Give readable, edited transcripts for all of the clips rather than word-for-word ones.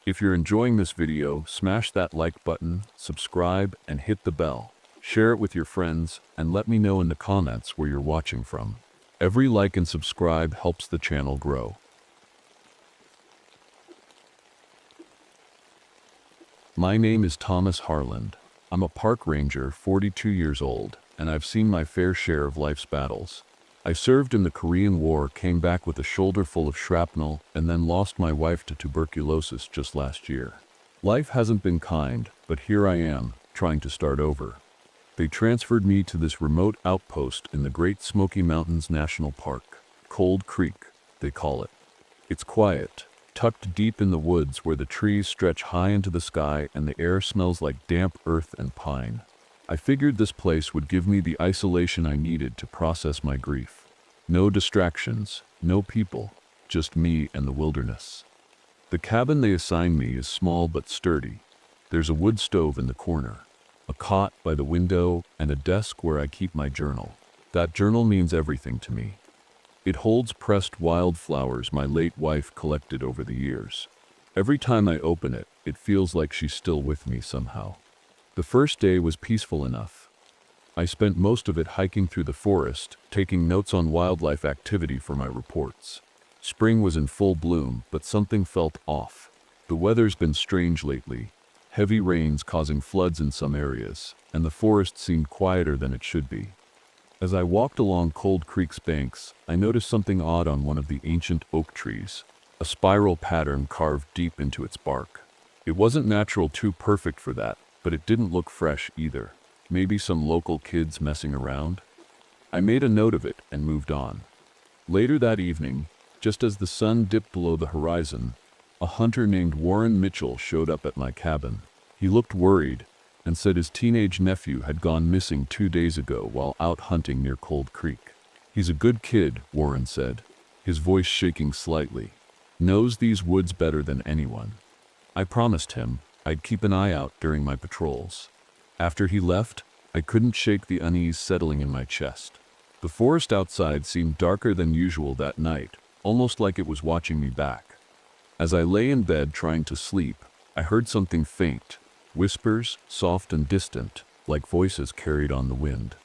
If you're enjoying this video, smash that like button, subscribe, and hit the bell. Share it with your friends, and let me know in the comments where you're watching from. Every like and subscribe helps the channel grow. My name is Thomas Harland. I'm a park ranger, 42 years old, and I've seen my fair share of life's battles. I served in the Korean War, came back with a shoulder full of shrapnel, and then lost my wife to tuberculosis just last year. Life hasn't been kind, but here I am, trying to start over. They transferred me to this remote outpost in the Great Smoky Mountains National Park. Cold Creek, they call it. It's quiet, tucked deep in the woods where the trees stretch high into the sky and the air smells like damp earth and pine. I figured this place would give me the isolation I needed to process my grief. No distractions, no people, just me and the wilderness. The cabin they assigned me is small but sturdy. There's a wood stove in the corner, a cot by the window, and a desk where I keep my journal. That journal means everything to me. It holds pressed wildflowers my late wife collected over the years. Every time I open it, it feels like she's still with me somehow. The first day was peaceful enough. I spent most of it hiking through the forest, taking notes on wildlife activity for my reports. Spring was in full bloom, but something felt off. The weather's been strange lately, heavy rains causing floods in some areas, and the forest seemed quieter than it should be. As I walked along Cold Creek's banks, I noticed something odd on one of the ancient oak trees, a spiral pattern carved deep into its bark. It wasn't natural, too perfect for that, but it didn't look fresh either. Maybe some local kids messing around? I made a note of it and moved on. Later that evening, just as the sun dipped below the horizon, a hunter named Warren Mitchell showed up at my cabin. He looked worried and said his teenage nephew had gone missing 2 days ago while out hunting near Cold Creek. He's a good kid, Warren said, his voice shaking slightly. Knows these woods better than anyone. I promised him I'd keep an eye out during my patrols. After he left, I couldn't shake the unease settling in my chest. The forest outside seemed darker than usual that night, almost like it was watching me back. As I lay in bed trying to sleep, I heard something faint. Whispers, soft and distant, like voices carried on the wind.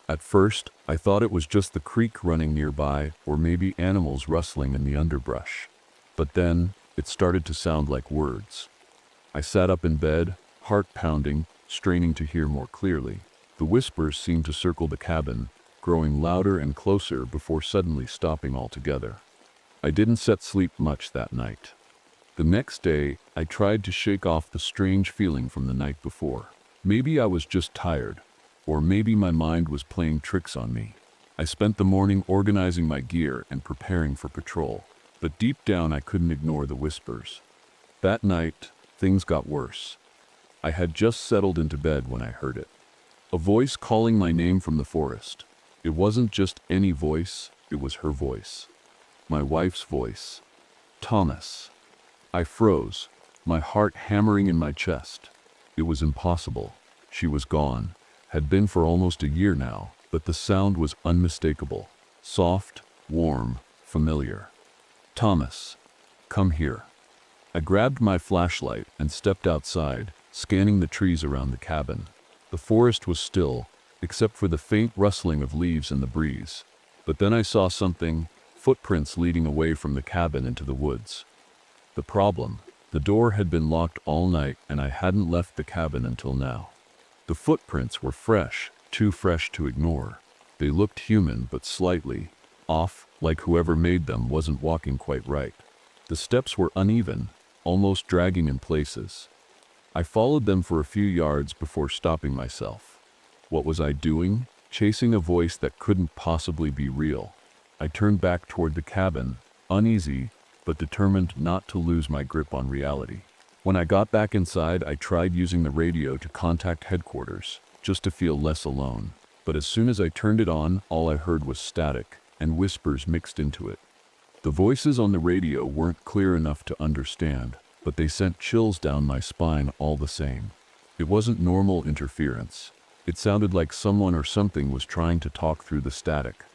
At first, I thought it was just the creek running nearby, or maybe animals rustling in the underbrush. But then, it started to sound like words. I sat up in bed, heart pounding, straining to hear more clearly. The whispers seemed to circle the cabin, growing louder and closer before suddenly stopping altogether. I didn't sleep much that night. The next day, I tried to shake off the strange feeling from the night before. Maybe I was just tired, or maybe my mind was playing tricks on me. I spent the morning organizing my gear and preparing for patrol, but deep down I couldn't ignore the whispers. That night, things got worse. I had just settled into bed when I heard it. A voice calling my name from the forest. It wasn't just any voice, it was her voice. My wife's voice. Thomas. I froze, my heart hammering in my chest. It was impossible. She was gone, had been for almost a year now, but the sound was unmistakable. Soft, warm, familiar. Thomas, come here. I grabbed my flashlight and stepped outside, scanning the trees around the cabin. The forest was still, except for the faint rustling of leaves in the breeze. But then I saw something, footprints leading away from the cabin into the woods. The problem, the door had been locked all night and I hadn't left the cabin until now. The footprints were fresh, too fresh to ignore. They looked human but slightly off, like whoever made them wasn't walking quite right. The steps were uneven, almost dragging in places. I followed them for a few yards before stopping myself. What was I doing? Chasing a voice that couldn't possibly be real. I turned back toward the cabin, uneasy, but determined not to lose my grip on reality. When I got back inside, I tried using the radio to contact headquarters, just to feel less alone. But as soon as I turned it on, all I heard was static, and whispers mixed into it. The voices on the radio weren't clear enough to understand, but they sent chills down my spine all the same. It wasn't normal interference. It sounded like someone or something was trying to talk through the static.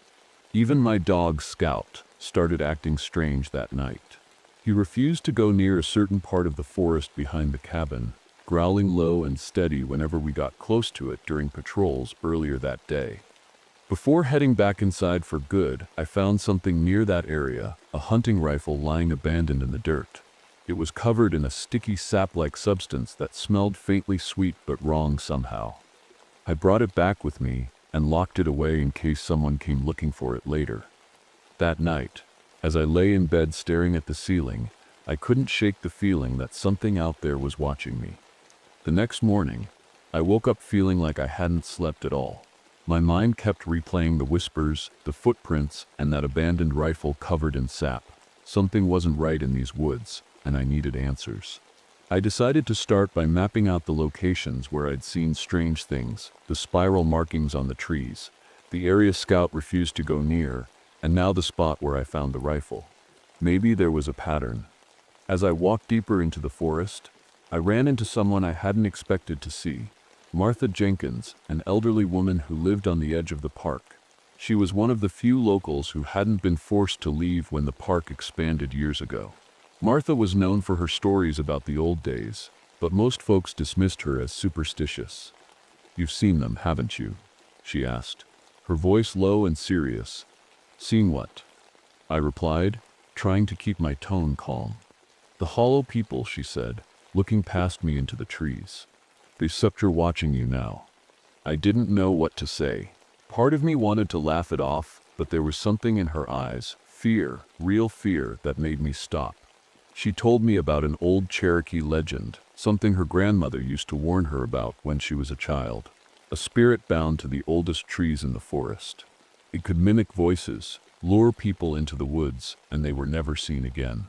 Even my dog, Scout, started acting strange that night. He refused to go near a certain part of the forest behind the cabin, growling low and steady whenever we got close to it during patrols earlier that day. Before heading back inside for good, I found something near that area, a hunting rifle lying abandoned in the dirt. It was covered in a sticky sap-like substance that smelled faintly sweet but wrong somehow. I brought it back with me and locked it away in case someone came looking for it later. That night, as I lay in bed staring at the ceiling, I couldn't shake the feeling that something out there was watching me. The next morning, I woke up feeling like I hadn't slept at all. My mind kept replaying the whispers, the footprints, and that abandoned rifle covered in sap. Something wasn't right in these woods, and I needed answers. I decided to start by mapping out the locations where I'd seen strange things, the spiral markings on the trees, the area Scout refused to go near, and now the spot where I found the rifle. Maybe there was a pattern. As I walked deeper into the forest, I ran into someone I hadn't expected to see. Martha Jenkins, an elderly woman who lived on the edge of the park. She was one of the few locals who hadn't been forced to leave when the park expanded years ago. Martha was known for her stories about the old days, but most folks dismissed her as superstitious. "You've seen them, haven't you?" she asked, her voice low and serious. "Seen what?" I replied, trying to keep my tone calm. "The hollow people," she said, looking past me into the trees. "They sucked her watching you now." I didn't know what to say. Part of me wanted to laugh it off, but there was something in her eyes, fear, real fear, that made me stop. She told me about an old Cherokee legend, something her grandmother used to warn her about when she was a child. A spirit bound to the oldest trees in the forest. It could mimic voices, lure people into the woods, and they were never seen again.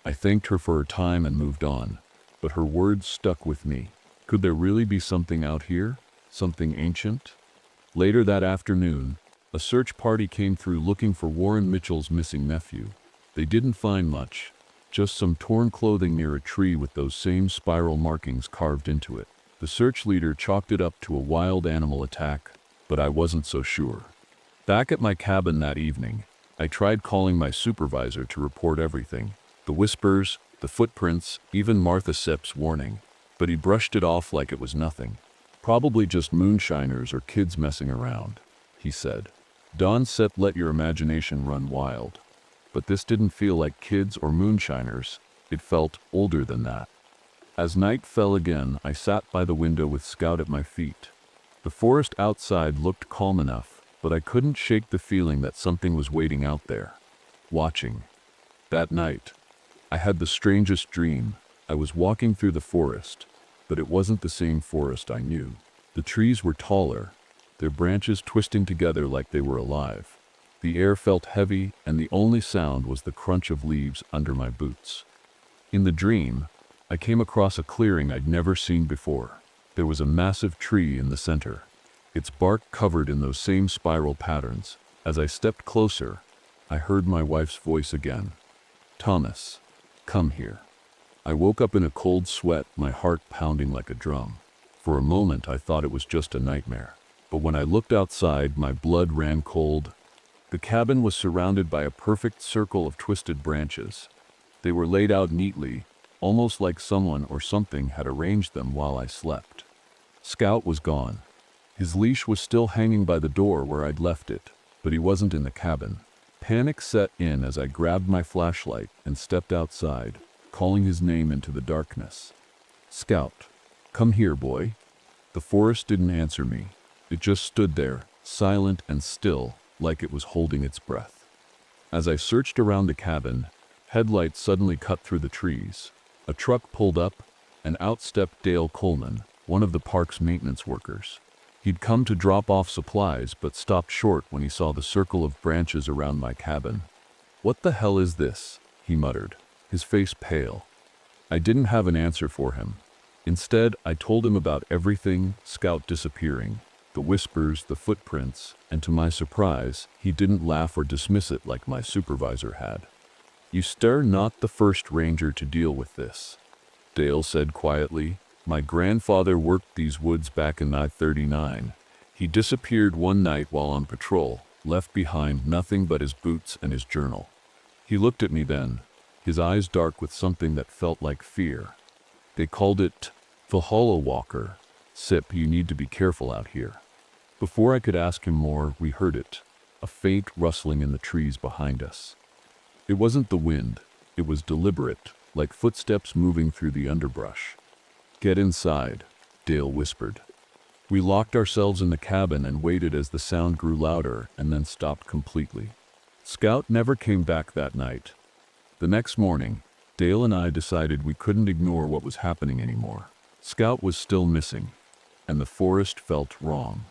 I thanked her for her time and moved on, but her words stuck with me. Could there really be something out here? Something ancient? Later that afternoon, a search party came through looking for Warren Mitchell's missing nephew. They didn't find much, just some torn clothing near a tree with those same spiral markings carved into it. The search leader chalked it up to a wild animal attack, but I wasn't so sure. Back at my cabin that evening, I tried calling my supervisor to report everything. The whispers, the footprints, even Martha Sepp's warning. But he brushed it off like it was nothing. "Probably just moonshiners or kids messing around," he said. "Don Sepp, let your imagination run wild." But this didn't feel like kids or moonshiners. It felt older than that. As night fell again, I sat by the window with Scout at my feet. The forest outside looked calm enough, but I couldn't shake the feeling that something was waiting out there, watching. That night, I had the strangest dream. I was walking through the forest, but it wasn't the same forest I knew. The trees were taller, their branches twisting together like they were alive. The air felt heavy, and the only sound was the crunch of leaves under my boots. In the dream, I came across a clearing I'd never seen before. There was a massive tree in the center, its bark covered in those same spiral patterns. As I stepped closer, I heard my wife's voice again. "Thomas, come here." I woke up in a cold sweat, my heart pounding like a drum. For a moment, I thought it was just a nightmare. But when I looked outside, my blood ran cold. The cabin was surrounded by a perfect circle of twisted branches. They were laid out neatly, almost like someone or something had arranged them while I slept. Scout was gone. His leash was still hanging by the door where I'd left it, but he wasn't in the cabin. Panic set in as I grabbed my flashlight and stepped outside, calling his name into the darkness. "Scout, come here, boy." The forest didn't answer me. It just stood there, silent and still, like it was holding its breath. As I searched around the cabin, headlights suddenly cut through the trees. A truck pulled up, and out stepped Dale Coleman, one of the park's maintenance workers. He'd come to drop off supplies, but stopped short when he saw the circle of branches around my cabin. "What the hell is this?" he muttered, his face pale. I didn't have an answer for him. Instead, I told him about everything, Scout disappearing, the whispers, the footprints, and to my surprise, he didn't laugh or dismiss it like my supervisor had. "You stir not the first ranger to deal with this," Dale said quietly. "My grandfather worked these woods back in I-39. He disappeared one night while on patrol, left behind nothing but his boots and his journal." He looked at me then, his eyes dark with something that felt like fear. They called it the Hollow Walker. Sip, you need to be careful out here. Before I could ask him more, we heard it, a faint rustling in the trees behind us. It wasn't the wind, it was deliberate, like footsteps moving through the underbrush. Get inside, Dale whispered. We locked ourselves in the cabin and waited as the sound grew louder and then stopped completely. Scout never came back that night. The next morning, Dale and I decided we couldn't ignore what was happening anymore. Scout was still missing, and the forest felt wrong.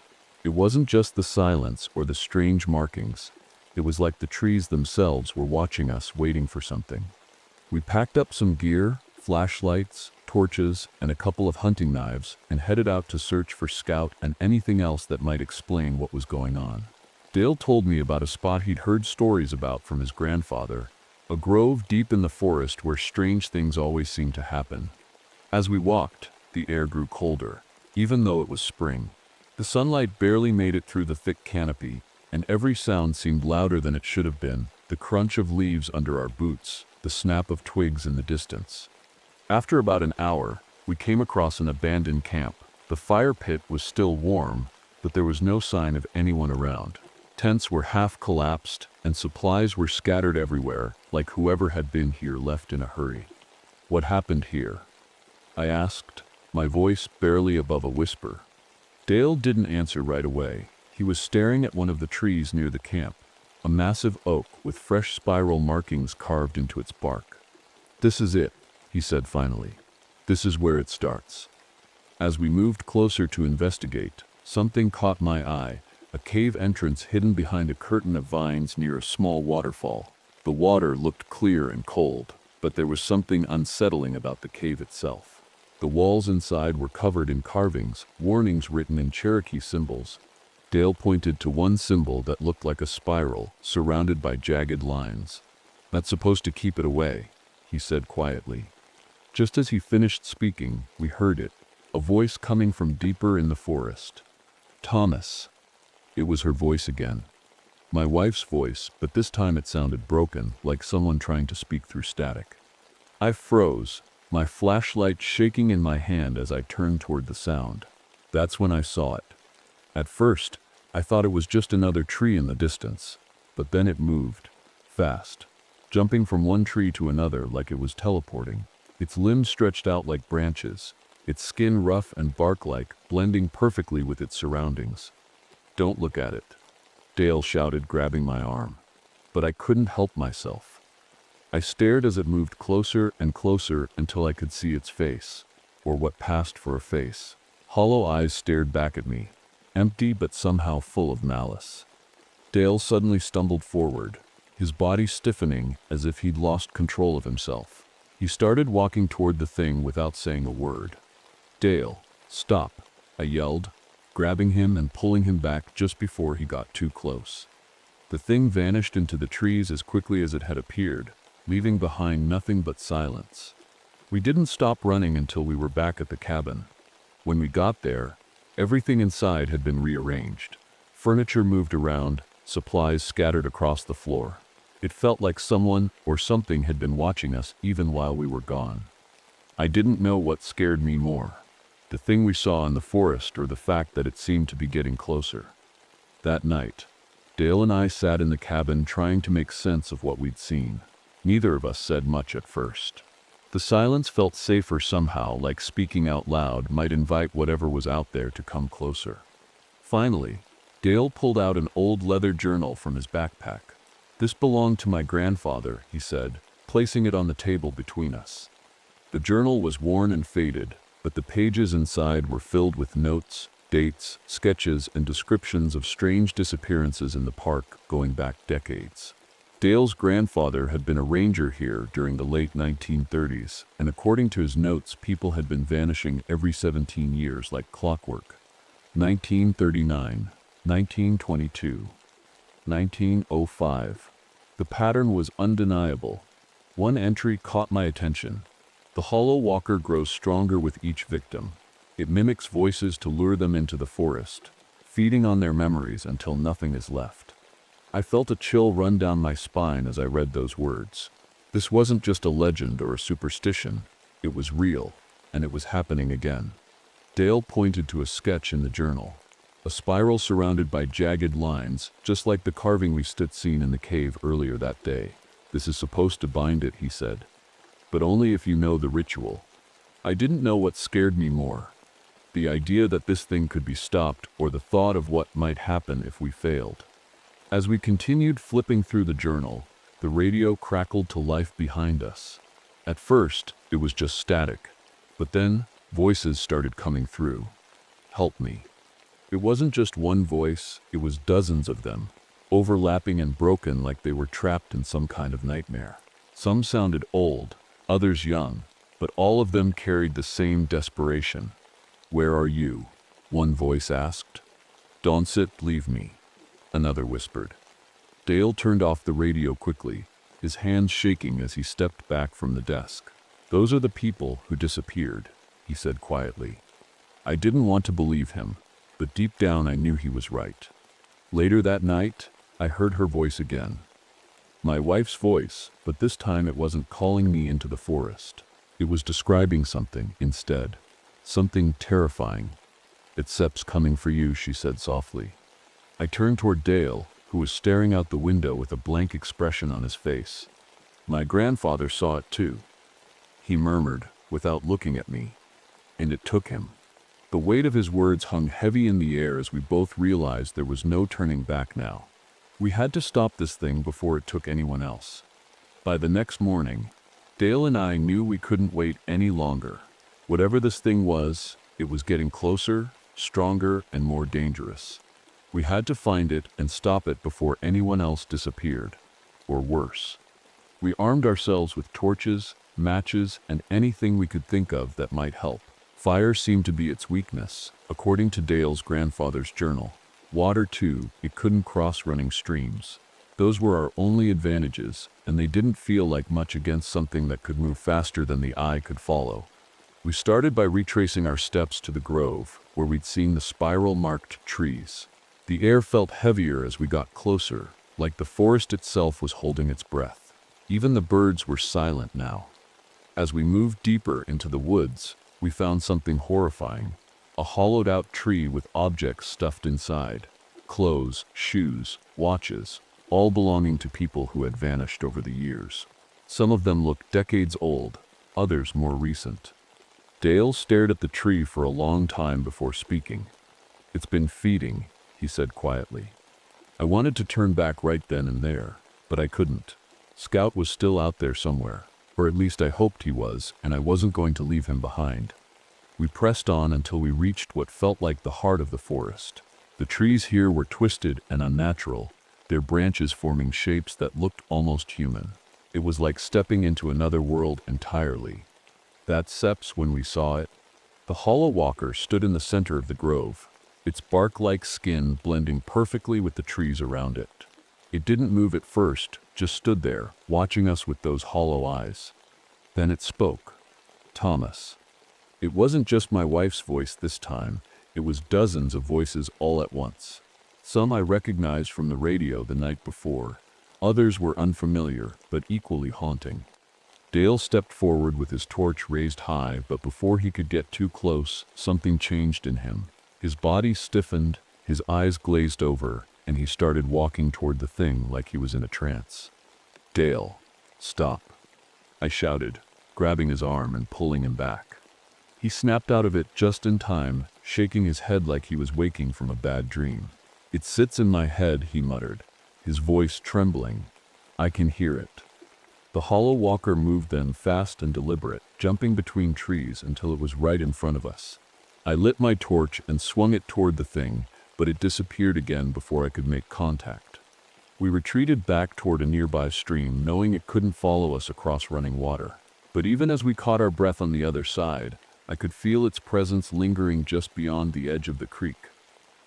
It wasn't just the silence or the strange markings. It was like the trees themselves were watching us, waiting for something. We packed up some gear, flashlights, torches, and a couple of hunting knives, and headed out to search for Scout and anything else that might explain what was going on. Dale told me about a spot he'd heard stories about from his grandfather, a grove deep in the forest where strange things always seemed to happen. As we walked, the air grew colder, even though it was spring. The sunlight barely made it through the thick canopy, and every sound seemed louder than it should have been, the crunch of leaves under our boots, the snap of twigs in the distance. After about an hour, we came across an abandoned camp. The fire pit was still warm, but there was no sign of anyone around. Tents were half collapsed, and supplies were scattered everywhere, like whoever had been here left in a hurry. What happened here? I asked, my voice barely above a whisper. Dale didn't answer right away. He was staring at one of the trees near the camp, a massive oak with fresh spiral markings carved into its bark. This is it, he said finally. This is where it starts. As we moved closer to investigate, something caught my eye, a cave entrance hidden behind a curtain of vines near a small waterfall. The water looked clear and cold, but there was something unsettling about the cave itself. The walls inside were covered in carvings, warnings written in Cherokee symbols. Dale pointed to one symbol that looked like a spiral, surrounded by jagged lines. That's supposed to keep it away, he said quietly. Just as he finished speaking, we heard it, a voice coming from deeper in the forest. Thomas. It was her voice again. My wife's voice, but this time it sounded broken, like someone trying to speak through static. I froze, my flashlight shaking in my hand as I turned toward the sound. That's when I saw it. At first, I thought it was just another tree in the distance, but then it moved, fast, jumping from one tree to another like it was teleporting. Its limbs stretched out like branches, its skin rough and bark-like, blending perfectly with its surroundings. Don't look at it, Dale shouted, grabbing my arm. But I couldn't help myself. I stared as it moved closer and closer until I could see its face, or what passed for a face. Hollow eyes stared back at me, empty but somehow full of malice. Dale suddenly stumbled forward, his body stiffening as if he'd lost control of himself. He started walking toward the thing without saying a word. Dale, stop, I yelled, grabbing him and pulling him back just before he got too close. The thing vanished into the trees as quickly as it had appeared, leaving behind nothing but silence. We didn't stop running until we were back at the cabin. When we got there, everything inside had been rearranged. Furniture moved around, supplies scattered across the floor. It felt like someone or something had been watching us even while we were gone. I didn't know what scared me more, the thing we saw in the forest or the fact that it seemed to be getting closer. That night, Dale and I sat in the cabin trying to make sense of what we'd seen. Neither of us said much at first. The silence felt safer somehow, like speaking out loud might invite whatever was out there to come closer. Finally, Dale pulled out an old leather journal from his backpack. This belonged to my grandfather, he said, placing it on the table between us. The journal was worn and faded, but the pages inside were filled with notes, dates, sketches, and descriptions of strange disappearances in the park going back decades. Dale's grandfather had been a ranger here during the late 1930s, and according to his notes, people had been vanishing every 17 years like clockwork. 1939, 1922, 1905. The pattern was undeniable. One entry caught my attention. The hollow walker grows stronger with each victim. It mimics voices to lure them into the forest, feeding on their memories until nothing is left. I felt a chill run down my spine as I read those words. This wasn't just a legend or a superstition. It was real, and it was happening again. Dale pointed to a sketch in the journal. A spiral surrounded by jagged lines, just like the carving we seen in the cave earlier that day. This is supposed to bind it, he said. But only if you know the ritual. I didn't know what scared me more. The idea that this thing could be stopped, or the thought of what might happen if we failed. As we continued flipping through the journal, the radio crackled to life behind us. At first, it was just static, but then voices started coming through. Help me. It wasn't just one voice, it was dozens of them, overlapping and broken like they were trapped in some kind of nightmare. Some sounded old, others young, but all of them carried the same desperation. Where are you? One voice asked. Don't sit, leave me, another whispered. Dale turned off the radio quickly, his hands shaking as he stepped back from the desk. Those are the people who disappeared, he said quietly. I didn't want to believe him, but deep down I knew he was right. Later that night, I heard her voice again. My wife's voice, but this time it wasn't calling me into the forest. It was describing something instead. Something terrifying. It's Seps coming for you, she said softly. I turned toward Dale, who was staring out the window with a blank expression on his face. My grandfather saw it too. He murmured, without looking at me. And it took him. The weight of his words hung heavy in the air as we both realized there was no turning back now. We had to stop this thing before it took anyone else. By the next morning, Dale and I knew we couldn't wait any longer. Whatever this thing was, it was getting closer, stronger, and more dangerous. We had to find it and stop it before anyone else disappeared, or worse. We armed ourselves with torches, matches, and anything we could think of that might help. Fire seemed to be its weakness, according to Dale's grandfather's journal. Water too, it couldn't cross running streams. Those were our only advantages, and they didn't feel like much against something that could move faster than the eye could follow. We started by retracing our steps to the grove, where we'd seen the spiral-marked trees. The air felt heavier as we got closer, like the forest itself was holding its breath. Even the birds were silent now. As we moved deeper into the woods, we found something horrifying. A hollowed-out tree with objects stuffed inside. Clothes, shoes, watches, all belonging to people who had vanished over the years. Some of them looked decades old, others more recent. Dale stared at the tree for a long time before speaking. It's been feeding, he said quietly. I wanted to turn back right then and there, but I couldn't. Scout was still out there somewhere, or at least I hoped he was, and I wasn't going to leave him behind. We pressed on until we reached what felt like the heart of the forest. The trees here were twisted and unnatural, their branches forming shapes that looked almost human. It was like stepping into another world entirely. That's Seps when we saw it. The hollow walker stood in the center of the grove, its bark-like skin blending perfectly with the trees around it. It didn't move at first, just stood there, watching us with those hollow eyes. Then it spoke. Thomas. It wasn't just my wife's voice this time, it was dozens of voices all at once. Some I recognized from the radio the night before, others were unfamiliar but equally haunting. Dale stepped forward with his torch raised high, but before he could get too close, something changed in him. His body stiffened, his eyes glazed over, and he started walking toward the thing like he was in a trance. Dale, stop, I shouted, grabbing his arm and pulling him back. He snapped out of it just in time, shaking his head like he was waking from a bad dream. It sits in my head, he muttered, his voice trembling. I can hear it. The hollow walker moved then, fast and deliberate, jumping between trees until it was right in front of us. I lit my torch and swung it toward the thing, but it disappeared again before I could make contact. We retreated back toward a nearby stream, knowing it couldn't follow us across running water. But even as we caught our breath on the other side, I could feel its presence lingering just beyond the edge of the creek.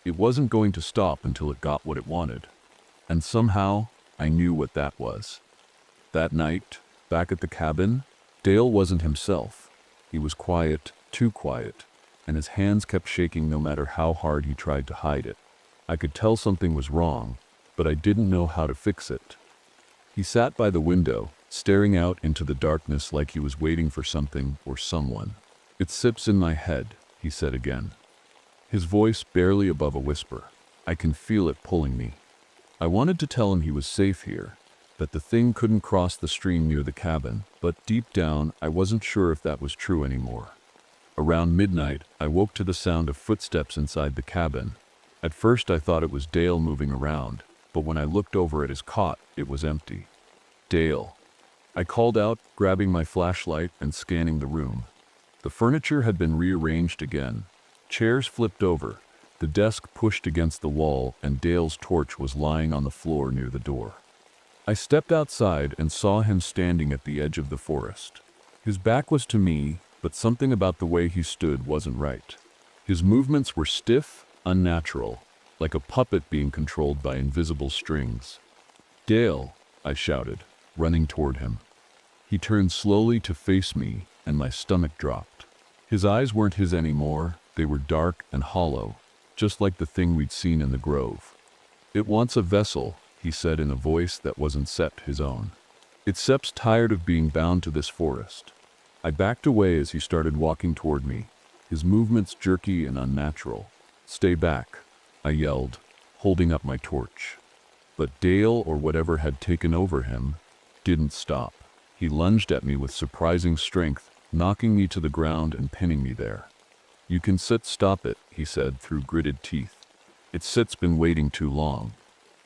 It wasn't going to stop until it got what it wanted. And somehow, I knew what that was. That night, back at the cabin, Dale wasn't himself. He was quiet, too quiet, and his hands kept shaking no matter how hard he tried to hide it. I could tell something was wrong, but I didn't know how to fix it. He sat by the window, staring out into the darkness like he was waiting for something or someone. "It sips in my head," he said again, his voice barely above a whisper. "I can feel it pulling me." I wanted to tell him he was safe here, that the thing couldn't cross the stream near the cabin, but deep down I wasn't sure if that was true anymore. Around midnight, I woke to the sound of footsteps inside the cabin. At first I thought it was Dale moving around, but when I looked over at his cot, it was empty. "Dale." I called out, grabbing my flashlight and scanning the room. The furniture had been rearranged again. Chairs flipped over, the desk pushed against the wall, and Dale's torch was lying on the floor near the door. I stepped outside and saw him standing at the edge of the forest. His back was to me, but something about the way he stood wasn't right. His movements were stiff, unnatural, like a puppet being controlled by invisible strings. "Dale," I shouted, running toward him. He turned slowly to face me, and my stomach dropped. His eyes weren't his anymore, they were dark and hollow, just like the thing we'd seen in the grove. "It wants a vessel," he said in a voice that wasn't his own. "It's tired of being bound to this forest." I backed away as he started walking toward me, his movements jerky and unnatural. "Stay back," I yelled, holding up my torch. But Dale, or whatever had taken over him, didn't stop. He lunged at me with surprising strength, knocking me to the ground and pinning me there. "You can stop it," he said through gritted teeth. "It's been waiting too long."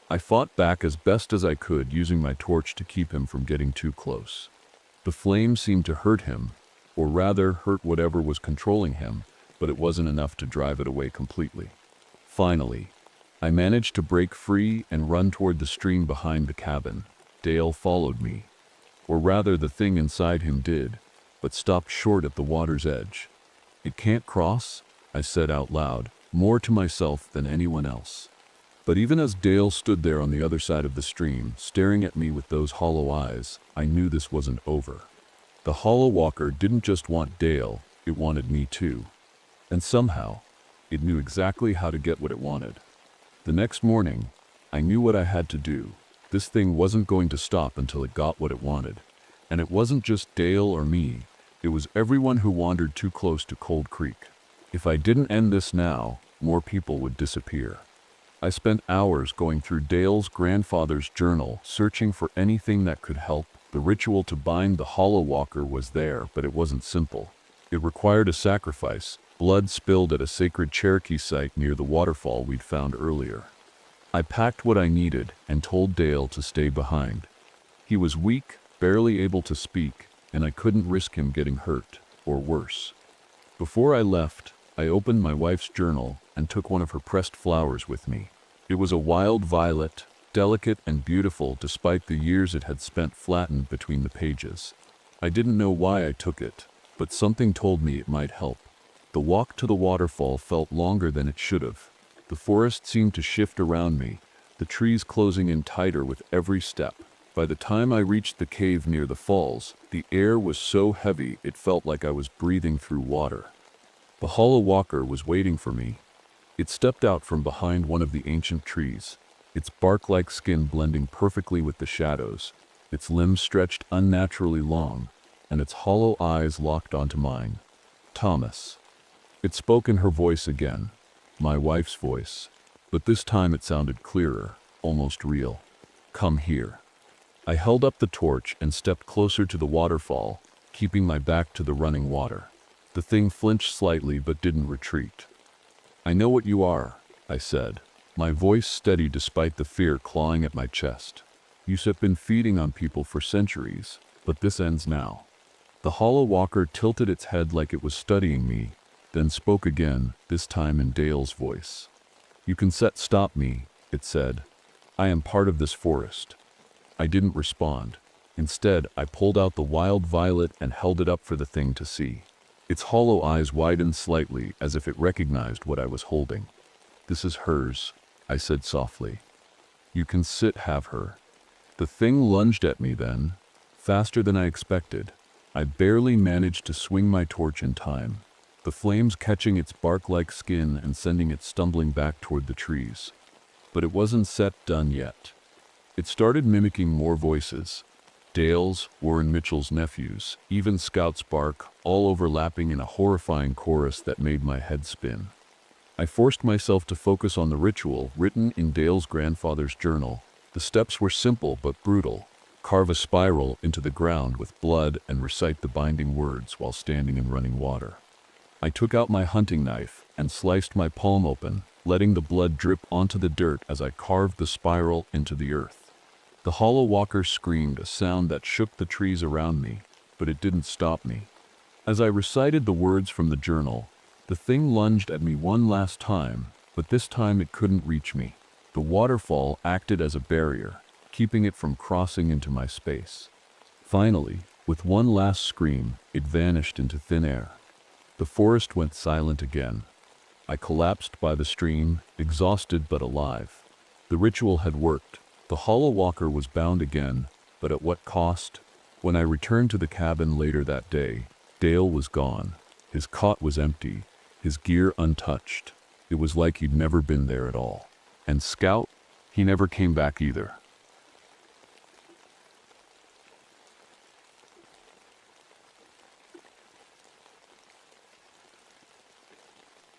I fought back as best as I could, using my torch to keep him from getting too close. The flame seemed to hurt him, or rather hurt whatever was controlling him, but it wasn't enough to drive it away completely. Finally, I managed to break free and run toward the stream behind the cabin. Dale followed me, or rather the thing inside him did, but stopped short at the water's edge. "It can't cross," I said out loud, more to myself than anyone else. But even as Dale stood there on the other side of the stream, staring at me with those hollow eyes, I knew this wasn't over. The hollow walker didn't just want Dale, it wanted me too. And somehow, it knew exactly how to get what it wanted. The next morning, I knew what I had to do. This thing wasn't going to stop until it got what it wanted. And it wasn't just Dale or me, it was everyone who wandered too close to Cold Creek. If I didn't end this now, more people would disappear. I spent hours going through Dale's grandfather's journal, searching for anything that could help. The ritual to bind the hollow walker was there, but it wasn't simple. It required a sacrifice, blood spilled at a sacred Cherokee site near the waterfall we'd found earlier. I packed what I needed and told Dale to stay behind. He was weak, barely able to speak, and I couldn't risk him getting hurt, or worse. Before I left, I opened my wife's journal and took one of her pressed flowers with me. It was a wild violet, delicate and beautiful despite the years it had spent flattened between the pages. I didn't know why I took it, but something told me it might help. The walk to the waterfall felt longer than it should have. The forest seemed to shift around me, the trees closing in tighter with every step. By the time I reached the cave near the falls, the air was so heavy it felt like I was breathing through water. The hollow walker was waiting for me. It stepped out from behind one of the ancient trees, its bark-like skin blending perfectly with the shadows, its limbs stretched unnaturally long, and its hollow eyes locked onto mine. "Thomas." It spoke in her voice again, my wife's voice, but this time it sounded clearer, almost real. "Come here." I held up the torch and stepped closer to the waterfall, keeping my back to the running water. The thing flinched slightly but didn't retreat. "I know what you are," I said, my voice steady despite the fear clawing at my chest. "You've been feeding on people for centuries, but this ends now." The hollow walker tilted its head like it was studying me, then spoke again, this time in Dale's voice. "You can stop me," it said. "I am part of this forest." I didn't respond. Instead, I pulled out the wild violet and held it up for the thing to see. Its hollow eyes widened slightly as if it recognized what I was holding. "This is hers," I said softly. "You can have her." The thing lunged at me then, faster than I expected. I barely managed to swing my torch in time, the flames catching its bark-like skin and sending it stumbling back toward the trees. But it wasn't done yet. It started mimicking more voices. Dale's, Warren Mitchell's nephews, even Scout's bark, all overlapping in a horrifying chorus that made my head spin. I forced myself to focus on the ritual written in Dale's grandfather's journal. The steps were simple but brutal. Carve a spiral into the ground with blood and recite the binding words while standing in running water. I took out my hunting knife and sliced my palm open, letting the blood drip onto the dirt as I carved the spiral into the earth. The hollow walker screamed, a sound that shook the trees around me, but it didn't stop me. As I recited the words from the journal, the thing lunged at me one last time, but this time it couldn't reach me. The waterfall acted as a barrier, keeping it from crossing into my space. Finally, with one last scream, it vanished into thin air. The forest went silent again. I collapsed by the stream, exhausted but alive. The ritual had worked. The hollow walker was bound again, but at what cost? When I returned to the cabin later that day, Dale was gone. His cot was empty, his gear untouched. It was like he'd never been there at all. And Scout, he never came back either.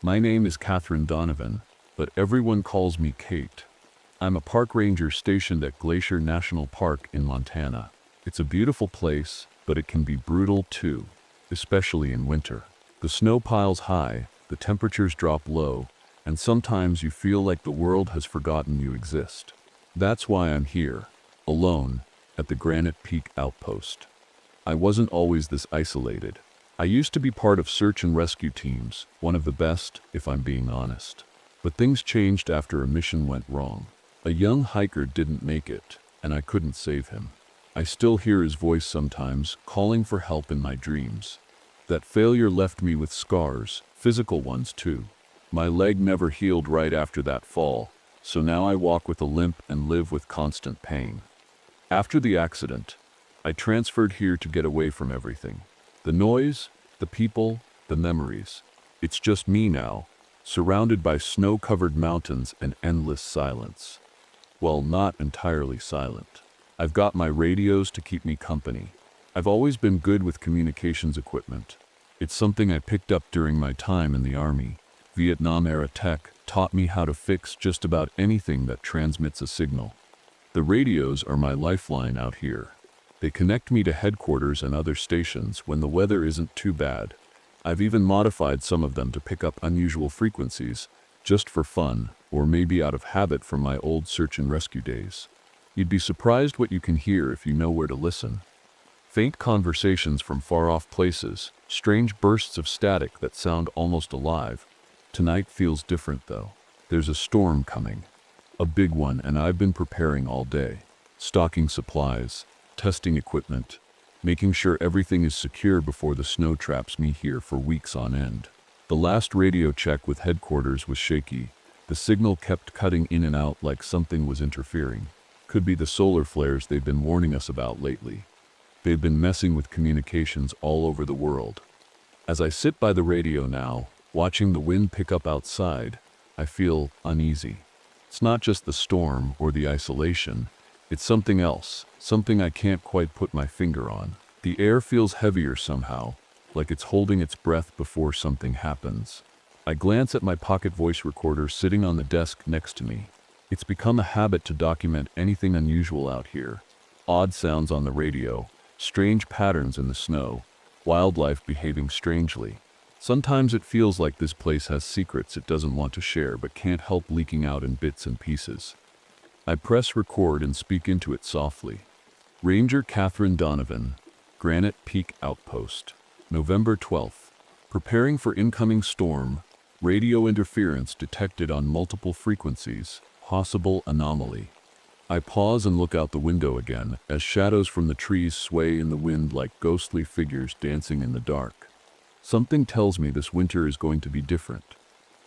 My name is Catherine Donovan, but everyone calls me Kate. I'm a park ranger stationed at Glacier National Park in Montana. It's a beautiful place, but it can be brutal too, especially in winter. The snow piles high, the temperatures drop low, and sometimes you feel like the world has forgotten you exist. That's why I'm here, alone, at the Granite Peak Outpost. I wasn't always this isolated. I used to be part of search and rescue teams, one of the best, if I'm being honest. But things changed after a mission went wrong. A young hiker didn't make it, and I couldn't save him. I still hear his voice sometimes, calling for help in my dreams. That failure left me with scars, physical ones too. My leg never healed right after that fall, so now I walk with a limp and live with constant pain. After the accident, I transferred here to get away from everything. The noise, the people, the memories. It's just me now, surrounded by snow-covered mountains and endless silence. Well, not entirely silent. I've got my radios to keep me company. I've always been good with communications equipment. It's something I picked up during my time in the Army. Vietnam-era tech taught me how to fix just about anything that transmits a signal. The radios are my lifeline out here. They connect me to headquarters and other stations when the weather isn't too bad. I've even modified some of them to pick up unusual frequencies, just for fun, or maybe out of habit from my old search and rescue days. You'd be surprised what you can hear if you know where to listen. Faint conversations from far-off places, strange bursts of static that sound almost alive. Tonight feels different though. There's a storm coming. A big one, and I've been preparing all day. Stocking supplies, testing equipment, making sure everything is secure before the snow traps me here for weeks on end. The last radio check with headquarters was shaky. The signal kept cutting in and out like something was interfering. Could be the solar flares they've been warning us about lately. They've been messing with communications all over the world. As I sit by the radio now, watching the wind pick up outside, I feel uneasy. It's not just the storm or the isolation. It's something else, something I can't quite put my finger on. The air feels heavier somehow, like it's holding its breath before something happens. I glance at my pocket voice recorder sitting on the desk next to me. It's become a habit to document anything unusual out here. Odd sounds on the radio, strange patterns in the snow, wildlife behaving strangely. Sometimes it feels like this place has secrets it doesn't want to share but can't help leaking out in bits and pieces. I press record and speak into it softly. Ranger Catherine Donovan, Granite Peak Outpost, November 12th. Preparing for incoming storm, radio interference detected on multiple frequencies, possible anomaly. I pause and look out the window again as shadows from the trees sway in the wind like ghostly figures dancing in the dark. Something tells me this winter is going to be different.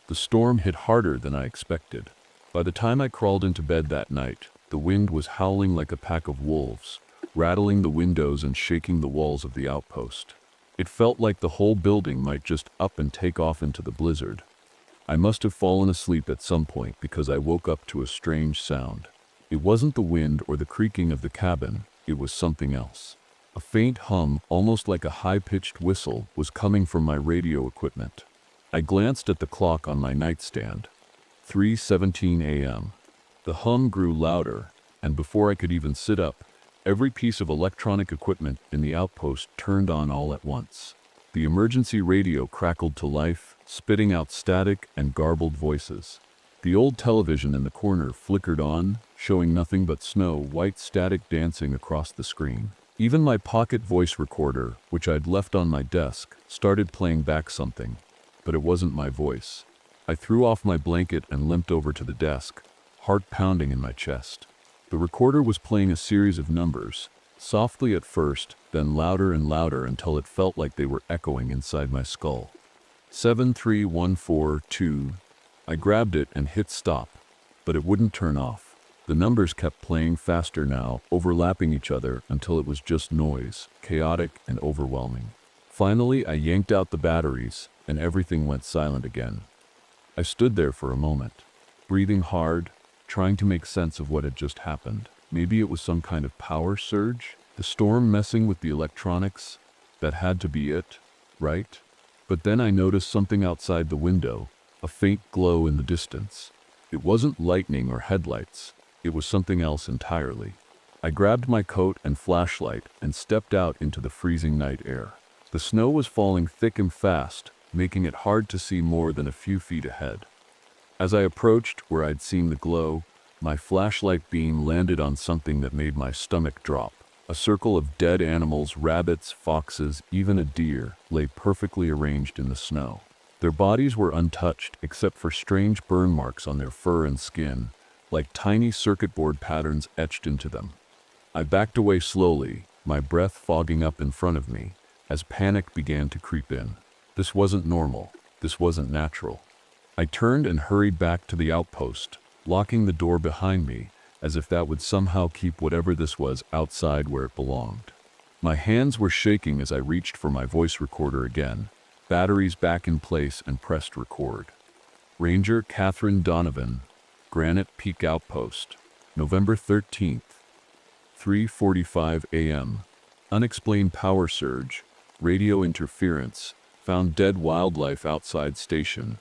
The storm hit harder than I expected. By the time I crawled into bed that night, the wind was howling like a pack of wolves, rattling the windows and shaking the walls of the outpost. It felt like the whole building might just up and take off into the blizzard. I must have fallen asleep at some point because I woke up to a strange sound. It wasn't the wind or the creaking of the cabin. It was something else. A faint hum, almost like a high-pitched whistle, was coming from my radio equipment. I glanced at the clock on my nightstand. 3:17 a.m. The hum grew louder, and before I could even sit up, every piece of electronic equipment in the outpost turned on all at once. The emergency radio crackled to life, spitting out static and garbled voices. The old television in the corner flickered on, showing nothing but snow-white static dancing across the screen. Even my pocket voice recorder, which I'd left on my desk, started playing back something, but it wasn't my voice. I threw off my blanket and limped over to the desk, heart pounding in my chest. The recorder was playing a series of numbers, softly at first, then louder and louder until it felt like they were echoing inside my skull. 73142. I grabbed it and hit stop, but it wouldn't turn off. The numbers kept playing faster now, overlapping each other until it was just noise, chaotic and overwhelming. Finally, I yanked out the batteries, and everything went silent again. I stood there for a moment, breathing hard, trying to make sense of what had just happened. Maybe it was some kind of power surge? The storm messing with the electronics? That had to be it, right? But then I noticed something outside the window, a faint glow in the distance. It wasn't lightning or headlights. It was something else entirely. I grabbed my coat and flashlight and stepped out into the freezing night air. The snow was falling thick and fast, making it hard to see more than a few feet ahead. As I approached where I'd seen the glow, my flashlight beam landed on something that made my stomach drop. A circle of dead animals, rabbits, foxes, even a deer, lay perfectly arranged in the snow. Their bodies were untouched except for strange burn marks on their fur and skin, like tiny circuit board patterns etched into them. I backed away slowly, my breath fogging up in front of me, as panic began to creep in. This wasn't normal. This wasn't natural. I turned and hurried back to the outpost, locking the door behind me, as if that would somehow keep whatever this was outside where it belonged. My hands were shaking as I reached for my voice recorder again, batteries back in place, and pressed record. Ranger Catherine Donovan, Granite Peak Outpost, November 13th, 3:45 a.m. Unexplained power surge, radio interference, found dead wildlife outside station,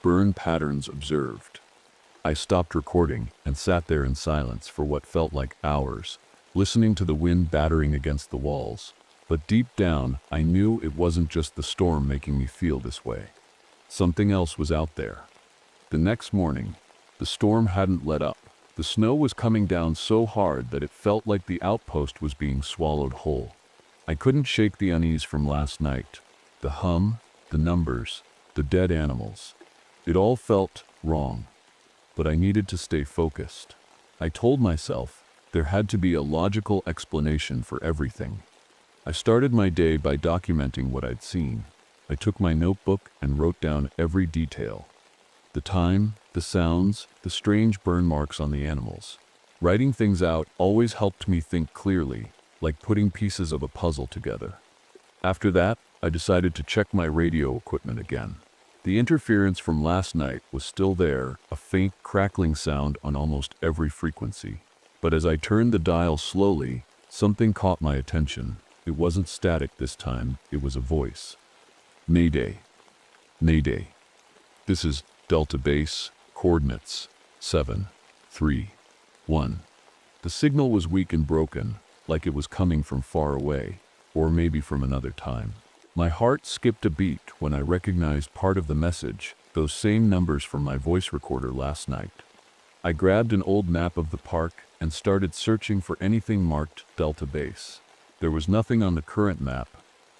burn patterns observed. I stopped recording and sat there in silence for what felt like hours, listening to the wind battering against the walls. But deep down, I knew it wasn't just the storm making me feel this way. Something else was out there. The next morning, the storm hadn't let up. The snow was coming down so hard that it felt like the outpost was being swallowed whole. I couldn't shake the unease from last night. The hum, the numbers, the dead animals. It all felt wrong, but I needed to stay focused. I told myself there had to be a logical explanation for everything. I started my day by documenting what I'd seen. I took my notebook and wrote down every detail. The time, the sounds, the strange burn marks on the animals. Writing things out always helped me think clearly, like putting pieces of a puzzle together. After that, I decided to check my radio equipment again. The interference from last night was still there, a faint crackling sound on almost every frequency. But as I turned the dial slowly, something caught my attention. It wasn't static this time, it was a voice. Mayday. Mayday. This is Delta Base, coordinates 731. The signal was weak and broken, like it was coming from far away, or maybe from another time. My heart skipped a beat when I recognized part of the message, those same numbers from my voice recorder last night. I grabbed an old map of the park and started searching for anything marked Delta Base. There was nothing on the current map,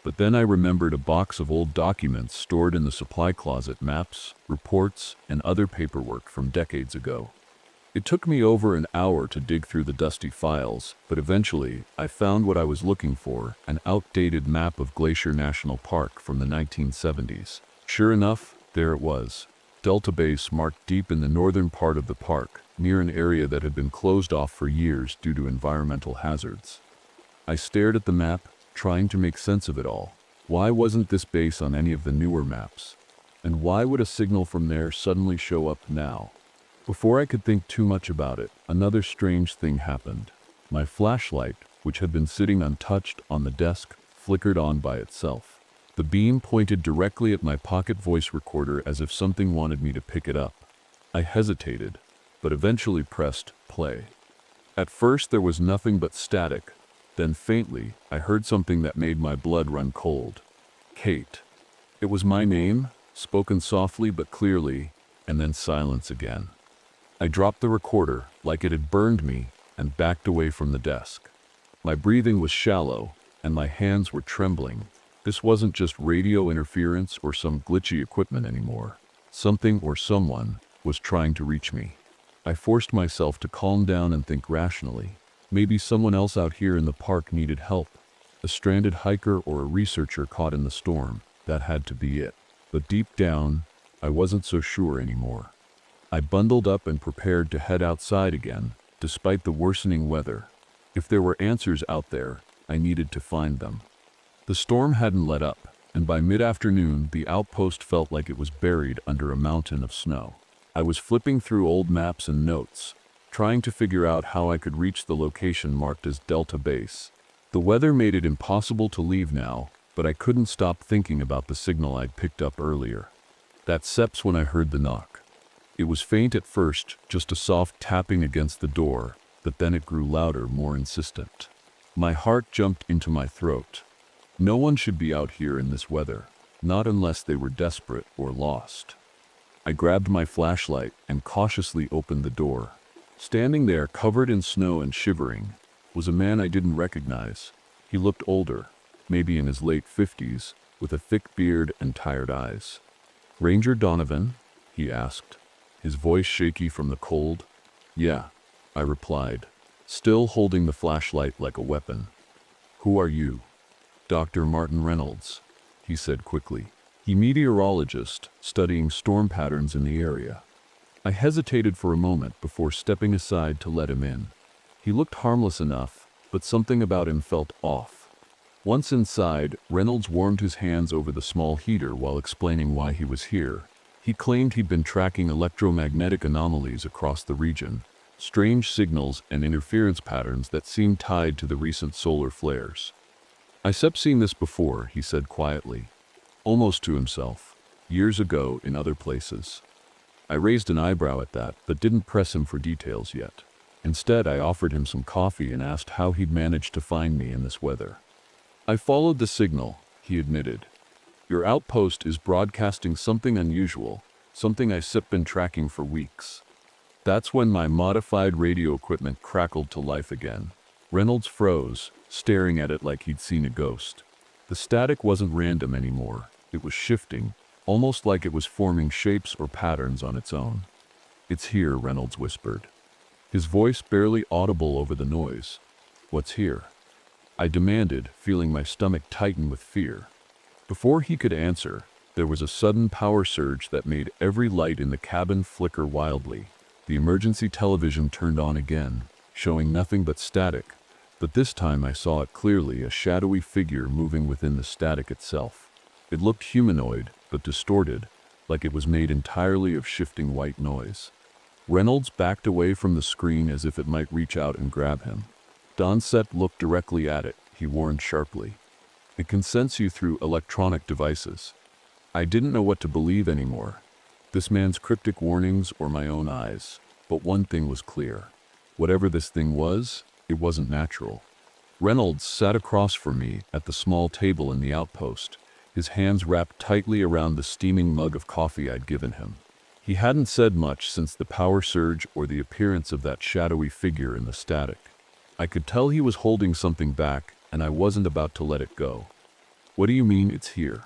but then I remembered a box of old documents stored in the supply closet, maps, reports, and other paperwork from decades ago. It took me over an hour to dig through the dusty files, but eventually I found what I was looking for, an outdated map of Glacier National Park from the 1970s. Sure enough, there it was. Delta Base marked deep in the northern part of the park, near an area that had been closed off for years due to environmental hazards. I stared at the map, trying to make sense of it all. Why wasn't this base on any of the newer maps? And why would a signal from there suddenly show up now? Before I could think too much about it, another strange thing happened. My flashlight, which had been sitting untouched on the desk, flickered on by itself. The beam pointed directly at my pocket voice recorder as if something wanted me to pick it up. I hesitated, but eventually pressed play. At first there was nothing but static. Then faintly, I heard something that made my blood run cold. Kate. It was my name, spoken softly but clearly, and then silence again. I dropped the recorder, like it had burned me, and backed away from the desk. My breathing was shallow, and my hands were trembling. This wasn't just radio interference or some glitchy equipment anymore. Something or someone was trying to reach me. I forced myself to calm down and think rationally. Maybe someone else out here in the park needed help. A stranded hiker or a researcher caught in the storm. That had to be it. But deep down, I wasn't so sure anymore. I bundled up and prepared to head outside again, despite the worsening weather. If there were answers out there, I needed to find them. The storm hadn't let up, and by mid-afternoon, the outpost felt like it was buried under a mountain of snow. I was flipping through old maps and notes, trying to figure out how I could reach the location marked as Delta Base. The weather made it impossible to leave now, but I couldn't stop thinking about the signal I'd picked up earlier. That steps when I heard the knock. It was faint at first, just a soft tapping against the door, but then it grew louder, more insistent. My heart jumped into my throat. No one should be out here in this weather, not unless they were desperate or lost. I grabbed my flashlight and cautiously opened the door. Standing there, covered in snow and shivering, was a man I didn't recognize. He looked older, maybe in his late 50s, with a thick beard and tired eyes. "Ranger Donovan?" he asked, his voice shaky from the cold. "Yeah," I replied, still holding the flashlight like a weapon. "Who are you?" "Dr. Martin Reynolds," he said quickly. "He meteorologist, studying storm patterns in the area." I hesitated for a moment before stepping aside to let him in. He looked harmless enough, but something about him felt off. Once inside, Reynolds warmed his hands over the small heater while explaining why he was here. He claimed he'd been tracking electromagnetic anomalies across the region, strange signals and interference patterns that seemed tied to the recent solar flares. "I've seen this before," he said quietly, almost to himself, "years ago in other places." I raised an eyebrow at that, but didn't press him for details yet. Instead, I offered him some coffee and asked how he'd managed to find me in this weather. "I followed the signal," he admitted. "Your outpost is broadcasting something unusual, something I've been tracking for weeks." That's when my modified radio equipment crackled to life again. Reynolds froze, staring at it like he'd seen a ghost. The static wasn't random anymore. It was shifting, almost like it was forming shapes or patterns on its own. "It's here," Reynolds whispered, his voice barely audible over the noise. "What's here?" I demanded, feeling my stomach tighten with fear. Before he could answer, there was a sudden power surge that made every light in the cabin flicker wildly. The emergency television turned on again, showing nothing but static, but this time I saw it clearly, a shadowy figure moving within the static itself. It looked humanoid, but distorted, like it was made entirely of shifting white noise. Reynolds backed away from the screen as if it might reach out and grab him. "Don't look directly at it," he warned sharply. "It can sense you through electronic devices." I didn't know what to believe anymore. This man's cryptic warnings or my own eyes. But one thing was clear. Whatever this thing was, it wasn't natural. Reynolds sat across from me at the small table in the outpost, his hands wrapped tightly around the steaming mug of coffee I'd given him. He hadn't said much since the power surge or the appearance of that shadowy figure in the static. I could tell he was holding something back, and I wasn't about to let it go. "What do you mean it's here?"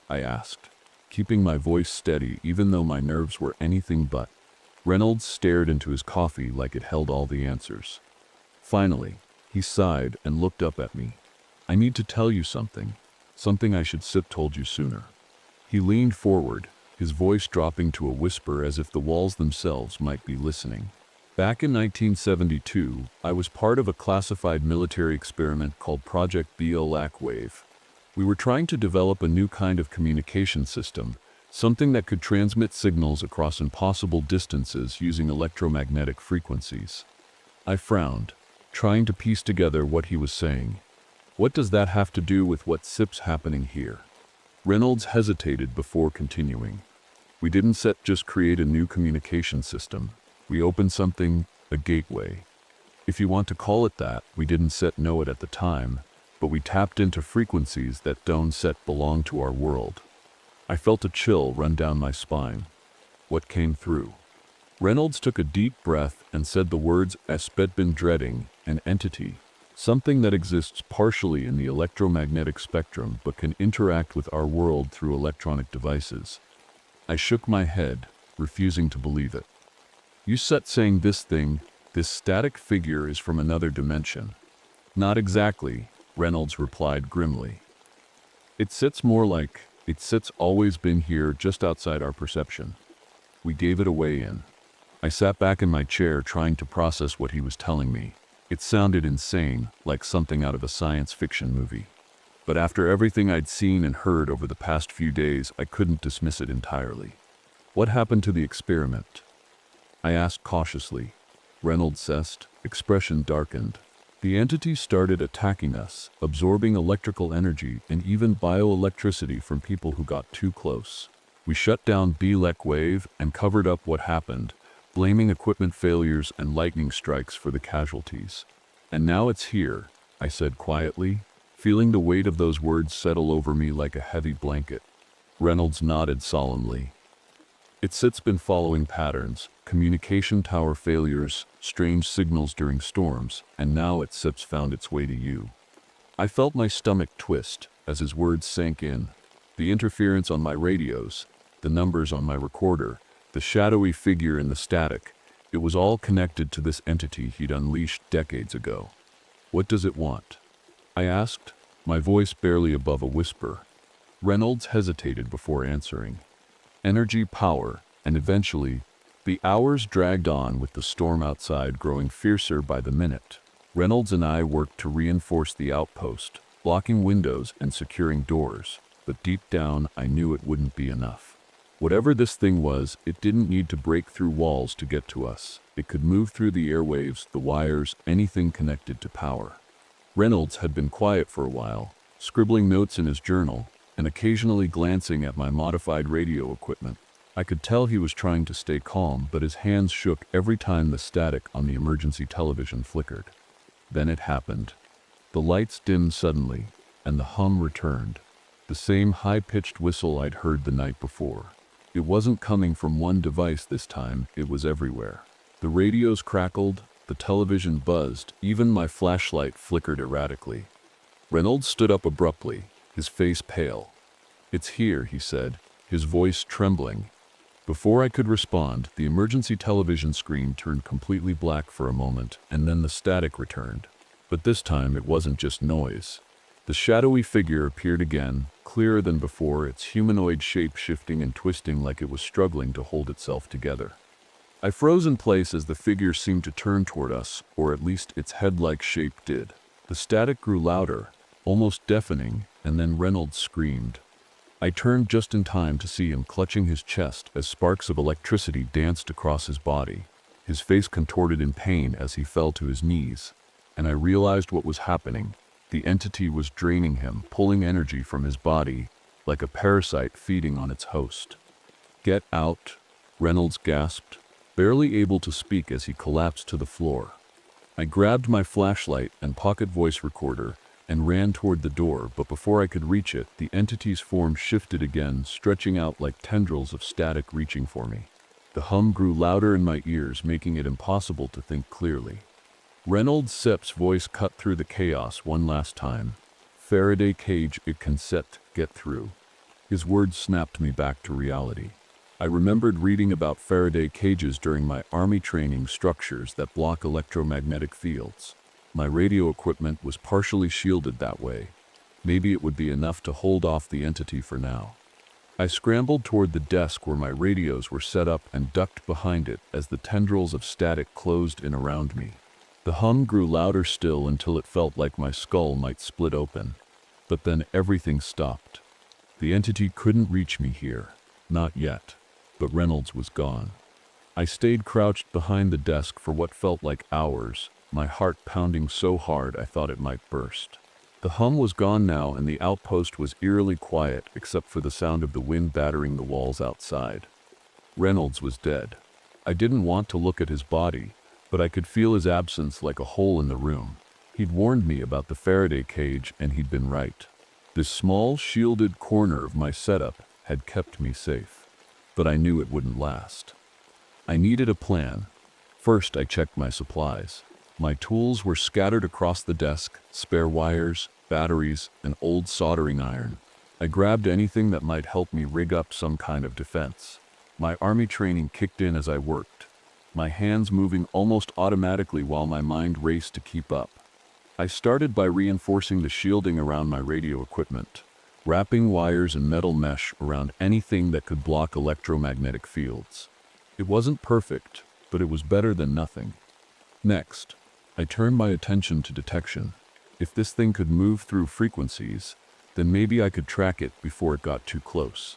I asked, keeping my voice steady even though my nerves were anything but. Reynolds stared into his coffee like it held all the answers. Finally, he sighed and looked up at me. "I need to tell you something. Something I should told you sooner." He leaned forward, his voice dropping to a whisper as if the walls themselves might be listening. "Back in 1972, I was part of a classified military experiment called Project Black Wave. We were trying to develop a new kind of communication system, something that could transmit signals across impossible distances using electromagnetic frequencies." I frowned. trying to piece together what he was saying. What does that have to do with what's happening here? Reynolds hesitated before continuing. We didn't just create a new communication system. We opened something, a gateway. If you want to call it that, we didn't know it at the time, but we tapped into frequencies that don't belong to our world. I felt a chill run down my spine. What came through? Reynolds took a deep breath and said the words I'd been dreading, an entity. Something that exists partially in the electromagnetic spectrum but can interact with our world through electronic devices. I shook my head, refusing to believe it. You saying this static figure is from another dimension? Not exactly, Reynolds replied grimly. It's always been here just outside our perception. We gave it away in. I sat back in my chair trying to process what he was telling me. It sounded insane, like something out of a science fiction movie. But after everything I'd seen and heard over the past few days, I couldn't dismiss it entirely. What happened to the experiment? I asked cautiously. Reynolds' expression darkened. The entity started attacking us, absorbing electrical energy and even bioelectricity from people who got too close. We shut down Belek Wave and covered up what happened, blaming equipment failures and lightning strikes for the casualties. And now it's here, I said quietly, feeling the weight of those words settle over me like a heavy blanket. Reynolds nodded solemnly. It's been following patterns, communication tower failures, strange signals during storms, and now it's found its way to you. I felt my stomach twist as his words sank in. The interference on my radios, the numbers on my recorder, the shadowy figure in the static, it was all connected to this entity he'd unleashed decades ago. What does it want? I asked, my voice barely above a whisper. Reynolds hesitated before answering. Energy, power, and eventually, the hours dragged on with the storm outside growing fiercer by the minute. Reynolds and I worked to reinforce the outpost, blocking windows and securing doors, but deep down I knew it wouldn't be enough. Whatever this thing was, it didn't need to break through walls to get to us. It could move through the airwaves, the wires, anything connected to power. Reynolds had been quiet for a while, scribbling notes in his journal, and occasionally glancing at my modified radio equipment. I could tell he was trying to stay calm, but his hands shook every time the static on the emergency television flickered. Then it happened. The lights dimmed suddenly, and the hum returned. The same high-pitched whistle I'd heard the night before. It wasn't coming from one device this time, it was everywhere. The radios crackled, the television buzzed, even my flashlight flickered erratically. Reynolds stood up abruptly, his face pale. It's here, he said, his voice trembling. Before I could respond, the emergency television screen turned completely black for a moment, and then the static returned. But this time it wasn't just noise. The shadowy figure appeared again, clearer than before, its humanoid shape shifting and twisting like it was struggling to hold itself together. I froze in place as the figure seemed to turn toward us, or at least its head-like shape did. The static grew louder, almost deafening, and then Reynolds screamed. I turned just in time to see him clutching his chest as sparks of electricity danced across his body. His face contorted in pain as he fell to his knees, and I realized what was happening. The entity was draining him, pulling energy from his body, like a parasite feeding on its host. Get out, Reynolds gasped, barely able to speak as he collapsed to the floor. I grabbed my flashlight and pocket voice recorder and ran toward the door, but before I could reach it, the entity's form shifted again, stretching out like tendrils of static reaching for me. The hum grew louder in my ears, making it impossible to think clearly. Reynolds' voice cut through the chaos one last time. Faraday cage, it can get through. His words snapped me back to reality. I remembered reading about Faraday cages during my army training, structures that block electromagnetic fields. My radio equipment was partially shielded that way. Maybe it would be enough to hold off the entity for now. I scrambled toward the desk where my radios were set up and ducked behind it as the tendrils of static closed in around me. The hum grew louder still until it felt like my skull might split open. But then everything stopped. The entity couldn't reach me here. Not yet. But Reynolds was gone. I stayed crouched behind the desk for what felt like hours, my heart pounding so hard I thought it might burst. The hum was gone now, and the outpost was eerily quiet except for the sound of the wind battering the walls outside. Reynolds was dead. I didn't want to look at his body, but I could feel his absence like a hole in the room. He'd warned me about the Faraday cage, and he'd been right. This small, shielded corner of my setup had kept me safe. But I knew it wouldn't last. I needed a plan. First, I checked my supplies. My tools were scattered across the desk: spare wires, batteries, and old soldering iron. I grabbed anything that might help me rig up some kind of defense. My army training kicked in as I worked, my hands moving almost automatically while my mind raced to keep up. I started by reinforcing the shielding around my radio equipment, wrapping wires and metal mesh around anything that could block electromagnetic fields. It wasn't perfect, but it was better than nothing. Next, I turned my attention to detection. If this thing could move through frequencies, then maybe I could track it before it got too close.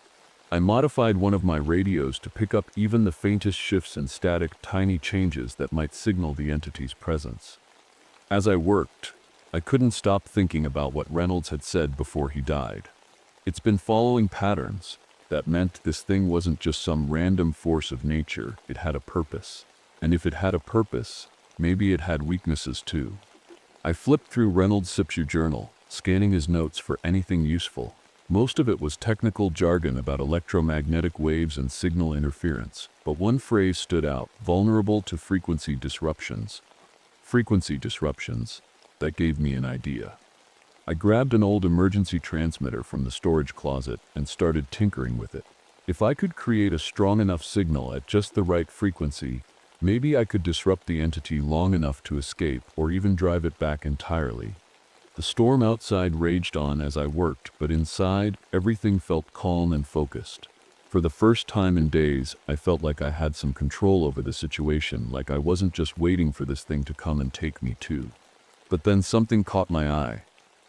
I modified one of my radios to pick up even the faintest shifts in static, tiny changes that might signal the entity's presence. As I worked, I couldn't stop thinking about what Reynolds had said before he died. It's been following patterns. That meant this thing wasn't just some random force of nature, it had a purpose. And if it had a purpose, maybe it had weaknesses too. I flipped through Reynolds' Sipshu journal, scanning his notes for anything useful. Most of it was technical jargon about electromagnetic waves and signal interference, but one phrase stood out: vulnerable to frequency disruptions. Frequency disruptions. That gave me an idea. I grabbed an old emergency transmitter from the storage closet and started tinkering with it. If I could create a strong enough signal at just the right frequency, maybe I could disrupt the entity long enough to escape or even drive it back entirely. The storm outside raged on as I worked, but inside, everything felt calm and focused. For the first time in days, I felt like I had some control over the situation, like I wasn't just waiting for this thing to come and take me too. But then something caught my eye.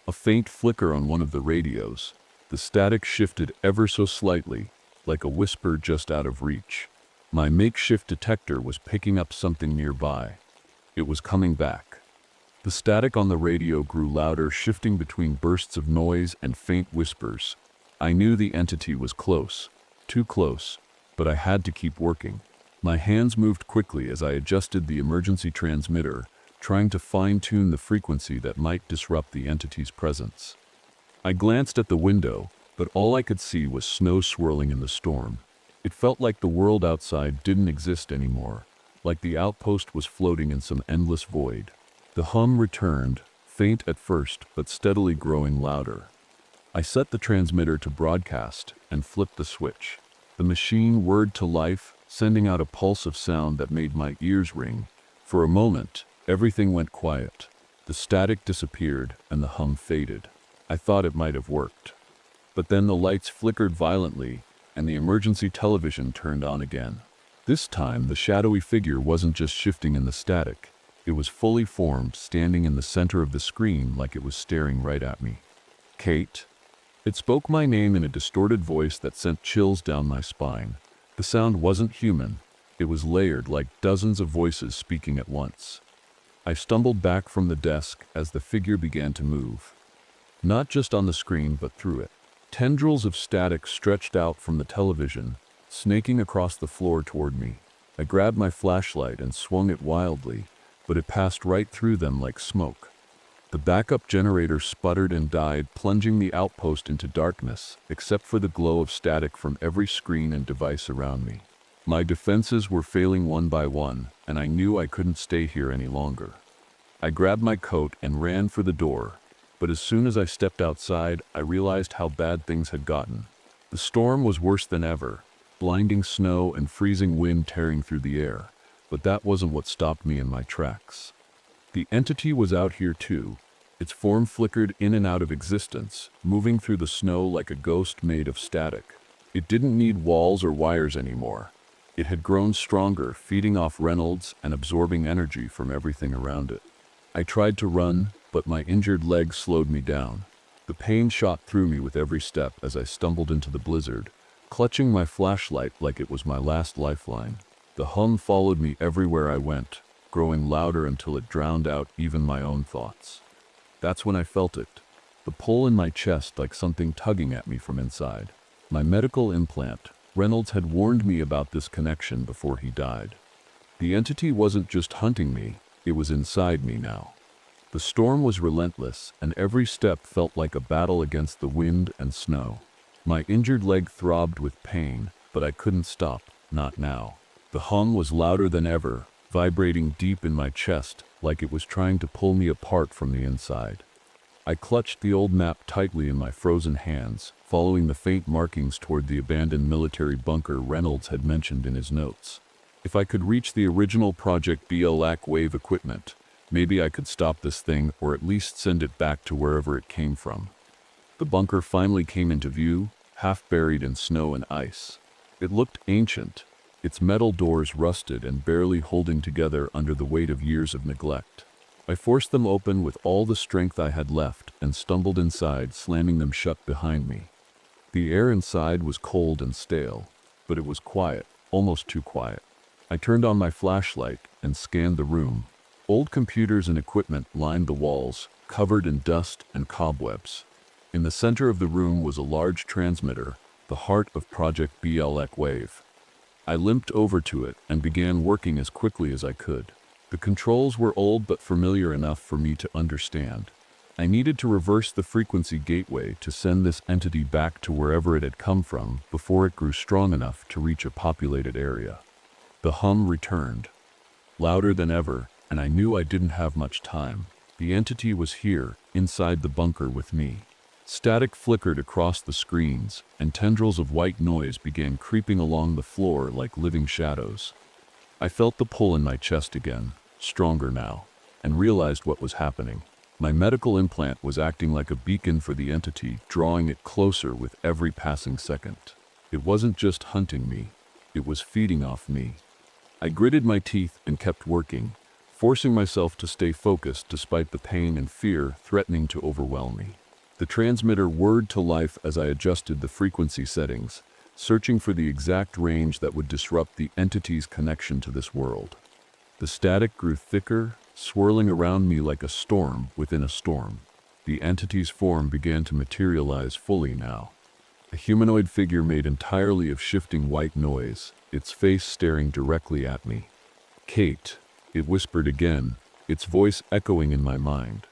A faint flicker on one of the radios. The static shifted ever so slightly, like a whisper just out of reach. My makeshift detector was picking up something nearby. It was coming back. The static on the radio grew louder, shifting between bursts of noise and faint whispers. I knew the entity was close, too close, but I had to keep working. My hands moved quickly as I adjusted the emergency transmitter, trying to fine-tune the frequency that might disrupt the entity's presence. I glanced at the window, but all I could see was snow swirling in the storm. It felt like the world outside didn't exist anymore, like the outpost was floating in some endless void. The hum returned, faint at first, but steadily growing louder. I set the transmitter to broadcast and flipped the switch. The machine whirred to life, sending out a pulse of sound that made my ears ring. For a moment, everything went quiet. The static disappeared and the hum faded. I thought it might have worked. But then the lights flickered violently and the emergency television turned on again. This time, the shadowy figure wasn't just shifting in the static. It was fully formed, standing in the center of the screen like it was staring right at me. "Kate?" It spoke my name in a distorted voice that sent chills down my spine. The sound wasn't human. It was layered, like dozens of voices speaking at once. I stumbled back from the desk as the figure began to move. Not just on the screen, but through it. Tendrils of static stretched out from the television, snaking across the floor toward me. I grabbed my flashlight and swung it wildly, but it passed right through them like smoke. The backup generator sputtered and died, plunging the outpost into darkness, except for the glow of static from every screen and device around me. My defenses were failing one by one, and I knew I couldn't stay here any longer. I grabbed my coat and ran for the door, but as soon as I stepped outside, I realized how bad things had gotten. The storm was worse than ever, blinding snow and freezing wind tearing through the air, but that wasn't what stopped me in my tracks. The entity was out here too. Its form flickered in and out of existence, moving through the snow like a ghost made of static. It didn't need walls or wires anymore. It had grown stronger, feeding off Reynolds and absorbing energy from everything around it. I tried to run, but my injured leg slowed me down. The pain shot through me with every step as I stumbled into the blizzard, clutching my flashlight like it was my last lifeline. The hum followed me everywhere I went, growing louder until it drowned out even my own thoughts. That's when I felt it, the pull in my chest like something tugging at me from inside. My medical implant. Reynolds had warned me about this connection before he died. The entity wasn't just hunting me, it was inside me now. The storm was relentless, and every step felt like a battle against the wind and snow. My injured leg throbbed with pain, but I couldn't stop, not now. The hum was louder than ever, vibrating deep in my chest like it was trying to pull me apart from the inside. I clutched the old map tightly in my frozen hands, following the faint markings toward the abandoned military bunker Reynolds had mentioned in his notes. If I could reach the original Project BLAC wave equipment, maybe I could stop this thing or at least send it back to wherever it came from. The bunker finally came into view, half buried in snow and ice. It looked ancient, its metal doors rusted and barely holding together under the weight of years of neglect. I forced them open with all the strength I had left and stumbled inside, slamming them shut behind me. The air inside was cold and stale, but it was quiet, almost too quiet. I turned on my flashlight and scanned the room. Old computers and equipment lined the walls, covered in dust and cobwebs. In the center of the room was a large transmitter, the heart of Project BLAC Wave. I limped over to it and began working as quickly as I could. The controls were old but familiar enough for me to understand. I needed to reverse the frequency gateway to send this entity back to wherever it had come from before it grew strong enough to reach a populated area. The hum returned, louder than ever, and I knew I didn't have much time. The entity was here, inside the bunker with me. Static flickered across the screens, and tendrils of white noise began creeping along the floor like living shadows. I felt the pull in my chest again, stronger now, and realized what was happening. My medical implant was acting like a beacon for the entity, drawing it closer with every passing second. It wasn't just hunting me, it was feeding off me. I gritted my teeth and kept working, forcing myself to stay focused despite the pain and fear threatening to overwhelm me. The transmitter whirred to life as I adjusted the frequency settings, searching for the exact range that would disrupt the entity's connection to this world. The static grew thicker, swirling around me like a storm within a storm. The entity's form began to materialize fully now. A humanoid figure made entirely of shifting white noise, its face staring directly at me. "Kate," it whispered again, its voice echoing in my mind.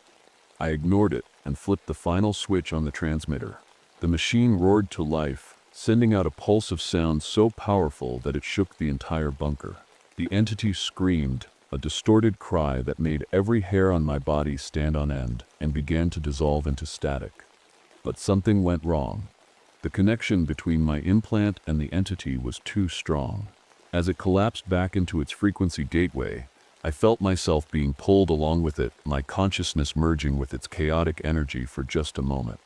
I ignored it and flipped the final switch on the transmitter. The machine roared to life, sending out a pulse of sound so powerful that it shook the entire bunker. The entity screamed, a distorted cry that made every hair on my body stand on end, and began to dissolve into static. But something went wrong. The connection between my implant and the entity was too strong. As it collapsed back into its frequency gateway, I felt myself being pulled along with it, my consciousness merging with its chaotic energy for just a moment.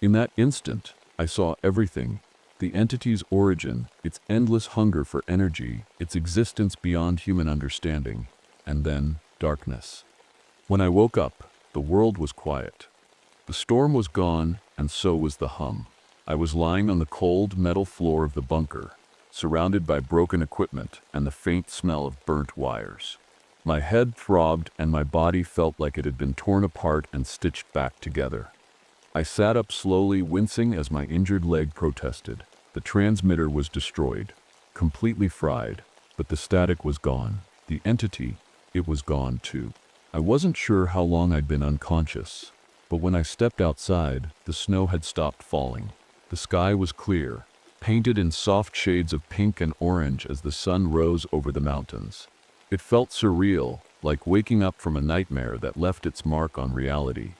In that instant, I saw everything: the entity's origin, its endless hunger for energy, its existence beyond human understanding, and then darkness. When I woke up, the world was quiet. The storm was gone, and so was the hum. I was lying on the cold metal floor of the bunker, surrounded by broken equipment and the faint smell of burnt wires. My head throbbed and my body felt like it had been torn apart and stitched back together. I sat up slowly, wincing as my injured leg protested. The transmitter was destroyed, completely fried, but the static was gone. The entity, it was gone too. I wasn't sure how long I'd been unconscious, but when I stepped outside, the snow had stopped falling. The sky was clear, painted in soft shades of pink and orange as the sun rose over the mountains. It felt surreal, like waking up from a nightmare that left its mark on reality.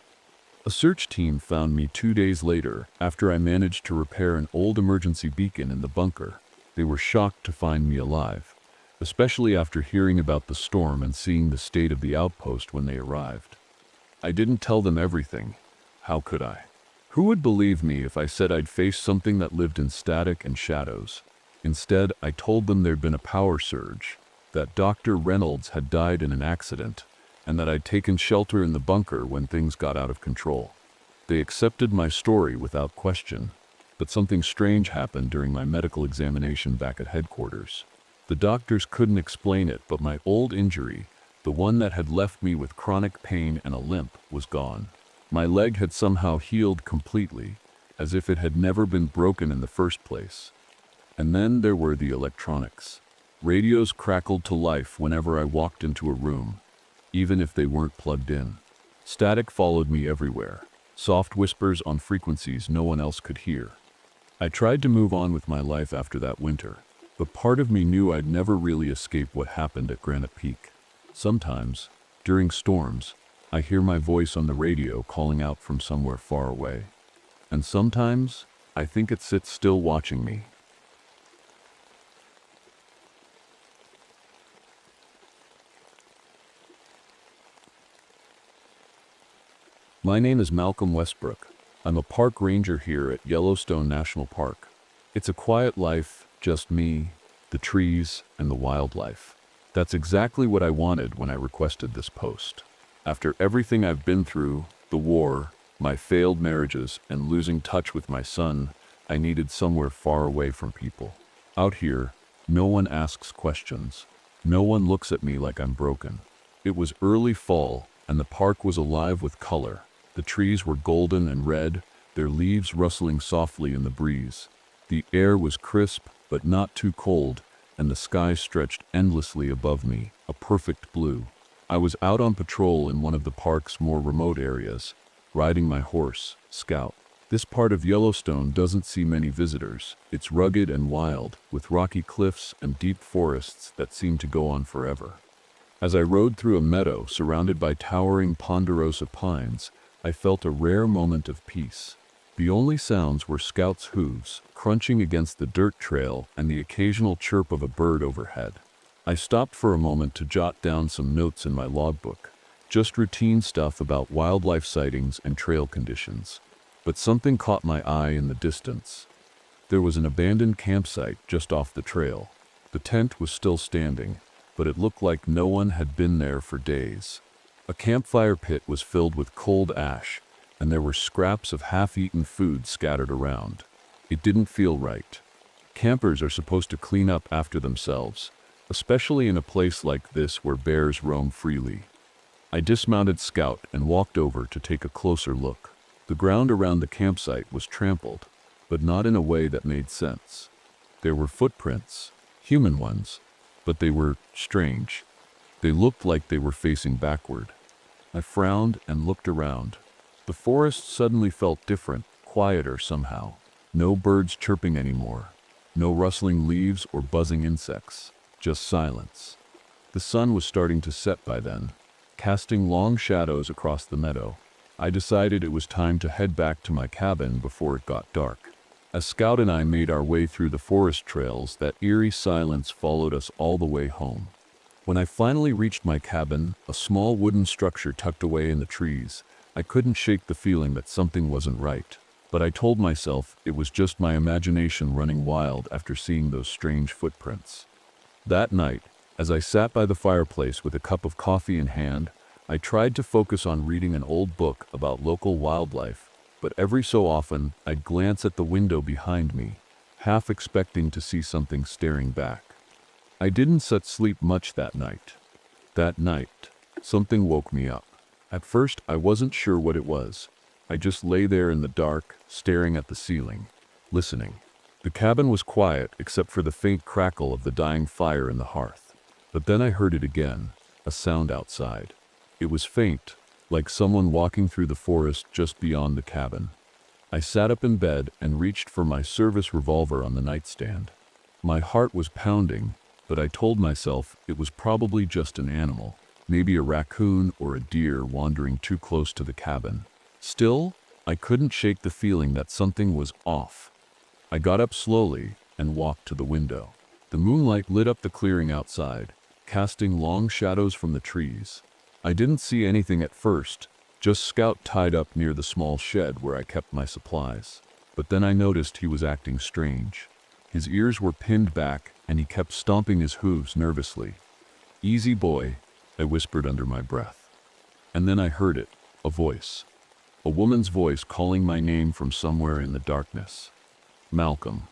A search team found me 2 days later after I managed to repair an old emergency beacon in the bunker. They were shocked to find me alive, especially after hearing about the storm and seeing the state of the outpost when they arrived. I didn't tell them everything. How could I? Who would believe me if I said I'd faced something that lived in static and shadows? Instead, I told them there'd been a power surge, that Dr. Reynolds had died in an accident, and that I'd taken shelter in the bunker when things got out of control. They accepted my story without question, but something strange happened during my medical examination back at headquarters. The doctors couldn't explain it, but my old injury, The one that had left me with chronic pain and a limp was gone. My leg had somehow healed completely, as if it had never been broken in the first place. And then there were the electronics. Radios crackled to life whenever I walked into a room, even if they weren't plugged in. Static followed me everywhere, soft whispers on frequencies no one else could hear. I tried to move on with my life after that winter, but part of me knew I'd never really escape what happened at Granite Peak. Sometimes, during storms, I hear my voice on the radio calling out from somewhere far away. And sometimes, I think it sits still watching me. My name is Malcolm Westbrook. I'm a park ranger here at Yellowstone National Park. It's a quiet life, just me, the trees, and the wildlife. That's exactly what I wanted when I requested this post. After everything I've been through, the war, my failed marriages, and losing touch with my son, I needed somewhere far away from people. Out here, no one asks questions. No one looks at me like I'm broken. It was early fall, and the park was alive with color. The trees were golden and red, their leaves rustling softly in the breeze. The air was crisp, but not too cold, and the sky stretched endlessly above me, a perfect blue. I was out on patrol in one of the park's more remote areas, riding my horse, Scout. This part of Yellowstone doesn't see many visitors. It's rugged and wild, with rocky cliffs and deep forests that seem to go on forever. As I rode through a meadow surrounded by towering ponderosa pines, I felt a rare moment of peace. The only sounds were Scout's hooves, crunching against the dirt trail, and the occasional chirp of a bird overhead. I stopped for a moment to jot down some notes in my logbook, just routine stuff about wildlife sightings and trail conditions. But something caught my eye in the distance. There was an abandoned campsite just off the trail. The tent was still standing, but it looked like no one had been there for days. A campfire pit was filled with cold ash, and there were scraps of half-eaten food scattered around. It didn't feel right. Campers are supposed to clean up after themselves, especially in a place like this where bears roam freely. I dismounted Scout and walked over to take a closer look. The ground around the campsite was trampled, but not in a way that made sense. There were footprints, human ones, but they were strange. They looked like they were facing backward. I frowned and looked around. The forest suddenly felt different, quieter somehow. No birds chirping anymore. No rustling leaves or buzzing insects. Just silence. The sun was starting to set by then, casting long shadows across the meadow. I decided it was time to head back to my cabin before it got dark. As Scout and I made our way through the forest trails, that eerie silence followed us all the way home. When I finally reached my cabin, a small wooden structure tucked away in the trees, I couldn't shake the feeling that something wasn't right. But I told myself it was just my imagination running wild after seeing those strange footprints. That night, as I sat by the fireplace with a cup of coffee in hand, I tried to focus on reading an old book about local wildlife, but every so often I'd glance at the window behind me, half expecting to see something staring back. I didn't sleep much that night. That night, something woke me up. At first, I wasn't sure what it was. I just lay there in the dark, staring at the ceiling, listening. The cabin was quiet except for the faint crackle of the dying fire in the hearth. But then I heard it again, a sound outside. It was faint, like someone walking through the forest just beyond the cabin. I sat up in bed and reached for my service revolver on the nightstand. My heart was pounding, but I told myself it was probably just an animal, maybe a raccoon or a deer wandering too close to the cabin. Still, I couldn't shake the feeling that something was off. I got up slowly and walked to the window. The moonlight lit up the clearing outside, casting long shadows from the trees. I didn't see anything at first, just Scout tied up near the small shed where I kept my supplies. But then I noticed he was acting strange. His ears were pinned back, and he kept stomping his hooves nervously. "Easy, boy," I whispered under my breath. And then I heard it, a voice. A woman's voice calling my name from somewhere in the darkness. Malcolm.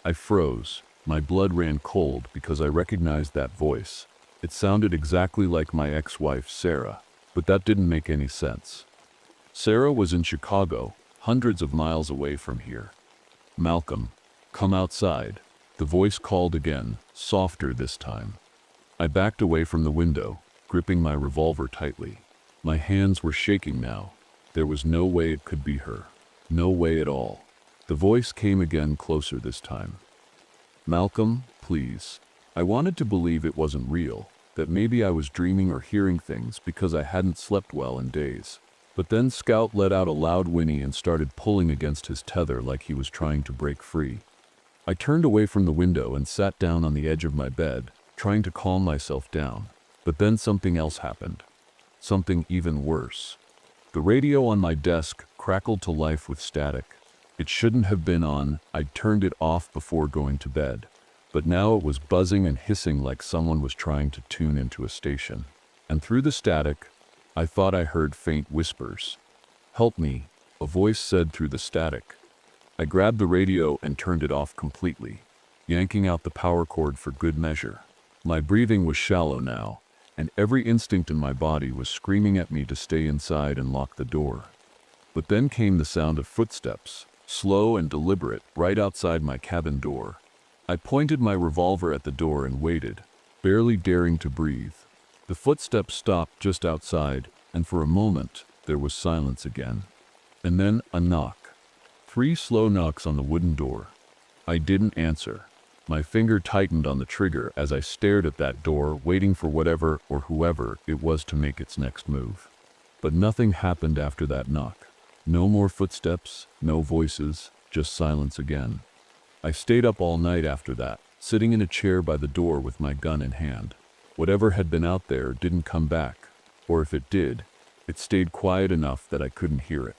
I froze. My blood ran cold because I recognized that voice. It sounded exactly like my ex-wife, Sarah, but that didn't make any sense. Sarah was in Chicago, hundreds of miles away from here. "Malcolm, come outside," the voice called again, softer this time. I backed away from the window, gripping my revolver tightly. My hands were shaking now. There was no way it could be her. No way at all. The voice came again, closer this time. "Malcolm, please." I wanted to believe it wasn't real, that maybe I was dreaming or hearing things because I hadn't slept well in days. But then Scout let out a loud whinny and started pulling against his tether like he was trying to break free. I turned away from the window and sat down on the edge of my bed, trying to calm myself down. But then something else happened. Something even worse. The radio on my desk crackled to life with static. It shouldn't have been on. I'd turned it off before going to bed. But now it was buzzing and hissing like someone was trying to tune into a station. And through the static, I thought I heard faint whispers. "Help me," a voice said through the static. I grabbed the radio and turned it off completely, yanking out the power cord for good measure. My breathing was shallow now, and every instinct in my body was screaming at me to stay inside and lock the door. But then came the sound of footsteps, slow and deliberate, right outside my cabin door. I pointed my revolver at the door and waited, barely daring to breathe. The footsteps stopped just outside, and for a moment, there was silence again. And then a knock. 3 slow knocks on the wooden door. I didn't answer. My finger tightened on the trigger as I stared at that door, waiting for whatever or whoever it was to make its next move. But nothing happened after that knock. No more footsteps, no voices, just silence again. I stayed up all night after that, sitting in a chair by the door with my gun in hand. Whatever had been out there didn't come back, or if it did, it stayed quiet enough that I couldn't hear it.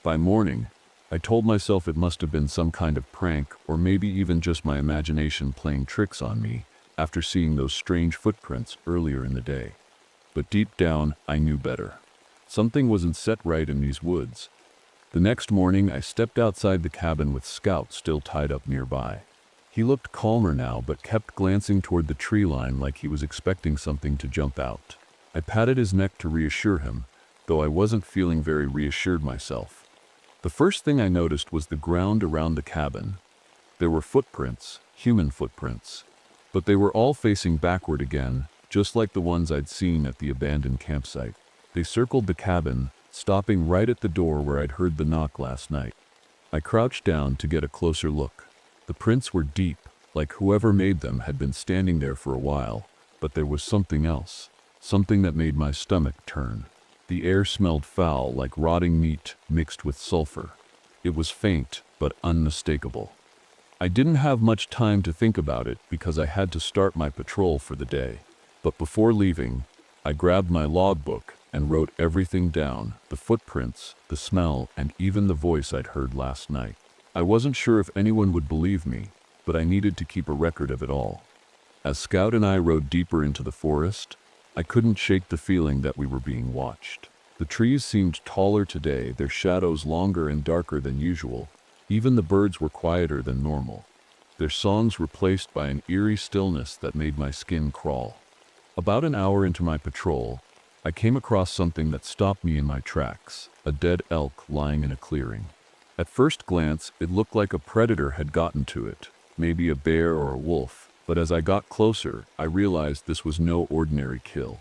By morning, I told myself it must have been some kind of prank, or maybe even just my imagination playing tricks on me after seeing those strange footprints earlier in the day. But deep down, I knew better. Something wasn't set right in these woods. The next morning, I stepped outside the cabin with Scout still tied up nearby. He looked calmer now, but kept glancing toward the tree line like he was expecting something to jump out. I patted his neck to reassure him, though I wasn't feeling very reassured myself. The first thing I noticed was the ground around the cabin. There were footprints, human footprints, but they were all facing backward again, just like the ones I'd seen at the abandoned campsite. They circled the cabin, stopping right at the door where I'd heard the knock last night. I crouched down to get a closer look. The prints were deep, like whoever made them had been standing there for a while, but there was something else, something that made my stomach turn. The air smelled foul, like rotting meat mixed with sulfur. It was faint, but unmistakable. I didn't have much time to think about it because I had to start my patrol for the day. But before leaving, I grabbed my logbook and wrote everything down, the footprints, the smell, and even the voice I'd heard last night. I wasn't sure if anyone would believe me, but I needed to keep a record of it all. As Scout and I rode deeper into the forest, I couldn't shake the feeling that we were being watched. The trees seemed taller today, their shadows longer and darker than usual. Even the birds were quieter than normal, their songs replaced by an eerie stillness that made my skin crawl. About an hour into my patrol, I came across something that stopped me in my tracks, a dead elk lying in a clearing. At first glance, it looked like a predator had gotten to it, maybe a bear or a wolf, but as I got closer, I realized this was no ordinary kill.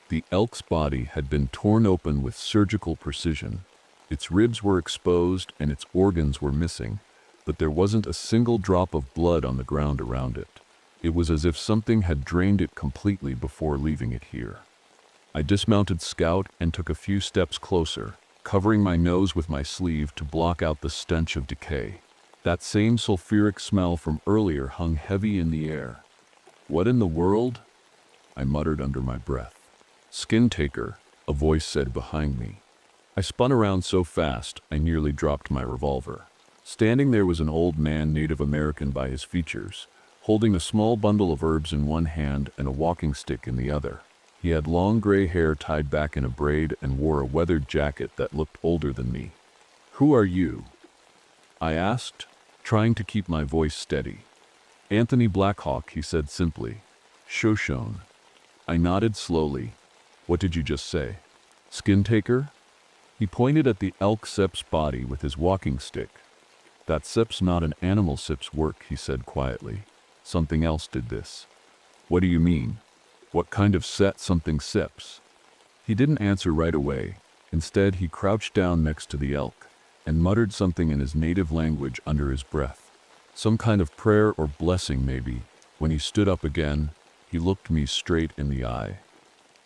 The elk's body had been torn open with surgical precision. Its ribs were exposed and its organs were missing, but there wasn't a single drop of blood on the ground around it. It was as if something had drained it completely before leaving it here. I dismounted Scout and took a few steps closer, covering my nose with my sleeve to block out the stench of decay. That same sulfuric smell from earlier hung heavy in the air. "What in the world?" I muttered under my breath. "Skin taker," a voice said behind me. I spun around so fast, I nearly dropped my revolver. Standing there was an old man, Native American by his features, holding a small bundle of herbs in one hand and a walking stick in the other. He had long gray hair tied back in a braid and wore a weathered jacket that looked older than me. "Who are you?" I asked, trying to keep my voice steady. "Anthony Blackhawk," he said simply. "Shoshone." I nodded slowly. What did you just say? Skin taker? He pointed at the elk Sep's body with his walking stick. That Sep's not an animal Sep's work, he said quietly. Something else did this. What do you mean? What kind of set something Sep's? He didn't answer right away. Instead, he crouched down next to the elk and muttered something in his native language under his breath. Some kind of prayer or blessing, maybe. When he stood up again, he looked me straight in the eye.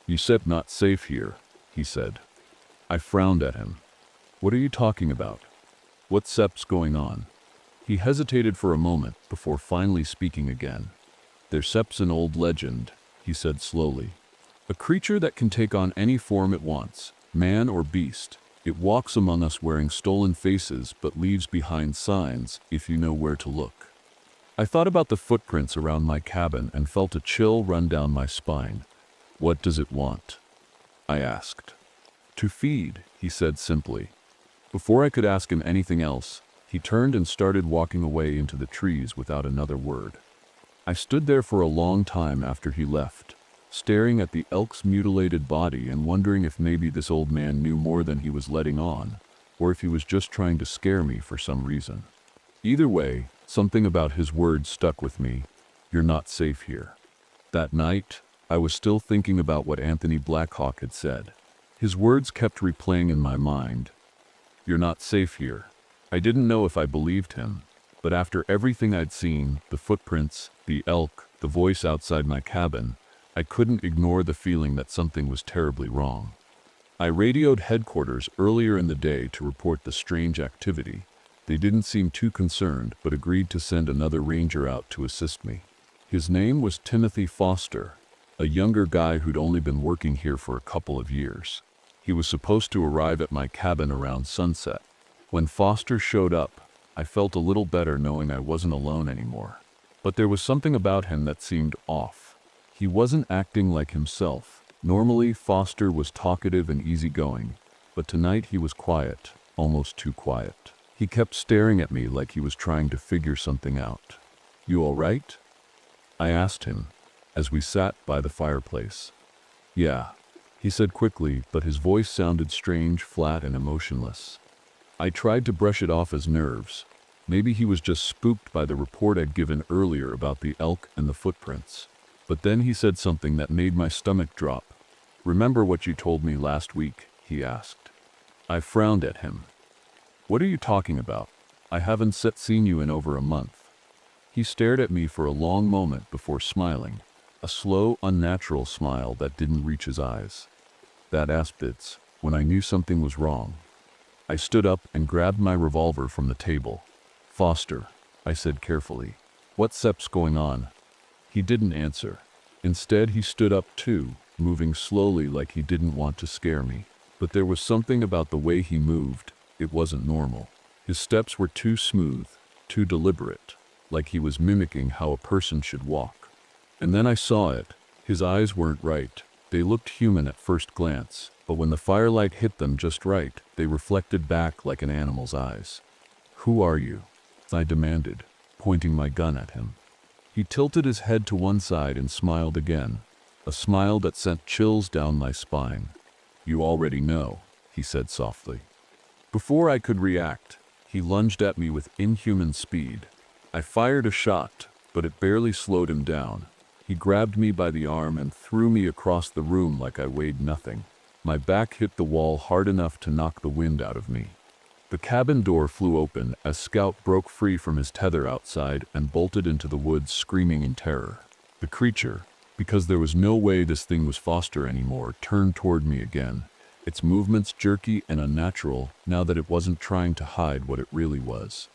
You Sep not safe here, he said. I frowned at him. What are you talking about? What Sep's going on? He hesitated for a moment before finally speaking again. Their Sep's an old legend, he said slowly. A creature that can take on any form it wants, man or beast. It walks among us wearing stolen faces but leaves behind signs if you know where to look. I thought about the footprints around my cabin and felt a chill run down my spine. What does it want? I asked. To feed, he said simply. Before I could ask him anything else, he turned and started walking away into the trees without another word. I stood there for a long time after he left, staring at the elk's mutilated body and wondering if maybe this old man knew more than he was letting on, or if he was just trying to scare me for some reason. Either way, something about his words stuck with me. You're not safe here. That night, I was still thinking about what Anthony Blackhawk had said. His words kept replaying in my mind. You're not safe here. I didn't know if I believed him, but after everything I'd seen, the footprints, the elk, the voice outside my cabin, I couldn't ignore the feeling that something was terribly wrong. I radioed headquarters earlier in the day to report the strange activity. They didn't seem too concerned, but agreed to send another ranger out to assist me. His name was Timothy Foster, a younger guy who'd only been working here for a couple of years. He was supposed to arrive at my cabin around sunset. When Foster showed up, I felt a little better knowing I wasn't alone anymore. But there was something about him that seemed off. He wasn't acting like himself. Normally, Foster was talkative and easygoing, but tonight he was quiet, almost too quiet. He kept staring at me like he was trying to figure something out. You all right? I asked him, as we sat by the fireplace. Yeah, he said quickly, but his voice sounded strange, flat, and emotionless. I tried to brush it off as nerves. Maybe he was just spooked by the report I'd given earlier about the elk and the footprints. But then he said something that made my stomach drop. Remember what you told me last week? He asked. I frowned at him. What are you talking about? I haven't seen you in over a month. He stared at me for a long moment before smiling, a slow, unnatural smile that didn't reach his eyes. That aspits, when I knew something was wrong. I stood up and grabbed my revolver from the table. Foster, I said carefully. What Sep's going on? He didn't answer. Instead, he stood up too, moving slowly like he didn't want to scare me. But there was something about the way he moved. It wasn't normal. His steps were too smooth, too deliberate, like he was mimicking how a person should walk. And then I saw it. His eyes weren't right. They looked human at first glance, but when the firelight hit them just right, they reflected back like an animal's eyes. Who are you? I demanded, pointing my gun at him. He tilted his head to one side and smiled again, a smile that sent chills down my spine. You already know, he said softly. Before I could react, he lunged at me with inhuman speed. I fired a shot, but it barely slowed him down. He grabbed me by the arm and threw me across the room like I weighed nothing. My back hit the wall hard enough to knock the wind out of me. The cabin door flew open as Scout broke free from his tether outside and bolted into the woods screaming in terror. The creature, because there was no way this thing was Foster anymore, turned toward me again, its movements jerky and unnatural now that it wasn't trying to hide what it really was.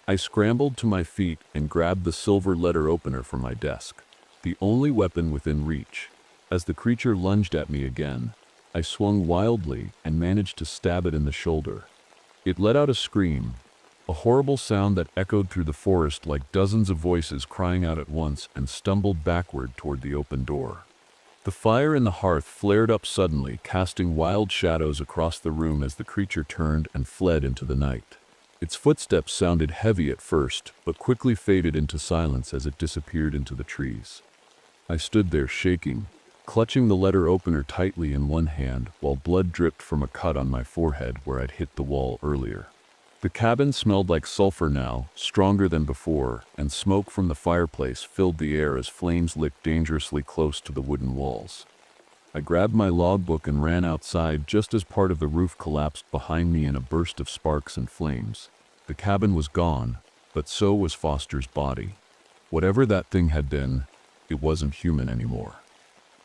I scrambled to my feet and grabbed the silver letter opener from my desk, the only weapon within reach. As the creature lunged at me again, I swung wildly and managed to stab it in the shoulder. It let out a scream, a horrible sound that echoed through the forest like dozens of voices crying out at once, and stumbled backward toward the open door. The fire in the hearth flared up suddenly, casting wild shadows across the room as the creature turned and fled into the night. Its footsteps sounded heavy at first, but quickly faded into silence as it disappeared into the trees. I stood there shaking, clutching the letter opener tightly in one hand while blood dripped from a cut on my forehead where I'd hit the wall earlier. The cabin smelled like sulfur now, stronger than before, and smoke from the fireplace filled the air as flames licked dangerously close to the wooden walls. I grabbed my logbook and ran outside just as part of the roof collapsed behind me in a burst of sparks and flames. The cabin was gone, but so was Foster's body. Whatever that thing had been, it wasn't human anymore.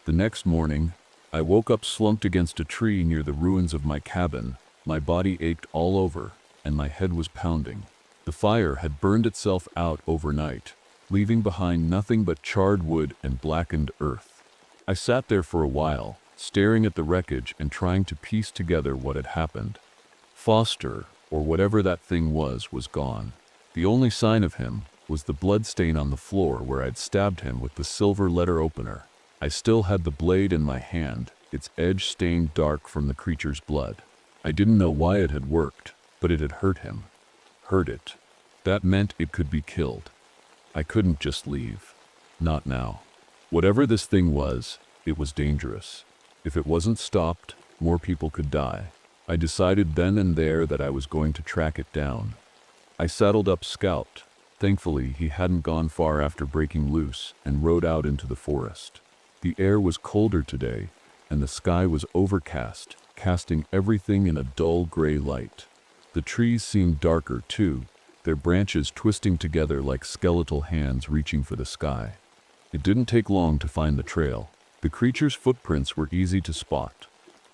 The next morning, I woke up slumped against a tree near the ruins of my cabin. My body ached all over, and my head was pounding. The fire had burned itself out overnight, leaving behind nothing but charred wood and blackened earth. I sat there for a while, staring at the wreckage and trying to piece together what had happened. Foster, or whatever that thing was gone. The only sign of him was the blood stain on the floor where I'd stabbed him with the silver letter opener. I still had the blade in my hand, its edge stained dark from the creature's blood. I didn't know why it had worked, but it had hurt him. Hurt it. That meant it could be killed. I couldn't just leave. Not now. Whatever this thing was, it was dangerous. If it wasn't stopped, more people could die. I decided then and there that I was going to track it down. I saddled up Scout. Thankfully, he hadn't gone far after breaking loose and rode out into the forest. The air was colder today, and the sky was overcast, casting everything in a dull gray light. The trees seemed darker too, their branches twisting together like skeletal hands reaching for the sky. It didn't take long to find the trail. The creature's footprints were easy to spot.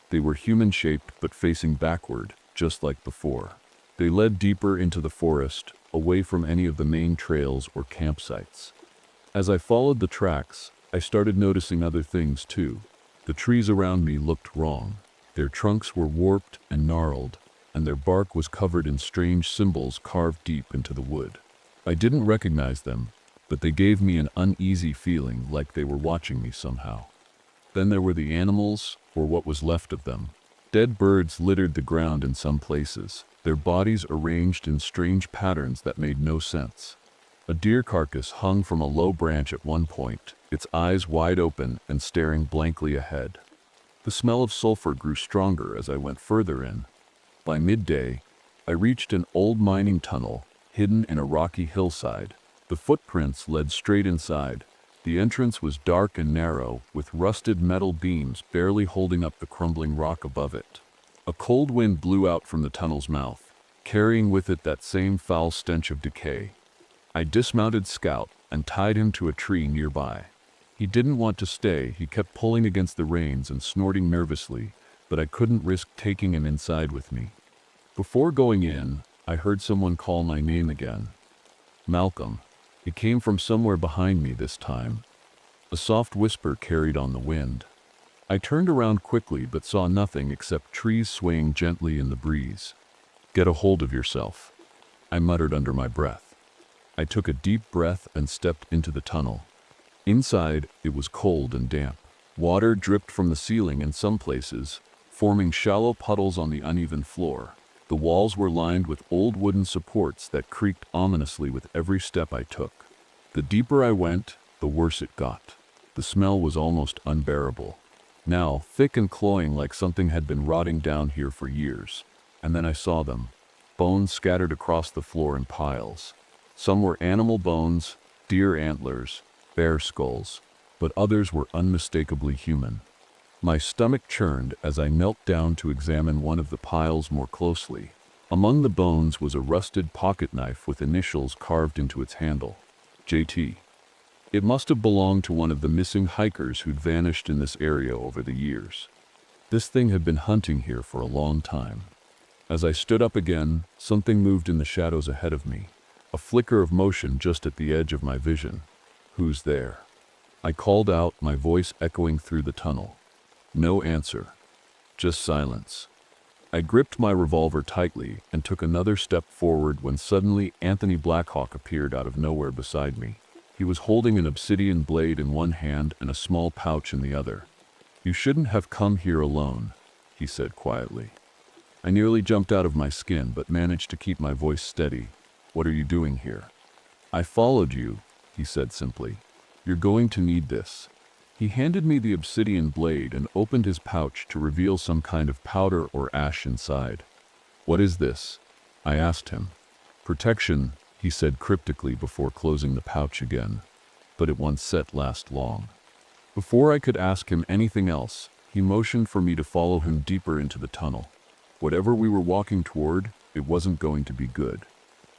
They were human-shaped but facing backward, just like before. They led deeper into the forest, away from any of the main trails or campsites. As I followed the tracks, I started noticing other things too. The trees around me looked wrong. Their trunks were warped and gnarled, and their bark was covered in strange symbols carved deep into the wood. I didn't recognize them, but they gave me an uneasy feeling like they were watching me somehow. Then there were the animals, or what was left of them. Dead birds littered the ground in some places, their bodies arranged in strange patterns that made no sense. A deer carcass hung from a low branch at one point, its eyes wide open and staring blankly ahead. The smell of sulfur grew stronger as I went further in. By midday, I reached an old mining tunnel, hidden in a rocky hillside. The footprints led straight inside. The entrance was dark and narrow, with rusted metal beams barely holding up the crumbling rock above it. A cold wind blew out from the tunnel's mouth, carrying with it that same foul stench of decay. I dismounted Scout and tied him to a tree nearby. He didn't want to stay. He kept pulling against the reins and snorting nervously, but I couldn't risk taking him inside with me. Before going in, I heard someone call my name again. Malcolm. It came from somewhere behind me this time. A soft whisper carried on the wind. I turned around quickly but saw nothing except trees swaying gently in the breeze. "Get a hold of yourself," I muttered under my breath. I took a deep breath and stepped into the tunnel. Inside, it was cold and damp. Water dripped from the ceiling in some places, forming shallow puddles on the uneven floor. The walls were lined with old wooden supports that creaked ominously with every step I took. The deeper I went, the worse it got. The smell was almost unbearable. Now, thick and cloying like something had been rotting down here for years. And then I saw them. Bones scattered across the floor in piles. Some were animal bones, deer antlers, bear skulls, but others were unmistakably human. My stomach churned as I knelt down to examine one of the piles more closely. Among the bones was a rusted pocket knife with initials carved into its handle. JT. It must have belonged to one of the missing hikers who'd vanished in this area over the years. This thing had been hunting here for a long time. As I stood up again, something moved in the shadows ahead of me. A flicker of motion just at the edge of my vision. "Who's there?" I called out, my voice echoing through the tunnel. No answer. Just silence. I gripped my revolver tightly and took another step forward when suddenly Anthony Blackhawk appeared out of nowhere beside me. He was holding an obsidian blade in one hand and a small pouch in the other. "You shouldn't have come here alone," he said quietly. I nearly jumped out of my skin but managed to keep my voice steady. "What are you doing here?" "I followed you," he said simply. "You're going to need this." He handed me the obsidian blade and opened his pouch to reveal some kind of powder or ash inside. "What is this?" I asked him. "Protection," he said cryptically before closing the pouch again. "But it won't last long." Before I could ask him anything else, he motioned for me to follow him deeper into the tunnel. Whatever we were walking toward, it wasn't going to be good.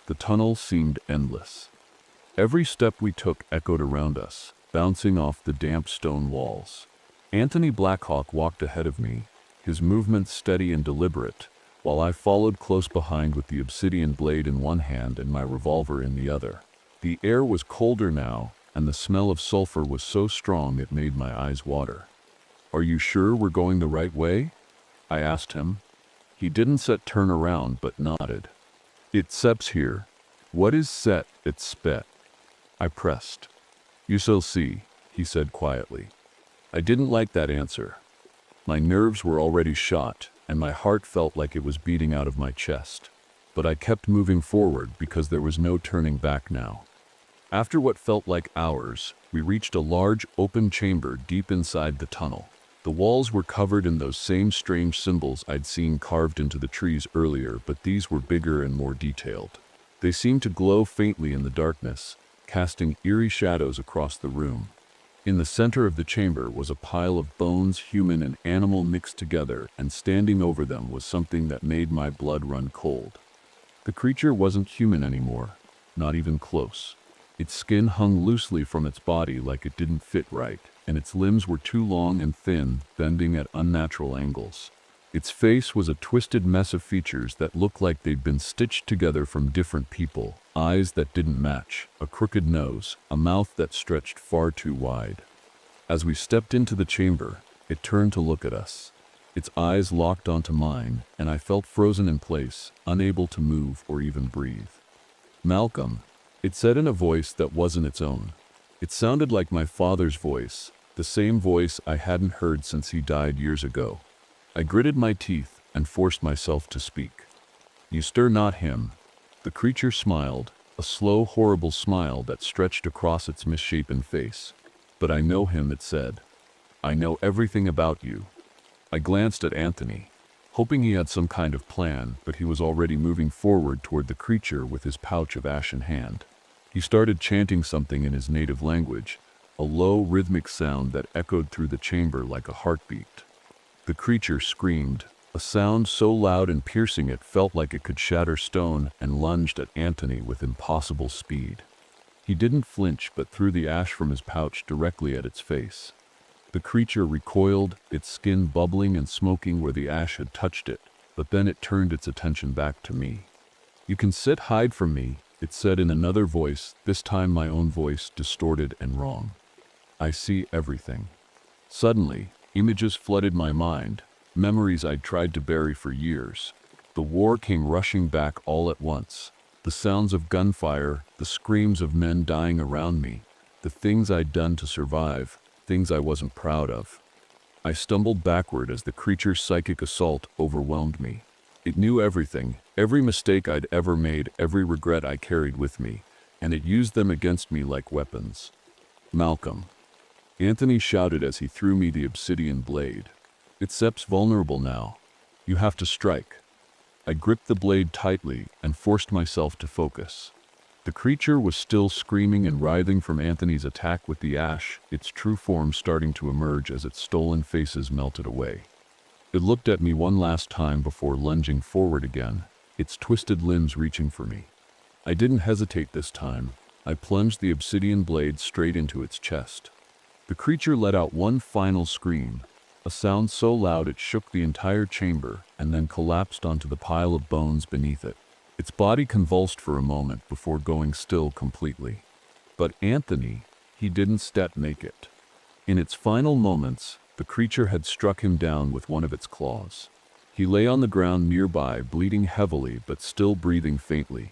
The tunnel seemed endless. Every step we took echoed around us, bouncing off the damp stone walls. Anthony Blackhawk walked ahead of me, his movements steady and deliberate, while I followed close behind with the obsidian blade in one hand and my revolver in the other. The air was colder now, and the smell of sulfur was so strong it made my eyes water. "Are you sure we're going the right way?" I asked him. He didn't turn around but nodded. "It seps here." "What is set? It's spet." I pressed. "You shall see," he said quietly. I didn't like that answer. My nerves were already shot, and my heart felt like it was beating out of my chest. But I kept moving forward because there was no turning back now. After what felt like hours, we reached a large, open chamber deep inside the tunnel. The walls were covered in those same strange symbols I'd seen carved into the trees earlier, but these were bigger and more detailed. They seemed to glow faintly in the darkness, casting eerie shadows across the room. In the center of the chamber was a pile of bones, human and animal mixed together, and standing over them was something that made my blood run cold. The creature wasn't human anymore, not even close. Its skin hung loosely from its body like it didn't fit right, and its limbs were too long and thin, bending at unnatural angles. Its face was a twisted mess of features that looked like they'd been stitched together from different people. Eyes that didn't match, a crooked nose, a mouth that stretched far too wide. As we stepped into the chamber, it turned to look at us. Its eyes locked onto mine, and I felt frozen in place, unable to move or even breathe. "Malcolm," it said in a voice that wasn't its own. It sounded like my father's voice, the same voice I hadn't heard since he died years ago. I gritted my teeth and forced myself to speak. "You stir not him." The creature smiled, a slow, horrible smile that stretched across its misshapen face. "But I know him," it said. "I know everything about you." I glanced at Anthony, hoping he had some kind of plan, but he was already moving forward toward the creature with his pouch of ash in hand. He started chanting something in his native language, a low, rhythmic sound that echoed through the chamber like a heartbeat. The creature screamed, a sound so loud and piercing it felt like it could shatter stone, and lunged at Anthony with impossible speed. He didn't flinch but threw the ash from his pouch directly at its face. The creature recoiled, its skin bubbling and smoking where the ash had touched it, but then it turned its attention back to me. "You can hide from me," it said in another voice, this time my own voice, distorted and wrong. "I see everything." Suddenly, images flooded my mind, memories I'd tried to bury for years. The war came rushing back all at once. The sounds of gunfire, the screams of men dying around me, the things I'd done to survive, things I wasn't proud of. I stumbled backward as the creature's psychic assault overwhelmed me. It knew everything, every mistake I'd ever made, every regret I carried with me, and it used them against me like weapons. "Malcolm," Anthony shouted as he threw me the obsidian blade. "It's vulnerable now. You have to strike." I gripped the blade tightly and forced myself to focus. The creature was still screaming and writhing from Anthony's attack with the ash, its true form starting to emerge as its stolen faces melted away. It looked at me one last time before lunging forward again, its twisted limbs reaching for me. I didn't hesitate this time. I plunged the obsidian blade straight into its chest. The creature let out one final scream, a sound so loud it shook the entire chamber, and then collapsed onto the pile of bones beneath it. Its body convulsed for a moment before going still completely. But Anthony, he didn't make it. In its final moments, the creature had struck him down with one of its claws. He lay on the ground nearby, bleeding heavily but still breathing faintly.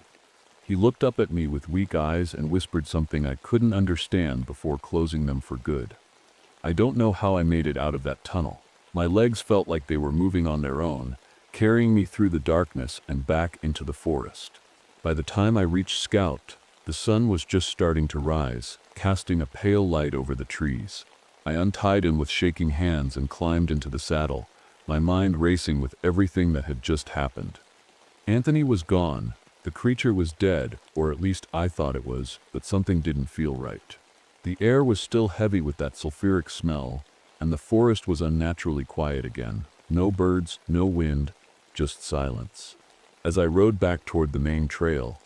He looked up at me with weak eyes and whispered something I couldn't understand before closing them for good. I don't know how I made it out of that tunnel. My legs felt like they were moving on their own, carrying me through the darkness and back into the forest. By the time I reached Scout, the sun was just starting to rise, casting a pale light over the trees. I untied him with shaking hands and climbed into the saddle, my mind racing with everything that had just happened. Anthony was gone. The creature was dead, or at least I thought it was, but something didn't feel right. The air was still heavy with that sulfuric smell, and the forest was unnaturally quiet again. No birds, no wind, just silence. As I rode back toward the main trail,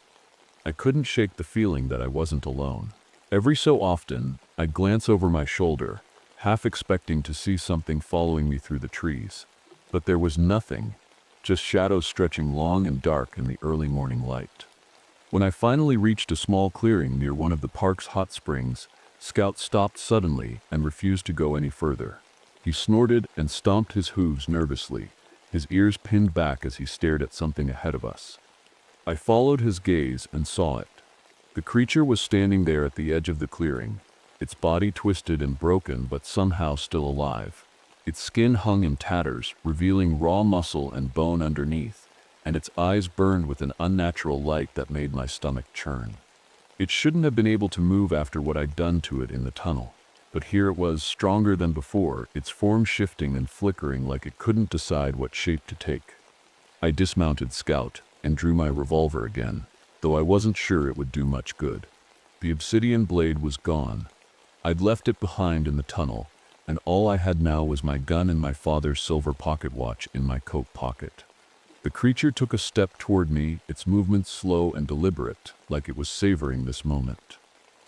I couldn't shake the feeling that I wasn't alone. Every so often, I'd glance over my shoulder, half expecting to see something following me through the trees. But there was nothing, just shadows stretching long and dark in the early morning light. When I finally reached a small clearing near one of the park's hot springs, Scout stopped suddenly and refused to go any further. He snorted and stomped his hooves nervously, his ears pinned back as he stared at something ahead of us. I followed his gaze and saw it. The creature was standing there at the edge of the clearing, its body twisted and broken but somehow still alive. Its skin hung in tatters, revealing raw muscle and bone underneath, and its eyes burned with an unnatural light that made my stomach churn. It shouldn't have been able to move after what I'd done to it in the tunnel, but here it was, stronger than before, its form shifting and flickering like it couldn't decide what shape to take. I dismounted Scout and drew my revolver again, though I wasn't sure it would do much good. The obsidian blade was gone. I'd left it behind in the tunnel, and all I had now was my gun and my father's silver pocket watch in my coat pocket. The creature took a step toward me, its movements slow and deliberate, like it was savoring this moment.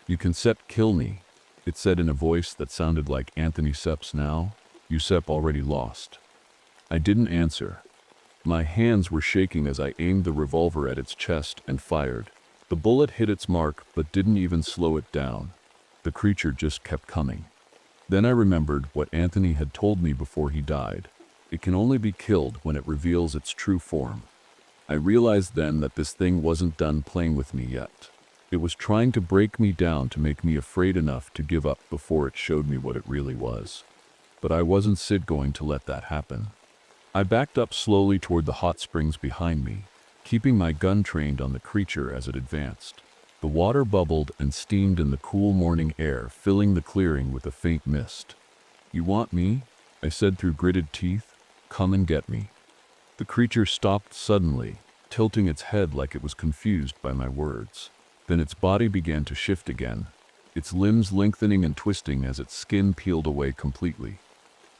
"You can kill me," it said in a voice that sounded like Anthony Sepp's now. "You already lost." I didn't answer. My hands were shaking as I aimed the revolver at its chest and fired. The bullet hit its mark but didn't even slow it down. The creature just kept coming. Then I remembered what Anthony had told me before he died. It can only be killed when it reveals its true form. I realized then that this thing wasn't done playing with me yet. It was trying to break me down to make me afraid enough to give up before it showed me what it really was. But I wasn't going to let that happen. I backed up slowly toward the hot springs behind me, keeping my gun trained on the creature as it advanced. The water bubbled and steamed in the cool morning air, filling the clearing with a faint mist. "You want me?" I said through gritted teeth. "Come and get me." The creature stopped suddenly, tilting its head like it was confused by my words. Then its body began to shift again, its limbs lengthening and twisting as its skin peeled away completely.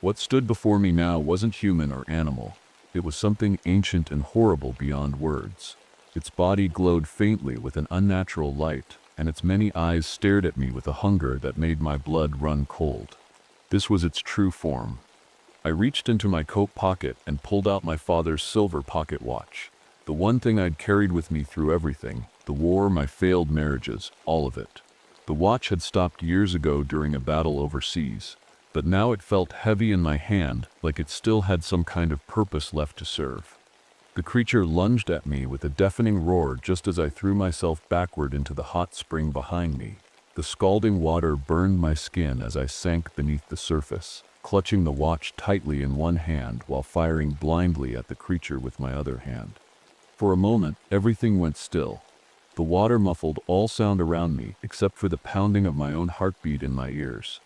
What stood before me now wasn't human or animal. It was something ancient and horrible beyond words. Its body glowed faintly with an unnatural light, and its many eyes stared at me with a hunger that made my blood run cold. This was its true form. I reached into my coat pocket and pulled out my father's silver pocket watch. The one thing I'd carried with me through everything, the war, my failed marriages, all of it. The watch had stopped years ago during a battle overseas, but now it felt heavy in my hand, like it still had some kind of purpose left to serve. The creature lunged at me with a deafening roar just as I threw myself backward into the hot spring behind me. The scalding water burned my skin as I sank beneath the surface, clutching the watch tightly in one hand while firing blindly at the creature with my other hand. For a moment, everything went still. The water muffled all sound around me except for the pounding of my own heartbeat in my ears.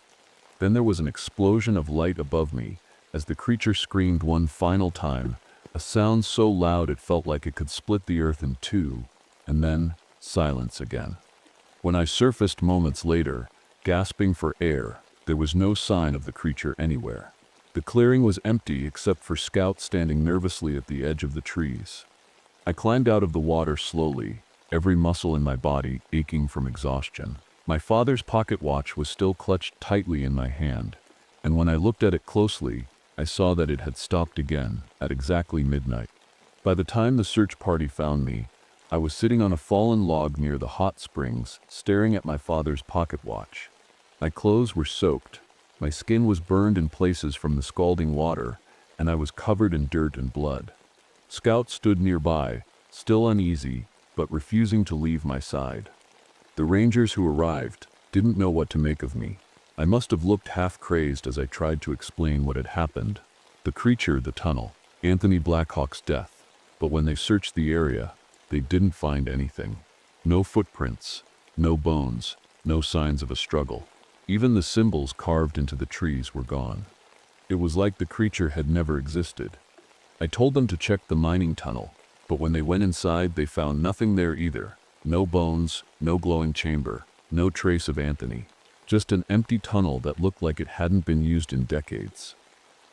Then there was an explosion of light above me as the creature screamed one final time, a sound so loud it felt like it could split the earth in two, and then silence again. When I surfaced moments later, gasping for air, there was no sign of the creature anywhere. The clearing was empty except for Scout standing nervously at the edge of the trees. I climbed out of the water slowly, every muscle in my body aching from exhaustion. My father's pocket watch was still clutched tightly in my hand, and when I looked at it closely, I saw that it had stopped again at exactly midnight. By the time the search party found me, I was sitting on a fallen log near the hot springs, staring at my father's pocket watch. My clothes were soaked, my skin was burned in places from the scalding water, and I was covered in dirt and blood. Scout stood nearby, still uneasy, but refusing to leave my side. The rangers who arrived didn't know what to make of me. I must have looked half crazed as I tried to explain what had happened. The creature, the tunnel, Anthony Blackhawk's death. But when they searched the area, they didn't find anything. No footprints, no bones, no signs of a struggle. Even the symbols carved into the trees were gone. It was like the creature had never existed. I told them to check the mining tunnel, but when they went inside, they found nothing there either. No bones, no glowing chamber, no trace of Anthony. Just an empty tunnel that looked like it hadn't been used in decades.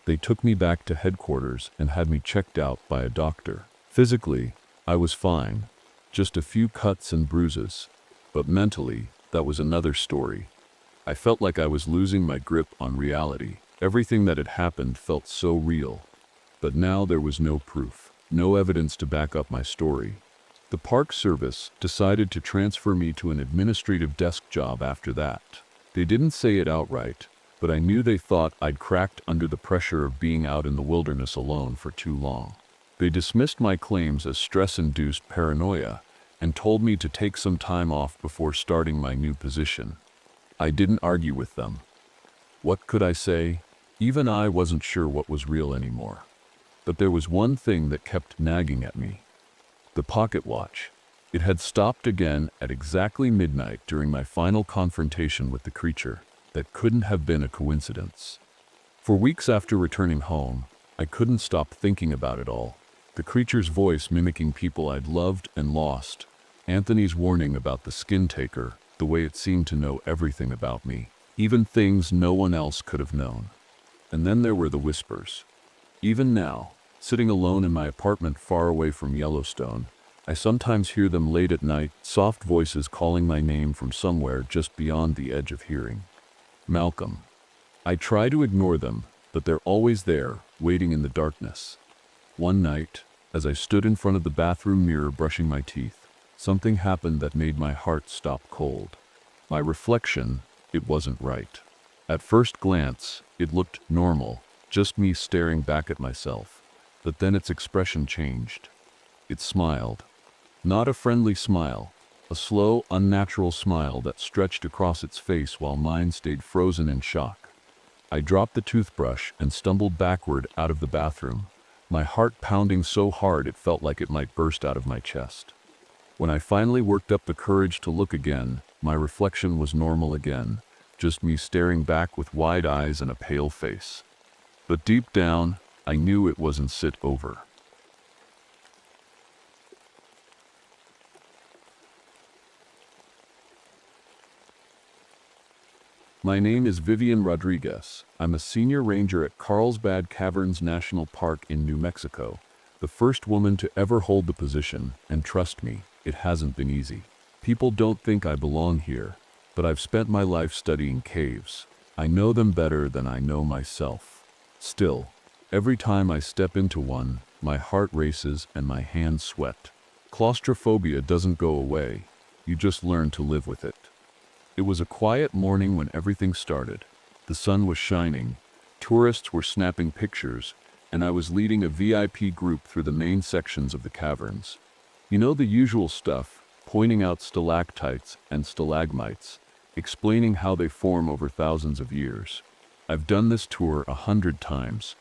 They took me back to headquarters and had me checked out by a doctor. Physically, I was fine, just a few cuts and bruises. But mentally, that was another story. I felt like I was losing my grip on reality. Everything that had happened felt so real. But now there was no proof, no evidence to back up my story. The Park Service decided to transfer me to an administrative desk job after that. They didn't say it outright, but I knew they thought I'd cracked under the pressure of being out in the wilderness alone for too long. They dismissed my claims as stress-induced paranoia and told me to take some time off before starting my new position. I didn't argue with them. What could I say? Even I wasn't sure what was real anymore. But there was one thing that kept nagging at me. The pocket watch. It had stopped again at exactly midnight during my final confrontation with the creature. That couldn't have been a coincidence. For weeks after returning home, I couldn't stop thinking about it all. The creature's voice mimicking people I'd loved and lost. Anthony's warning about the skin taker, the way it seemed to know everything about me, even things no one else could have known. And then there were the whispers. Even now, sitting alone in my apartment far away from Yellowstone, I sometimes hear them late at night, soft voices calling my name from somewhere just beyond the edge of hearing. Malcolm. I try to ignore them, but they're always there, waiting in the darkness. One night, as I stood in front of the bathroom mirror brushing my teeth, something happened that made my heart stop cold. My reflection, it wasn't right. At first glance, it looked normal, just me staring back at myself. But then its expression changed. It smiled. Not a friendly smile, a slow, unnatural smile that stretched across its face while mine stayed frozen in shock. I dropped the toothbrush and stumbled backward out of the bathroom, my heart pounding so hard it felt like it might burst out of my chest. When I finally worked up the courage to look again, my reflection was normal again, just me staring back with wide eyes and a pale face. But deep down, I knew it wasn't over. My name is Vivian Rodriguez. I'm a senior ranger at Carlsbad Caverns National Park in New Mexico, the first woman to ever hold the position, and trust me, it hasn't been easy. People don't think I belong here, but I've spent my life studying caves. I know them better than I know myself. Still, every time I step into one, my heart races and my hands sweat. Claustrophobia doesn't go away, you just learn to live with it. It was a quiet morning when everything started. The sun was shining, tourists were snapping pictures, and I was leading a VIP group through the main sections of the caverns. You know the usual stuff, pointing out stalactites and stalagmites, explaining how they form over thousands of years. I've done this tour 100 times.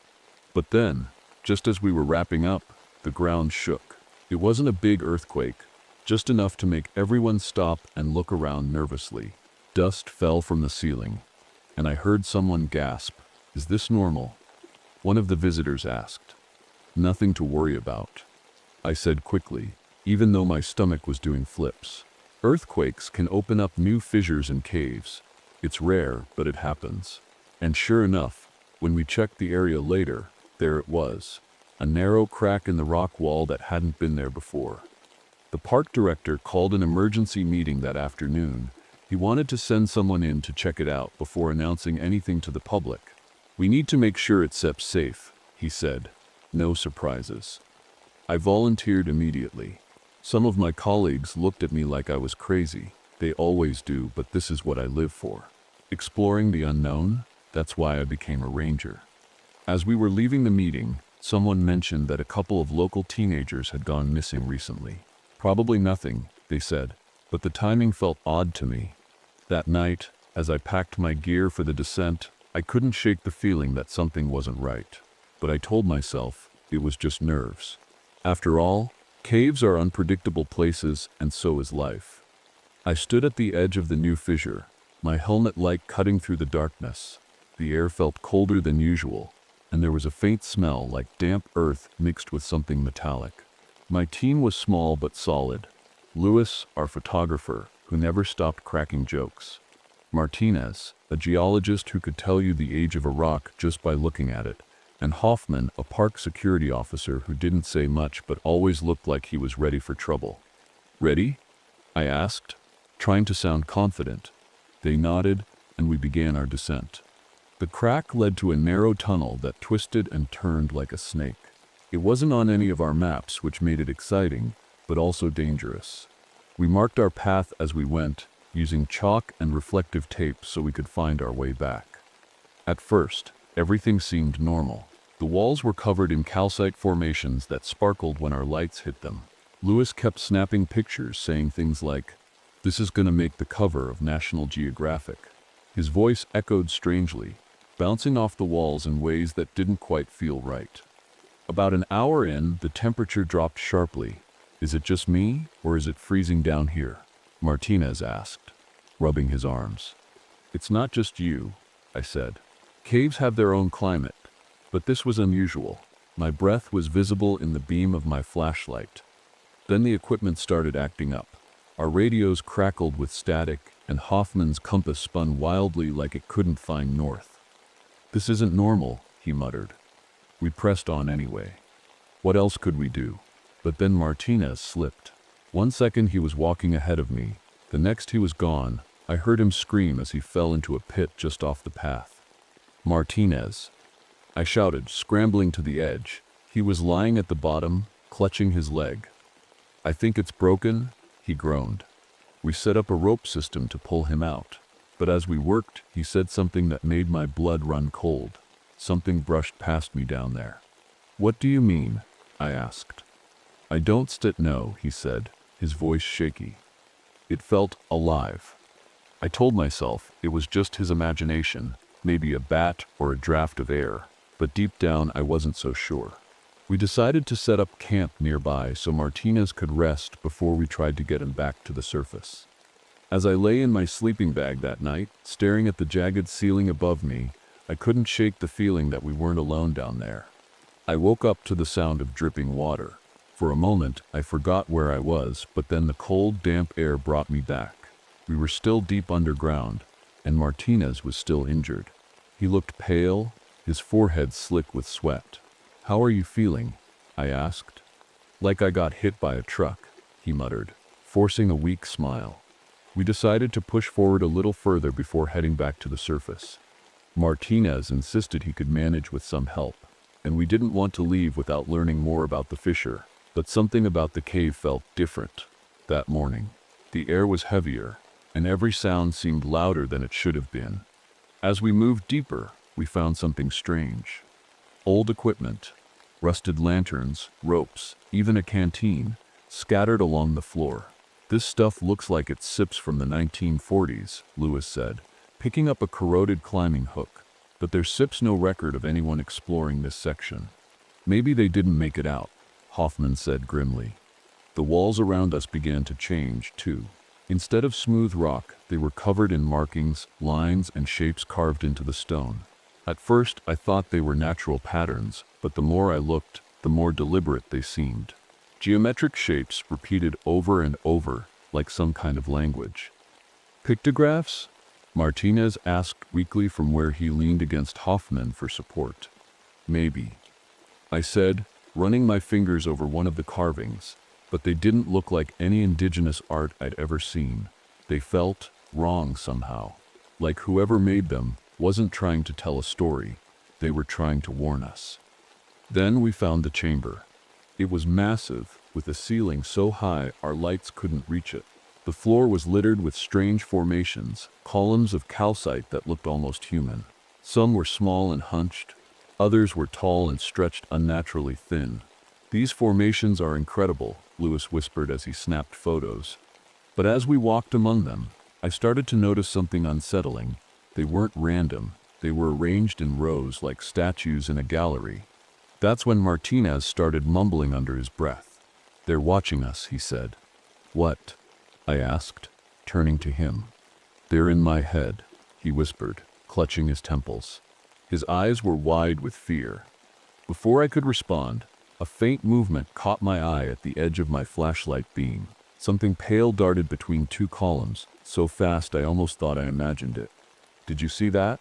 But then, just as we were wrapping up, the ground shook. It wasn't a big earthquake, just enough to make everyone stop and look around nervously. Dust fell from the ceiling, and I heard someone gasp, "Is this normal?" One of the visitors asked. "Nothing to worry about," I said quickly, even though my stomach was doing flips. Earthquakes can open up new fissures in caves. It's rare, but it happens. And sure enough, when we checked the area later, there it was, a narrow crack in the rock wall that hadn't been there before. The park director called an emergency meeting that afternoon. He wanted to send someone in to check it out before announcing anything to the public. "We need to make sure it's safe," he said. "No surprises." I volunteered immediately. Some of my colleagues looked at me like I was crazy. They always do, but this is what I live for. Exploring the unknown, that's why I became a ranger. As we were leaving the meeting, someone mentioned that a couple of local teenagers had gone missing recently. "Probably nothing," they said, but the timing felt odd to me. That night, as I packed my gear for the descent, I couldn't shake the feeling that something wasn't right. But I told myself it was just nerves. After all, caves are unpredictable places, and so is life. I stood at the edge of the new fissure, my helmet light cutting through the darkness. The air felt colder than usual, and there was a faint smell like damp earth mixed with something metallic. My team was small but solid. Lewis, our photographer, who never stopped cracking jokes. Martinez, a geologist who could tell you the age of a rock just by looking at it. And Hoffman, a park security officer who didn't say much but always looked like he was ready for trouble. "Ready?" I asked, trying to sound confident. They nodded, and we began our descent. The crack led to a narrow tunnel that twisted and turned like a snake. It wasn't on any of our maps, which made it exciting, but also dangerous. We marked our path as we went, using chalk and reflective tape so we could find our way back. At first, everything seemed normal. The walls were covered in calcite formations that sparkled when our lights hit them. Lewis kept snapping pictures, saying things like, "This is gonna make the cover of National Geographic." His voice echoed strangely, bouncing off the walls in ways that didn't quite feel right. About an hour in, the temperature dropped sharply. "Is it just me, or is it freezing down here?" Martinez asked, rubbing his arms. "It's not just you," I said. "Caves have their own climate, but this was unusual." My breath was visible in the beam of my flashlight. Then the equipment started acting up. Our radios crackled with static, and Hoffman's compass spun wildly like it couldn't find north. "This isn't normal," he muttered. We pressed on anyway. What else could we do? But then Martinez slipped. One second he was walking ahead of me, the next he was gone. I heard him scream as he fell into a pit just off the path. "Martinez!" I shouted, scrambling to the edge. He was lying at the bottom, clutching his leg. "I think it's broken," he groaned. We set up a rope system to pull him out, but as we worked, he said something that made my blood run cold. Something brushed past me down there. "What do you mean?" I asked. "I don't know," he said, his voice shaky. It felt alive. I told myself it was just his imagination, maybe a bat or a draft of air, but deep down I wasn't so sure. We decided to set up camp nearby so Martinez could rest before we tried to get him back to the surface. As I lay in my sleeping bag that night, staring at the jagged ceiling above me, I couldn't shake the feeling that we weren't alone down there. I woke up to the sound of dripping water. For a moment, I forgot where I was, but then the cold, damp air brought me back. We were still deep underground, and Martinez was still injured. He looked pale, his forehead slick with sweat. "How are you feeling?" I asked. "Like I got hit by a truck," he muttered, forcing a weak smile. We decided to push forward a little further before heading back to the surface. Martinez insisted he could manage with some help, and we didn't want to leave without learning more about the fissure. But something about the cave felt different. That morning, the air was heavier, and every sound seemed louder than it should have been. As we moved deeper, we found something strange. Old equipment, rusted lanterns, ropes, even a canteen, scattered along the floor. "This stuff looks like it sips from the 1940s, Lewis said, picking up a corroded climbing hook. "But there sips no record of anyone exploring this section." "Maybe they didn't make it out," Hoffman said grimly. The walls around us began to change, too. Instead of smooth rock, they were covered in markings, lines, and shapes carved into the stone. At first, I thought they were natural patterns, but the more I looked, the more deliberate they seemed. Geometric shapes repeated over and over, like some kind of language. "Pictographs?" Martinez asked weakly from where he leaned against Hoffman for support. "Maybe," I said, running my fingers over one of the carvings, but they didn't look like any indigenous art I'd ever seen. They felt wrong somehow, like whoever made them wasn't trying to tell a story, they were trying to warn us. Then we found the chamber. It was massive, with a ceiling so high our lights couldn't reach it. The floor was littered with strange formations, columns of calcite that looked almost human. Some were small and hunched, others were tall and stretched unnaturally thin. "These formations are incredible," Lewis whispered as he snapped photos. But as we walked among them, I started to notice something unsettling. They weren't random, they were arranged in rows like statues in a gallery. That's when Martinez started mumbling under his breath. "They're watching us," he said. "What?" I asked, turning to him. "They're in my head," he whispered, clutching his temples. His eyes were wide with fear. Before I could respond, a faint movement caught my eye at the edge of my flashlight beam. Something pale darted between two columns, so fast I almost thought I imagined it. "Did you see that?"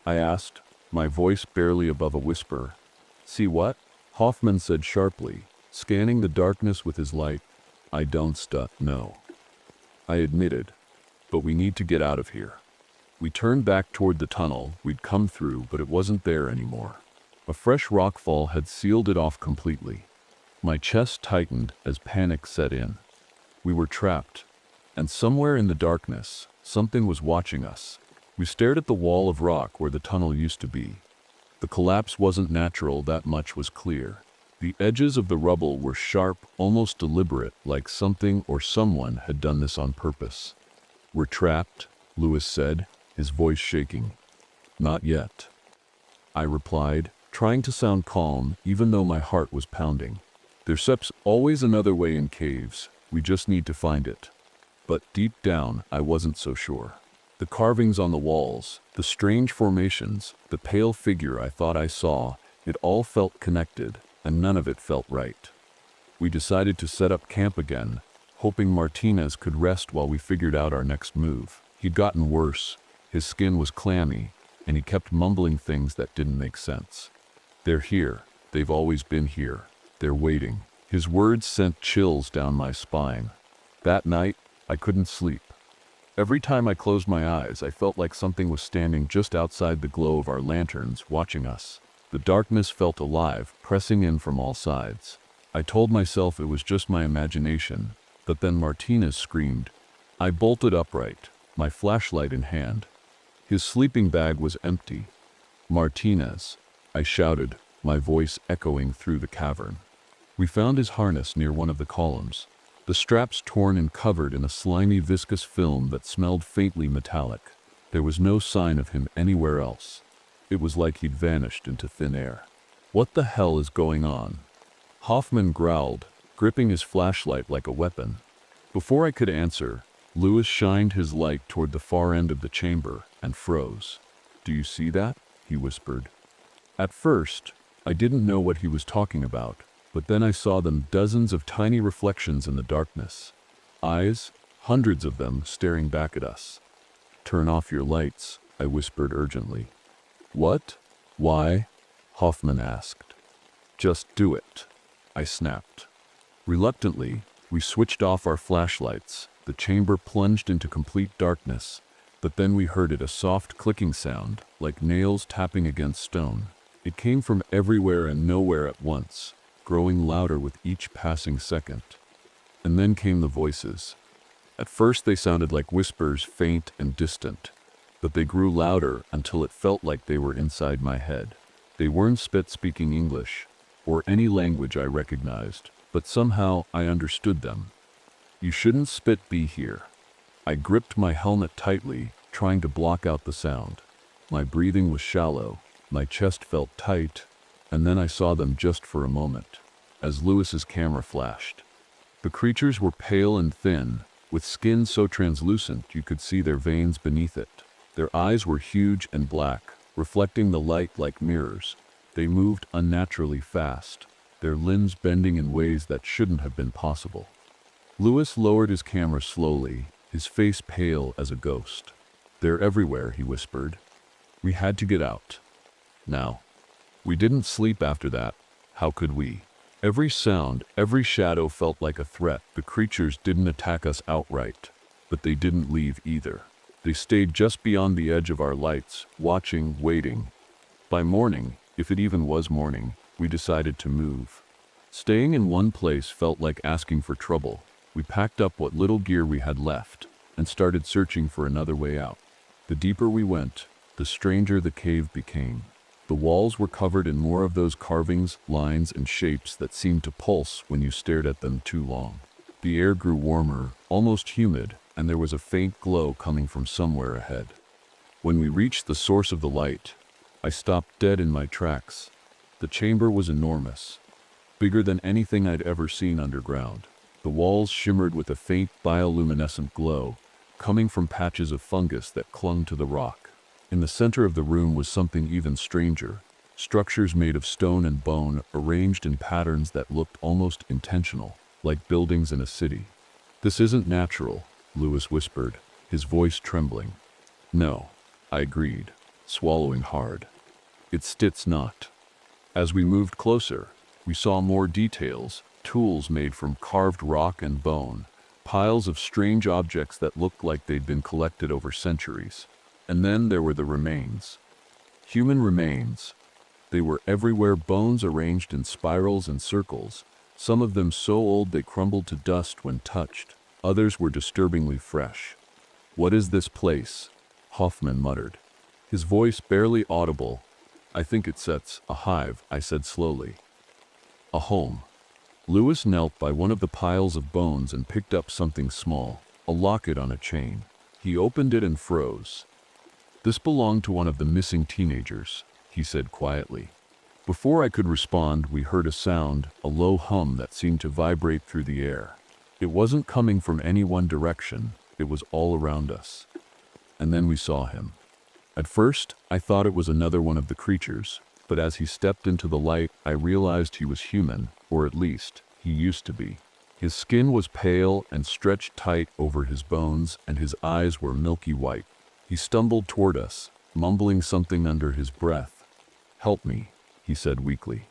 I asked, my voice barely above a whisper. "See what?" Hoffman said sharply, scanning the darkness with his light. "I don't know," I admitted, "but we need to get out of here." We turned back toward the tunnel we'd come through, but it wasn't there anymore. A fresh rockfall had sealed it off completely. My chest tightened as panic set in. We were trapped, and somewhere in the darkness, something was watching us. We stared at the wall of rock where the tunnel used to be. The collapse wasn't natural, that much was clear. The edges of the rubble were sharp, almost deliberate, like something or someone had done this on purpose. "We're trapped," Lewis said, his voice shaking. "Not yet," I replied, trying to sound calm even though my heart was pounding. "There's always another way in caves, we just need to find it." But deep down, I wasn't so sure. The carvings on the walls, the strange formations, the pale figure I thought I saw, it all felt connected, and none of it felt right. We decided to set up camp again, hoping Martinez could rest while we figured out our next move. He'd gotten worse. His skin was clammy, and he kept mumbling things that didn't make sense. "They're here. They've always been here. They're waiting." His words sent chills down my spine. That night, I couldn't sleep. Every time I closed my eyes, I felt like something was standing just outside the glow of our lanterns, watching us. The darkness felt alive, pressing in from all sides. I told myself it was just my imagination, but then Martinez screamed. I bolted upright, my flashlight in hand. His sleeping bag was empty. "Martinez," I shouted, my voice echoing through the cavern. We found his harness near one of the columns, the straps torn and covered in a slimy, viscous film that smelled faintly metallic. There was no sign of him anywhere else. It was like he'd vanished into thin air. "What the hell is going on?" Hoffman growled, gripping his flashlight like a weapon. Before I could answer, Lewis shined his light toward the far end of the chamber and froze. "Do you see that?" he whispered. At first, I didn't know what he was talking about, but then I saw them, dozens of tiny reflections in the darkness. Eyes, hundreds of them, staring back at us. "Turn off your lights," I whispered urgently. "What? Why?" Hoffman asked. "Just do it," I snapped. Reluctantly, we switched off our flashlights. The chamber plunged into complete darkness, but then we heard a soft clicking sound, like nails tapping against stone. It came from everywhere and nowhere at once, growing louder with each passing second. And then came the voices. At first they sounded like whispers, faint and distant, but they grew louder until it felt like they were inside my head. They weren't speaking English, or any language I recognized, but somehow I understood them. "You shouldn't be here." I gripped my helmet tightly, trying to block out the sound. My breathing was shallow, my chest felt tight, and then I saw them just for a moment, as Lewis's camera flashed. The creatures were pale and thin, with skin so translucent you could see their veins beneath it. Their eyes were huge and black, reflecting the light like mirrors. They moved unnaturally fast, their limbs bending in ways that shouldn't have been possible. Lewis lowered his camera slowly, his face pale as a ghost. "They're everywhere," he whispered. "We had to get out. Now." We didn't sleep after that. How could we? Every sound, every shadow felt like a threat. The creatures didn't attack us outright, but they didn't leave either. They stayed just beyond the edge of our lights, watching, waiting. By morning, if it even was morning, we decided to move. Staying in one place felt like asking for trouble. We packed up what little gear we had left and started searching for another way out. The deeper we went, the stranger the cave became. The walls were covered in more of those carvings, lines, and shapes that seemed to pulse when you stared at them too long. The air grew warmer, almost humid, and there was a faint glow coming from somewhere ahead. When we reached the source of the light, I stopped dead in my tracks. The chamber was enormous, bigger than anything I'd ever seen underground. The walls shimmered with a faint bioluminescent glow, coming from patches of fungus that clung to the rock. In the center of the room was something even stranger, structures made of stone and bone arranged in patterns that looked almost intentional, like buildings in a city. "This isn't natural," Lewis whispered, his voice trembling. "No," I agreed, swallowing hard. "It's not." As we moved closer, we saw more details, tools made from carved rock and bone, piles of strange objects that looked like they'd been collected over centuries. And then there were the remains. Human remains. They were everywhere, bones arranged in spirals and circles, some of them so old they crumbled to dust when touched. Others were disturbingly fresh. "What is this place?" Hoffman muttered, his voice barely audible. "I think it sets a hive," I said slowly. "A home." Lewis knelt by one of the piles of bones and picked up something small, a locket on a chain. He opened it and froze. "This belonged to one of the missing teenagers," he said quietly. Before I could respond, we heard a sound, a low hum that seemed to vibrate through the air. It wasn't coming from any one direction, it was all around us. And then we saw him. At first, I thought it was another one of the creatures, but as he stepped into the light, I realized he was human, or at least, he used to be. His skin was pale and stretched tight over his bones, and his eyes were milky white. He stumbled toward us, mumbling something under his breath. "Help me," he said weakly.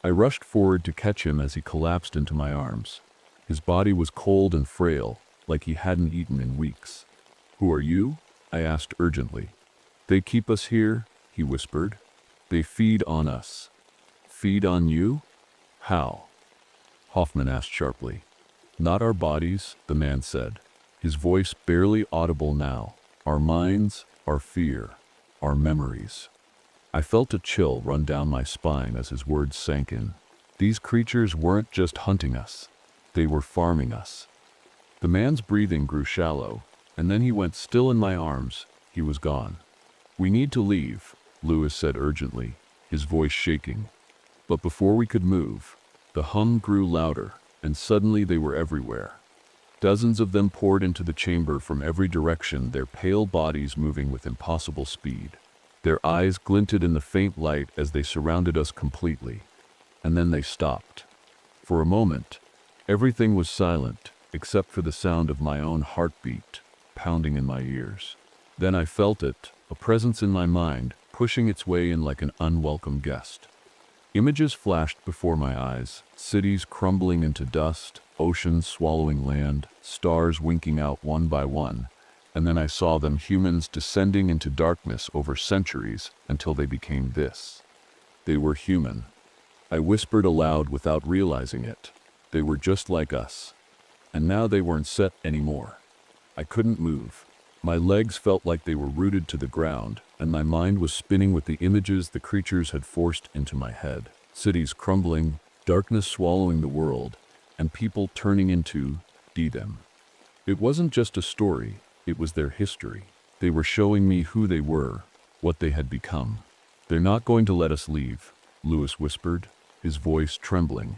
I rushed forward to catch him as he collapsed into my arms. His body was cold and frail, like he hadn't eaten in weeks. "Who are you?" I asked urgently. "They keep us here," he whispered. "They feed on us." "Feed on you? How?" Hoffman asked sharply. "Not our bodies," the man said, his voice barely audible now. "Our minds, our fear, our memories." I felt a chill run down my spine as his words sank in. These creatures weren't just hunting us. They were farming us. The man's breathing grew shallow, and then he went still in my arms. He was gone. "We need to leave," Lewis said urgently, his voice shaking. But before we could move, the hum grew louder, and suddenly they were everywhere. Dozens of them poured into the chamber from every direction, their pale bodies moving with impossible speed. Their eyes glinted in the faint light as they surrounded us completely. And then they stopped. For a moment, everything was silent, except for the sound of my own heartbeat pounding in my ears. Then I felt it, a presence in my mind, pushing its way in like an unwelcome guest. Images flashed before my eyes, cities crumbling into dust, oceans swallowing land, stars winking out one by one, and then I saw them, humans descending into darkness over centuries until they became this. They were human. I whispered aloud without realizing it. They were just like us. And now they weren't set anymore. I couldn't move. My legs felt like they were rooted to the ground, and my mind was spinning with the images the creatures had forced into my head. Cities crumbling, darkness swallowing the world, and people turning into them. It wasn't just a story, it was their history. They were showing me who they were, what they had become. "They're not going to let us leave," Lewis whispered, his voice trembling.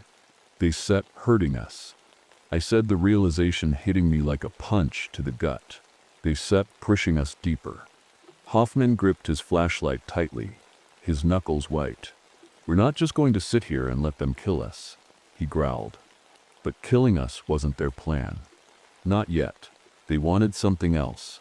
"They set hurting us." I said, the realization hitting me like a punch to the gut. They set pushing us deeper. Hoffman gripped his flashlight tightly, his knuckles white. "We're not just going to sit here and let them kill us," he growled. But killing us wasn't their plan. Not yet. They wanted something else.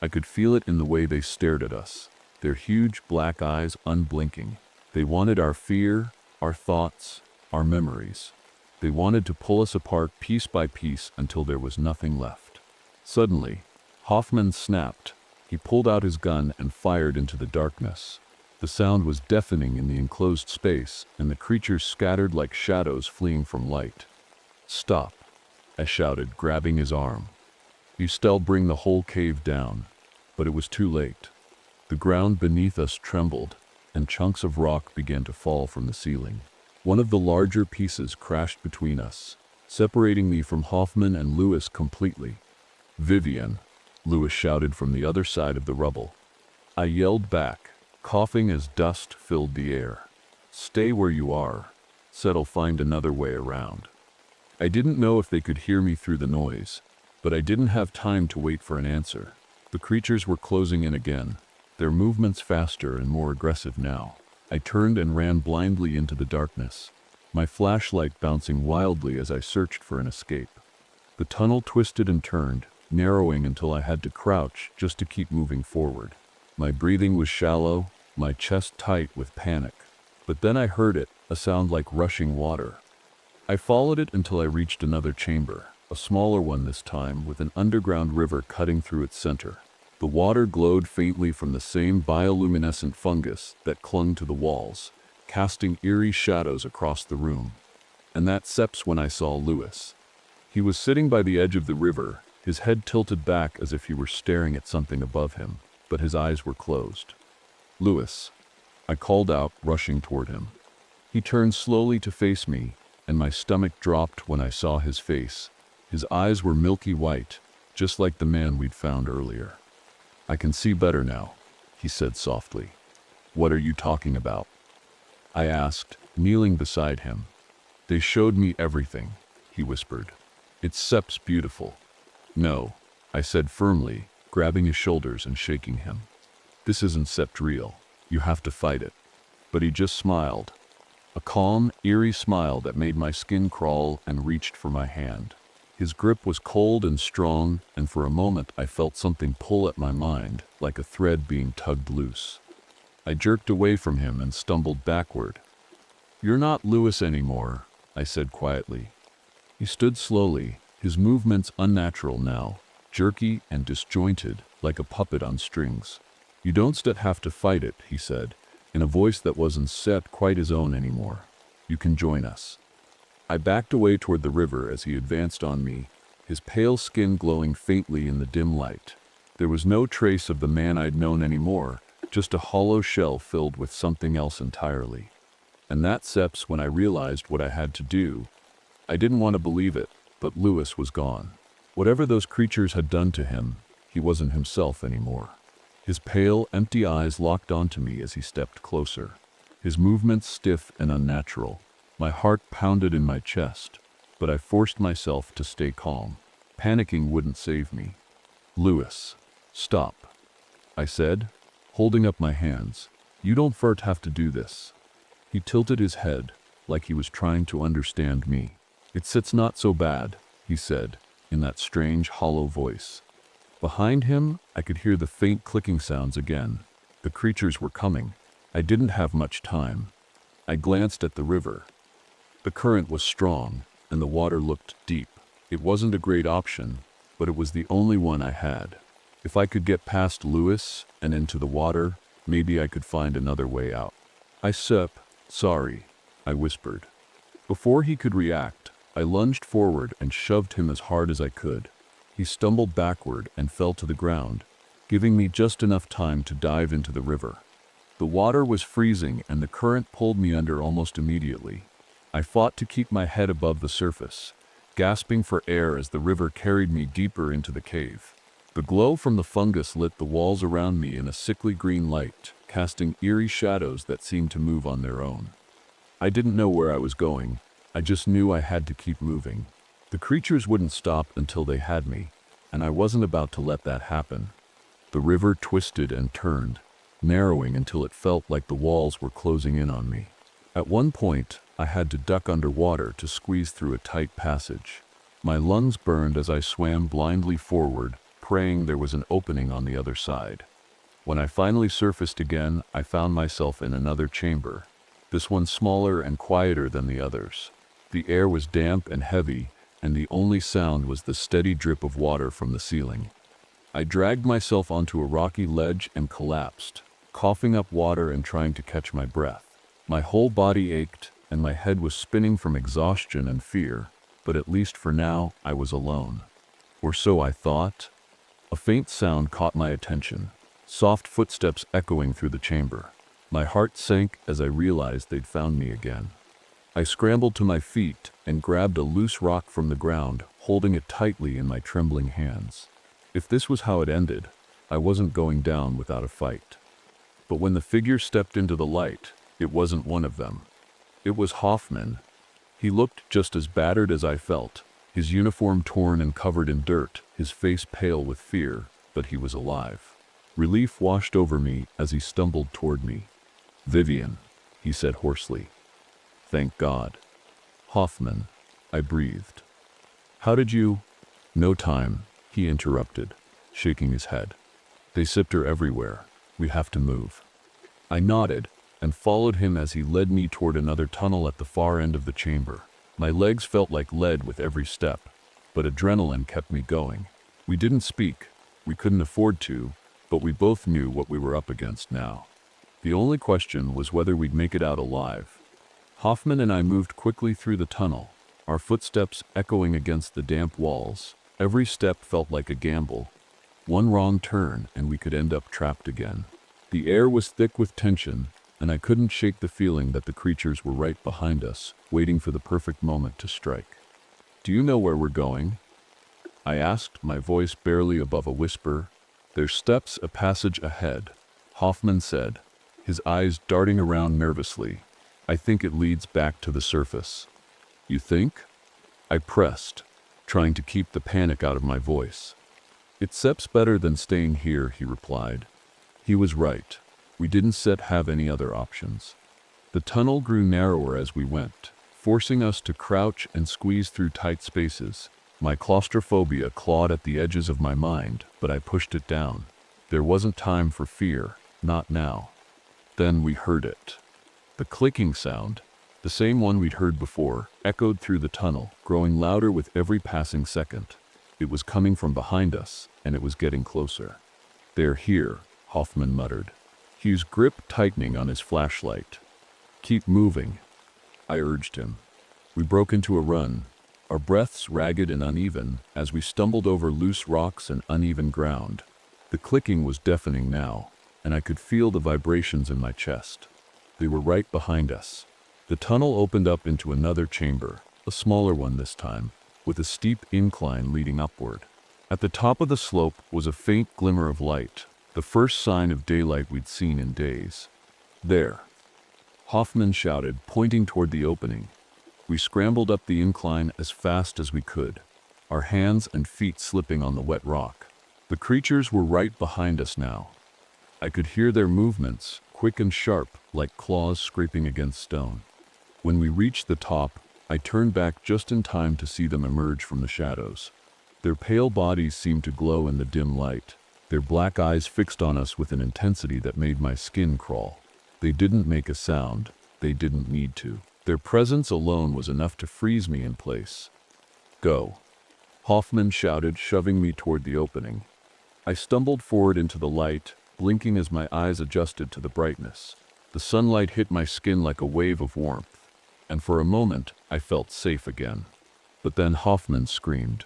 I could feel it in the way they stared at us, their huge black eyes unblinking. They wanted our fear, our thoughts, our memories. They wanted to pull us apart piece by piece until there was nothing left. Suddenly, Hoffman snapped. He pulled out his gun and fired into the darkness. The sound was deafening in the enclosed space, and the creatures scattered like shadows fleeing from light. "Stop," I shouted, grabbing his arm. "You still bring the whole cave down." But it was too late. The ground beneath us trembled, and chunks of rock began to fall from the ceiling. One of the larger pieces crashed between us, separating me from Hoffman and Lewis completely. "Vivian," Lewis shouted from the other side of the rubble. I yelled back, coughing as dust filled the air. "Stay where you are," said, "I'll find another way around." I didn't know if they could hear me through the noise, But I didn't have time to wait for an answer. The creatures were closing in again, their movements faster and more aggressive now. I turned and ran blindly into the darkness, my flashlight bouncing wildly as I searched for an escape. The tunnel twisted and turned, narrowing until I had to crouch just to keep moving forward. My breathing was shallow, my chest tight with panic. But then I heard it, a sound like rushing water. I followed it until I reached another chamber, a smaller one this time, with an underground river cutting through its center. The water glowed faintly from the same bioluminescent fungus that clung to the walls, casting eerie shadows across the room. And that's when I saw Lewis. He was sitting by the edge of the river, his head tilted back as if he were staring at something above him, but his eyes were closed. "Lewis," I called out, rushing toward him. He turned slowly to face me, and my stomach dropped when I saw his face. His eyes were milky white, just like the man we'd found earlier. "I can see better now," he said softly. "What are you talking about?" I asked, kneeling beside him. "They showed me everything," he whispered. "It's Sep's beautiful." "No," I said firmly, grabbing his shoulders and shaking him. "This isn't Sept real. You have to fight it." But he just smiled. A calm, eerie smile that made my skin crawl and reached for my hand. His grip was cold and strong, and for a moment I felt something pull at my mind, like a thread being tugged loose. I jerked away from him and stumbled backward. "You're not Lewis anymore," I said quietly. He stood slowly, his movements unnatural now, jerky and disjointed, like a puppet on strings. "You don't have to fight it," he said, in a voice that wasn't set quite his own anymore. "You can join us." I backed away toward the river as he advanced on me, his pale skin glowing faintly in the dim light. There was no trace of the man I'd known anymore, just a hollow shell filled with something else entirely. And that's when I realized what I had to do. I didn't want to believe it, but Lewis was gone. Whatever those creatures had done to him, he wasn't himself anymore. His pale, empty eyes locked onto me as he stepped closer, his movements stiff and unnatural. My heart pounded in my chest, but I forced myself to stay calm. Panicking wouldn't save me. "Lewis, stop," I said, holding up my hands. "You don't have to do this." He tilted his head, like he was trying to understand me. It's not so bad," he said, in that strange, hollow voice. Behind him, I could hear the faint clicking sounds again. The creatures were coming. I didn't have much time. I glanced at the river. The current was strong, and the water looked deep. It wasn't a great option, but it was the only one I had. If I could get past Lewis and into the water, maybe I could find another way out. Sorry," I whispered. Before he could react, I lunged forward and shoved him as hard as I could. He stumbled backward and fell to the ground, giving me just enough time to dive into the river. The water was freezing and the current pulled me under almost immediately. I fought to keep my head above the surface, gasping for air as the river carried me deeper into the cave. The glow from the fungus lit the walls around me in a sickly green light, casting eerie shadows that seemed to move on their own. I didn't know where I was going. I just knew I had to keep moving. The creatures wouldn't stop until they had me, and I wasn't about to let that happen. The river twisted and turned, narrowing until it felt like the walls were closing in on me. At one point, I had to duck underwater to squeeze through a tight passage. My lungs burned as I swam blindly forward, praying there was an opening on the other side. When I finally surfaced again, I found myself in another chamber, this one smaller and quieter than the others. The air was damp and heavy, and the only sound was the steady drip of water from the ceiling. I dragged myself onto a rocky ledge and collapsed, coughing up water and trying to catch my breath. My whole body ached, and my head was spinning from exhaustion and fear, but at least for now, I was alone. Or so I thought. A faint sound caught my attention, soft footsteps echoing through the chamber. My heart sank as I realized they'd found me again. I scrambled to my feet and grabbed a loose rock from the ground, holding it tightly in my trembling hands. If this was how it ended, I wasn't going down without a fight. But when the figure stepped into the light, it wasn't one of them. It was Hoffman. He looked just as battered as I felt, his uniform torn and covered in dirt, his face pale with fear, but he was alive. Relief washed over me as he stumbled toward me. "Vivian," he said hoarsely. "Thank God." "Hoffman," I breathed. "How did you—" "No time," he interrupted, shaking his head. "They sipped her everywhere. We have to move." I nodded and followed him as he led me toward another tunnel at the far end of the chamber. My legs felt like lead with every step, but adrenaline kept me going. We didn't speak. We couldn't afford to, but we both knew what we were up against now. The only question was whether we'd make it out alive. Hoffman and I moved quickly through the tunnel, our footsteps echoing against the damp walls. Every step felt like a gamble. One wrong turn and we could end up trapped again. The air was thick with tension, and I couldn't shake the feeling that the creatures were right behind us, waiting for the perfect moment to strike. "Do you know where we're going?" I asked, my voice barely above a whisper. "There's steps a passage ahead," Hoffman said, his eyes darting around nervously. "I think it leads back to the surface." "You think?" I pressed, trying to keep the panic out of my voice. "It steps better than staying here," he replied. He was right. We didn't have any other options. The tunnel grew narrower as we went, forcing us to crouch and squeeze through tight spaces. My claustrophobia clawed at the edges of my mind, but I pushed it down. There wasn't time for fear, not now. Then we heard it. The clicking sound, the same one we'd heard before, echoed through the tunnel, growing louder with every passing second. It was coming from behind us, and it was getting closer. "They're here," Hoffman muttered, his grip tightening on his flashlight. "Keep moving," I urged him. We broke into a run, our breaths ragged and uneven as we stumbled over loose rocks and uneven ground. The clicking was deafening now, and I could feel the vibrations in my chest. They were right behind us. The tunnel opened up into another chamber, a smaller one this time, with a steep incline leading upward. At the top of the slope was a faint glimmer of light, the first sign of daylight we'd seen in days. "There," Hoffman shouted, pointing toward the opening. We scrambled up the incline as fast as we could, our hands and feet slipping on the wet rock. The creatures were right behind us now. I could hear their movements, quick and sharp, like claws scraping against stone. When we reached the top, I turned back just in time to see them emerge from the shadows. Their pale bodies seemed to glow in the dim light, their black eyes fixed on us with an intensity that made my skin crawl. They didn't make a sound. They didn't need to. Their presence alone was enough to freeze me in place. "Go," Hoffman shouted, shoving me toward the opening. I stumbled forward into the light, blinking as my eyes adjusted to the brightness. The sunlight hit my skin like a wave of warmth, and for a moment I felt safe again. But then Hoffman screamed.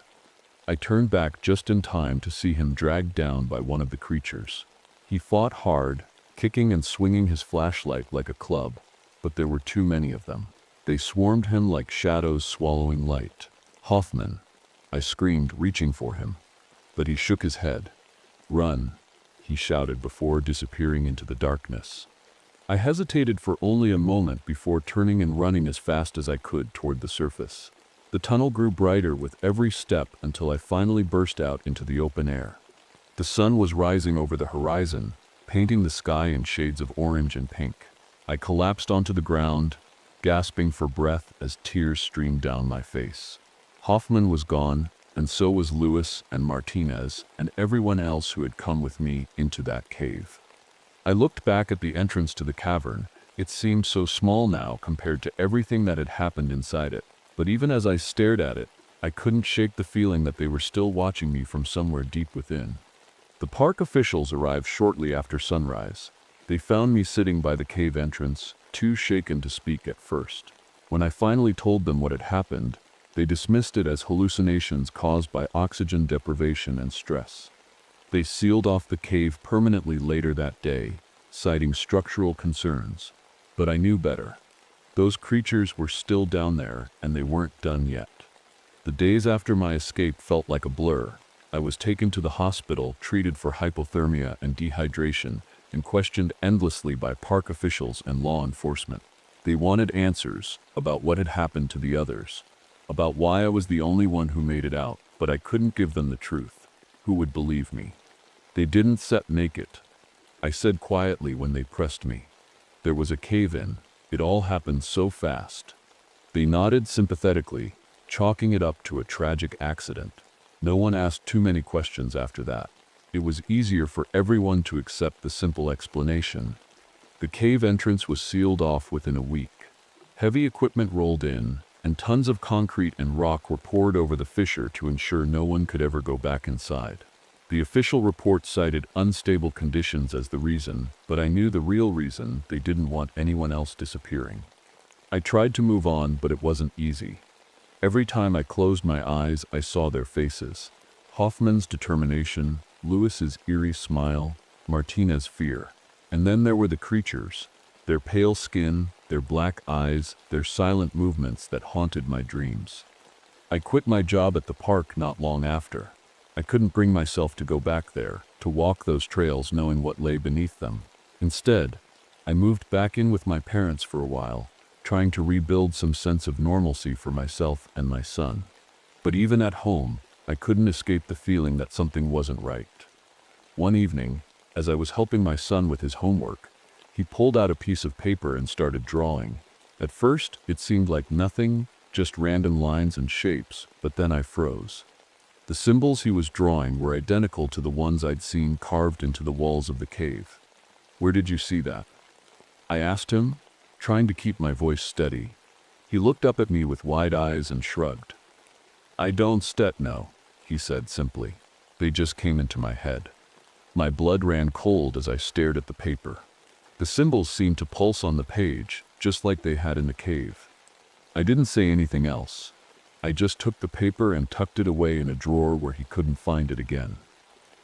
I turned back just in time to see him dragged down by one of the creatures. He fought hard, kicking and swinging his flashlight like a club, but there were too many of them. They swarmed him like shadows swallowing light. "Hoffman," I screamed, reaching for him, but he shook his head. "Run," he shouted before disappearing into the darkness. I hesitated for only a moment before turning and running as fast as I could toward the surface. The tunnel grew brighter with every step until I finally burst out into the open air. The sun was rising over the horizon, painting the sky in shades of orange and pink. I collapsed onto the ground, gasping for breath as tears streamed down my face. Hoffman was gone, and so was Lewis and Martinez and everyone else who had come with me into that cave. I looked back at the entrance to the cavern. It seemed so small now compared to everything that had happened inside it. But even as I stared at it, I couldn't shake the feeling that they were still watching me from somewhere deep within. The park officials arrived shortly after sunrise. They found me sitting by the cave entrance, too shaken to speak at first. When I finally told them what had happened, they dismissed it as hallucinations caused by oxygen deprivation and stress. They sealed off the cave permanently later that day, citing structural concerns. But I knew better. Those creatures were still down there, and they weren't done yet. The days after my escape felt like a blur. I was taken to the hospital, treated for hypothermia and dehydration, and questioned endlessly by park officials and law enforcement. They wanted answers about what had happened to the others, about why I was the only one who made it out, but I couldn't give them the truth. Who would believe me? They didn't make it. I said quietly when they pressed me. There was a cave-in. It all happened so fast. They nodded sympathetically, chalking it up to a tragic accident. No one asked too many questions after that. It was easier for everyone to accept the simple explanation. The cave entrance was sealed off within a week. Heavy equipment rolled in, and tons of concrete and rock were poured over the fissure to ensure no one could ever go back inside. The official report cited unstable conditions as the reason, but I knew the real reason: they didn't want anyone else disappearing. I tried to move on, but it wasn't easy. Every time I closed my eyes, I saw their faces. Hoffman's determination, Lewis's eerie smile, Martinez's fear. And then there were the creatures. Their pale skin, their black eyes, their silent movements that haunted my dreams. I quit my job at the park not long after. I couldn't bring myself to go back there, to walk those trails knowing what lay beneath them. Instead, I moved back in with my parents for a while, trying to rebuild some sense of normalcy for myself and my son. But even at home, I couldn't escape the feeling that something wasn't right. One evening, as I was helping my son with his homework, he pulled out a piece of paper and started drawing. At first, it seemed like nothing, just random lines and shapes, but then I froze. The symbols he was drawing were identical to the ones I'd seen carved into the walls of the cave. "Where did you see that?" I asked him, trying to keep my voice steady. He looked up at me with wide eyes and shrugged. "I don't know," he said simply. "They just came into my head." My blood ran cold as I stared at the paper. The symbols seemed to pulse on the page, just like they had in the cave. I didn't say anything else. I just took the paper and tucked it away in a drawer where he couldn't find it again.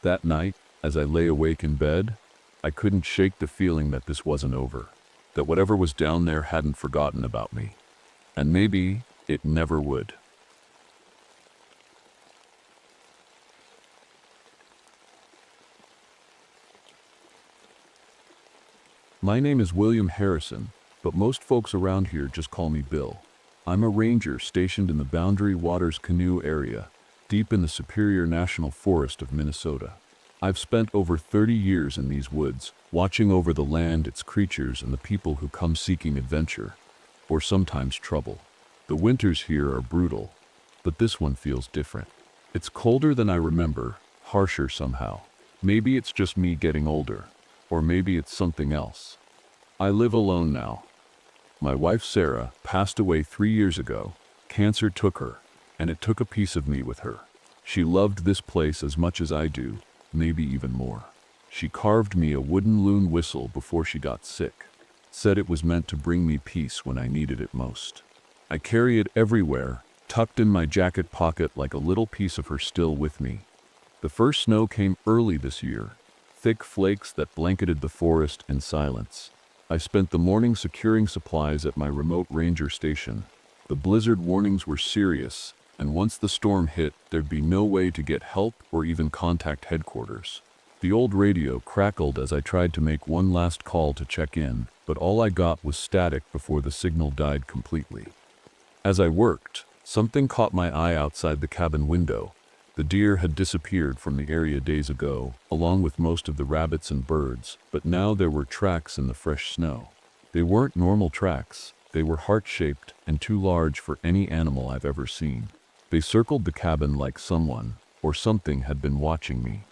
That night, as I lay awake in bed, I couldn't shake the feeling that this wasn't over, that whatever was down there hadn't forgotten about me. And maybe it never would. My name is William Harrison, but most folks around here just call me Bill. I'm a ranger stationed in the Boundary Waters Canoe area, deep in the Superior National Forest of Minnesota. I've spent over 30 years in these woods, watching over the land, its creatures, and the people who come seeking adventure, or sometimes trouble. The winters here are brutal, but this one feels different. It's colder than I remember, harsher somehow. Maybe it's just me getting older, or maybe it's something else. I live alone now. My wife Sarah passed away 3 years ago. Cancer took her, and it took a piece of me with her. She loved this place as much as I do, maybe even more. She carved me a wooden loon whistle before she got sick, said it was meant to bring me peace when I needed it most. I carry it everywhere, tucked in my jacket pocket like a little piece of her still with me. The first snow came early this year, thick flakes that blanketed the forest in silence. I spent the morning securing supplies at my remote ranger station. The blizzard warnings were serious, and once the storm hit, there'd be no way to get help or even contact headquarters. The old radio crackled as I tried to make one last call to check in, but all I got was static before the signal died completely. As I worked, something caught my eye outside the cabin window. The deer had disappeared from the area days ago, along with most of the rabbits and birds, but now there were tracks in the fresh snow. They weren't normal tracks. They were heart-shaped and too large for any animal I've ever seen. They circled the cabin like someone, or something, had been watching me.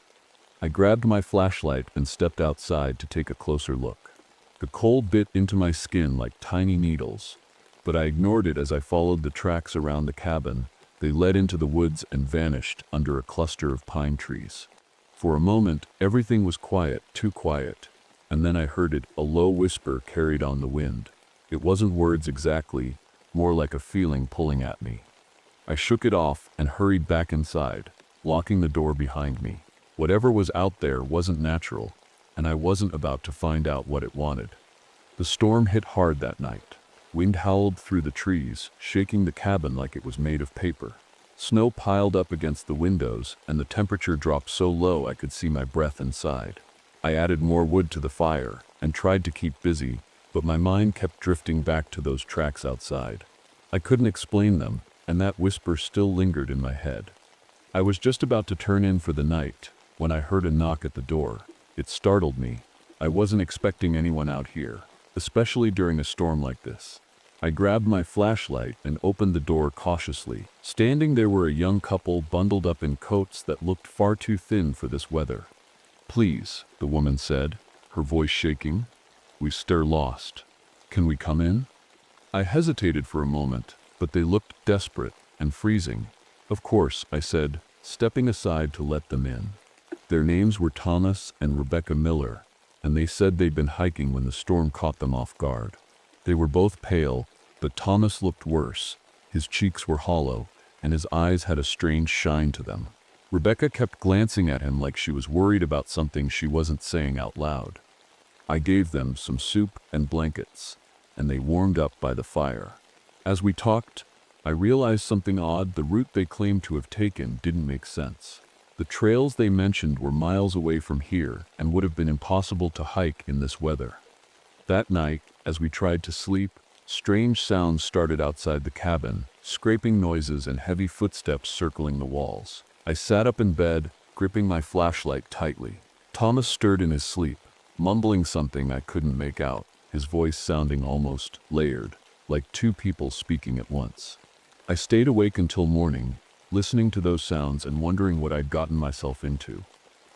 I grabbed my flashlight and stepped outside to take a closer look. The cold bit into my skin like tiny needles, but I ignored it as I followed the tracks around the cabin. They led into the woods and vanished under a cluster of pine trees. For a moment, everything was quiet, too quiet, and then I heard it, a low whisper carried on the wind. It wasn't words exactly, more like a feeling pulling at me. I shook it off and hurried back inside, locking the door behind me. Whatever was out there wasn't natural, and I wasn't about to find out what it wanted. The storm hit hard that night. Wind howled through the trees, shaking the cabin like it was made of paper. Snow piled up against the windows, and the temperature dropped so low I could see my breath inside. I added more wood to the fire and tried to keep busy, but my mind kept drifting back to those tracks outside. I couldn't explain them, and that whisper still lingered in my head. I was just about to turn in for the night when I heard a knock at the door. It startled me. I wasn't expecting anyone out here, especially during a storm like this. I grabbed my flashlight and opened the door cautiously. Standing there were a young couple bundled up in coats that looked far too thin for this weather. "Please," the woman said, her voice shaking. "We're lost. Can we come in?" I hesitated for a moment, but they looked desperate and freezing. "Of course," I said, stepping aside to let them in. Their names were Thomas and Rebecca Miller, and they said they'd been hiking when the storm caught them off guard. They were both pale, but Thomas looked worse. His cheeks were hollow, and his eyes had a strange shine to them. Rebecca kept glancing at him like she was worried about something she wasn't saying out loud. I gave them some soup and blankets, and they warmed up by the fire. As we talked, I realized something odd. The route they claimed to have taken didn't make sense. The trails they mentioned were miles away from here and would have been impossible to hike in this weather. That night, as we tried to sleep, strange sounds started outside the cabin, scraping noises and heavy footsteps circling the walls. I sat up in bed, gripping my flashlight tightly. Thomas stirred in his sleep, mumbling something I couldn't make out, his voice sounding almost layered, like two people speaking at once. I stayed awake until morning, listening to those sounds and wondering what I'd gotten myself into.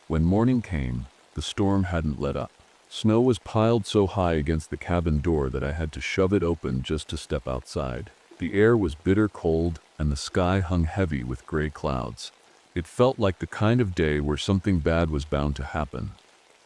When morning came, the storm hadn't let up. Snow was piled so high against the cabin door that I had to shove it open just to step outside. The air was bitter cold, and the sky hung heavy with gray clouds. It felt like the kind of day where something bad was bound to happen.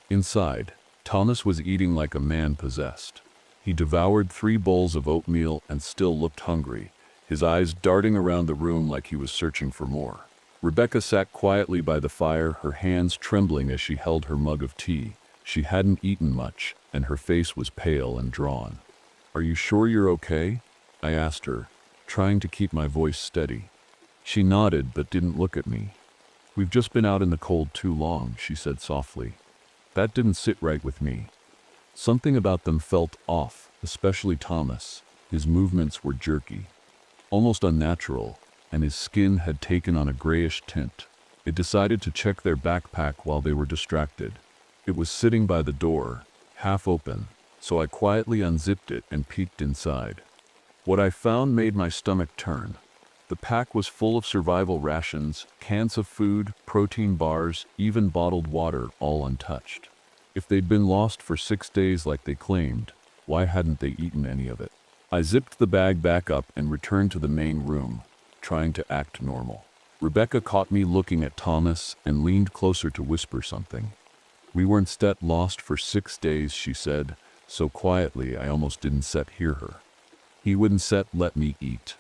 Inside, Thomas was eating like a man possessed. He devoured 3 bowls of oatmeal and still looked hungry, his eyes darting around the room like he was searching for more. Rebecca sat quietly by the fire, her hands trembling as she held her mug of tea. She hadn't eaten much, and her face was pale and drawn. "Are you sure you're okay?" I asked her, trying to keep my voice steady. She nodded but didn't look at me. "We've just been out in the cold too long," she said softly. That didn't sit right with me. Something about them felt off, especially Thomas. His movements were jerky, almost unnatural, and his skin had taken on a grayish tint. I decided to check their backpack while they were distracted. It was sitting by the door, half open, so I quietly unzipped it and peeked inside. What I found made my stomach turn. The pack was full of survival rations, cans of food, protein bars, even bottled water, all untouched. If they'd been lost for 6 days like they claimed, why hadn't they eaten any of it? I zipped the bag back up and returned to the main room, trying to act normal. Rebecca caught me looking at Thomas and leaned closer to whisper something. "We weren't lost for 6 days," she said, so quietly I almost didn't hear her. "He wouldn't let me eat."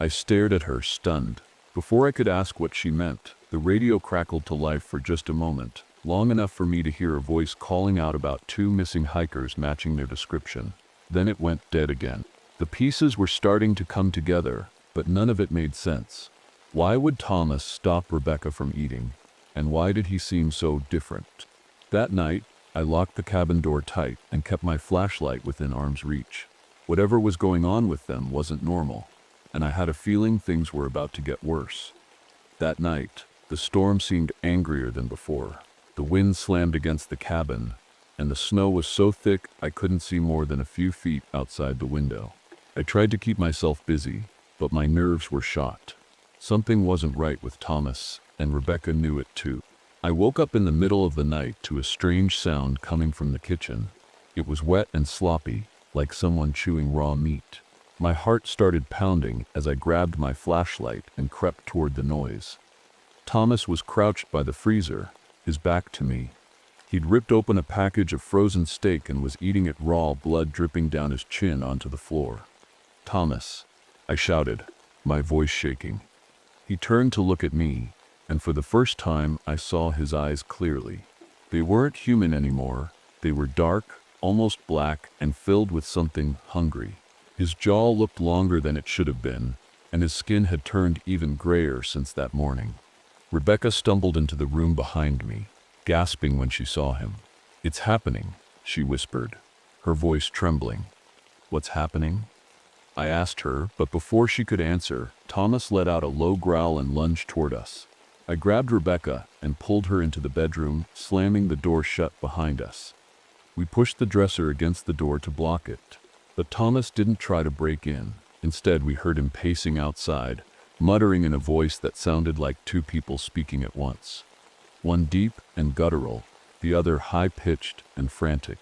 I stared at her, stunned. Before I could ask what she meant, the radio crackled to life for just a moment, long enough for me to hear a voice calling out about 2 missing hikers matching their description. Then it went dead again. The pieces were starting to come together, but none of it made sense. Why would Thomas stop Rebecca from eating? And why did he seem so different? That night, I locked the cabin door tight and kept my flashlight within arm's reach. Whatever was going on with them wasn't normal, and I had a feeling things were about to get worse. That night, the storm seemed angrier than before. The wind slammed against the cabin, and the snow was so thick I couldn't see more than a few feet outside the window. I tried to keep myself busy, but my nerves were shot. Something wasn't right with Thomas, and Rebecca knew it too. I woke up in the middle of the night to a strange sound coming from the kitchen. It was wet and sloppy, like someone chewing raw meat. My heart started pounding as I grabbed my flashlight and crept toward the noise. Thomas was crouched by the freezer, his back to me. He'd ripped open a package of frozen steak and was eating it raw, blood dripping down his chin onto the floor. "Thomas," I shouted, my voice shaking. He turned to look at me, and for the first time I saw his eyes clearly. They weren't human anymore. They were dark, almost black, and filled with something hungry. His jaw looked longer than it should have been, and his skin had turned even grayer since that morning. Rebecca stumbled into the room behind me, gasping when she saw him. "It's happening," she whispered, her voice trembling. "What's happening?" I asked her, but before she could answer, Thomas let out a low growl and lunged toward us. I grabbed Rebecca and pulled her into the bedroom, slamming the door shut behind us. We pushed the dresser against the door to block it, but Thomas didn't try to break in. Instead, we heard him pacing outside, muttering in a voice that sounded like two people speaking at once. One deep and guttural, the other high-pitched and frantic.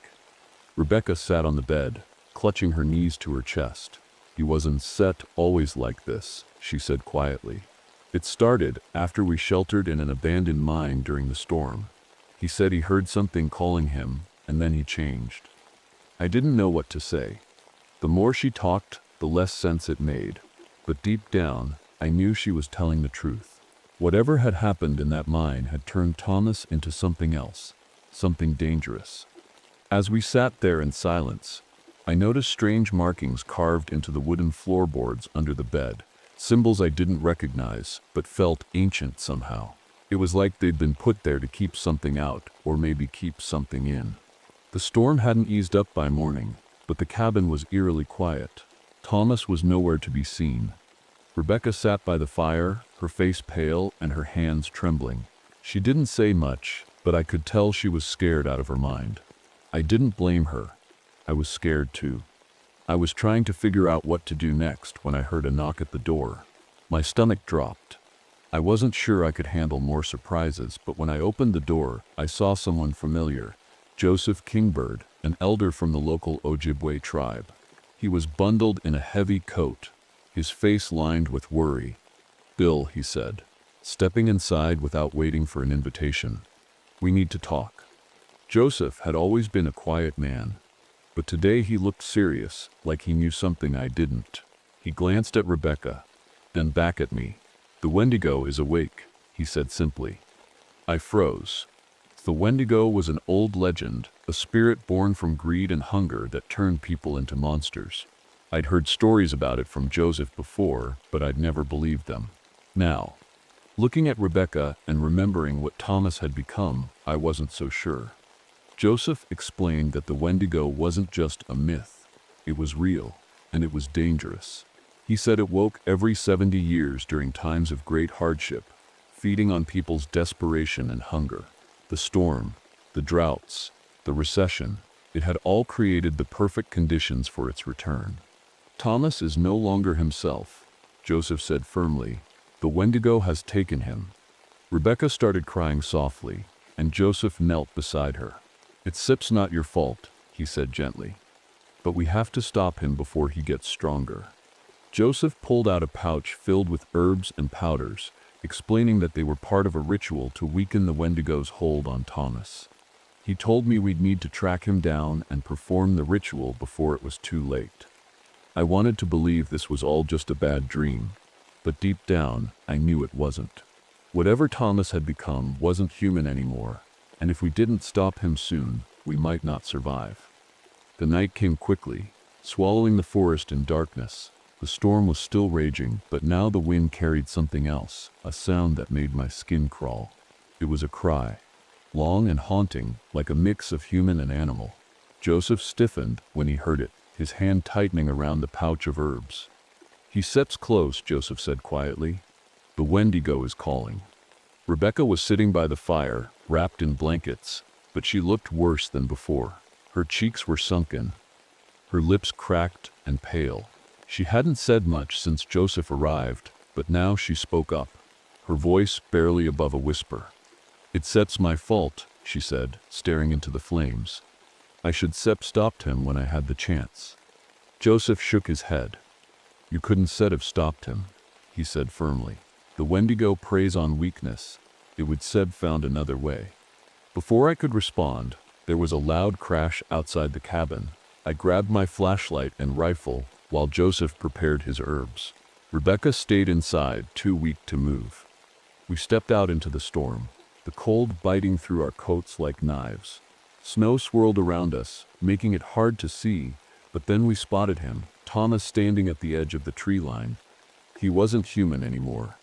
Rebecca sat on the bed, clutching her knees to her chest. "He wasn't set always like this," she said quietly. "It started after we sheltered in an abandoned mine during the storm. He said he heard something calling him, and then he changed." I didn't know what to say. The more she talked, the less sense it made. But deep down, I knew she was telling the truth. Whatever had happened in that mine had turned Thomas into something else, something dangerous. As we sat there in silence, I noticed strange markings carved into the wooden floorboards under the bed, symbols I didn't recognize, but felt ancient somehow. It was like they'd been put there to keep something out, or maybe keep something in. The storm hadn't eased up by morning, but the cabin was eerily quiet. Thomas was nowhere to be seen. Rebecca sat by the fire, her face pale and her hands trembling. She didn't say much, but I could tell she was scared out of her mind. I didn't blame her. I was scared too. I was trying to figure out what to do next when I heard a knock at the door. My stomach dropped. I wasn't sure I could handle more surprises, but when I opened the door, I saw someone familiar, Joseph Kingbird, an elder from the local Ojibwe tribe. He was bundled in a heavy coat, his face lined with worry. "Bill," he said, stepping inside without waiting for an invitation. "We need to talk." Joseph had always been a quiet man, but today he looked serious, like he knew something I didn't. He glanced at Rebecca, then back at me. "The Wendigo is awake," he said simply. I froze. The Wendigo was an old legend, a spirit born from greed and hunger that turned people into monsters. I'd heard stories about it from Joseph before, but I'd never believed them. Now, looking at Rebecca and remembering what Thomas had become, I wasn't so sure. Joseph explained that the Wendigo wasn't just a myth. It was real, and it was dangerous. He said it woke every 70 years during times of great hardship, feeding on people's desperation and hunger. The storm, the droughts, the recession, it had all created the perfect conditions for its return. "Thomas is no longer himself," Joseph said firmly. "The Wendigo has taken him." Rebecca started crying softly, and Joseph knelt beside her. "It's not your fault," he said gently. "But we have to stop him before he gets stronger." Joseph pulled out a pouch filled with herbs and powders, explaining that they were part of a ritual to weaken the Wendigo's hold on Thomas. He told me we'd need to track him down and perform the ritual before it was too late. I wanted to believe this was all just a bad dream, but deep down, I knew it wasn't. Whatever Thomas had become wasn't human anymore, and if we didn't stop him soon, we might not survive. The night came quickly, swallowing the forest in darkness. The storm was still raging, but now the wind carried something else, a sound that made my skin crawl. It was a cry, long and haunting, like a mix of human and animal. Joseph stiffened when he heard it, his hand tightening around the pouch of herbs. "He steps close," Joseph said quietly. "The Wendigo is calling." Rebecca was sitting by the fire, wrapped in blankets, but she looked worse than before. Her cheeks were sunken, her lips cracked and pale. She hadn't said much since Joseph arrived, but now she spoke up, her voice barely above a whisper. "It's my fault," she said, staring into the flames. "I should stopped him when I had the chance." Joseph shook his head. "You couldn't have stopped him," he said firmly. "The Wendigo preys on weakness. It would found another way." Before I could respond, there was a loud crash outside the cabin. I grabbed my flashlight and rifle, while Joseph prepared his herbs. Rebecca stayed inside, too weak to move. We stepped out into the storm, the cold biting through our coats like knives. Snow swirled around us, making it hard to see, but then we spotted him, Thomas, standing at the edge of the tree line. He wasn't human anymore.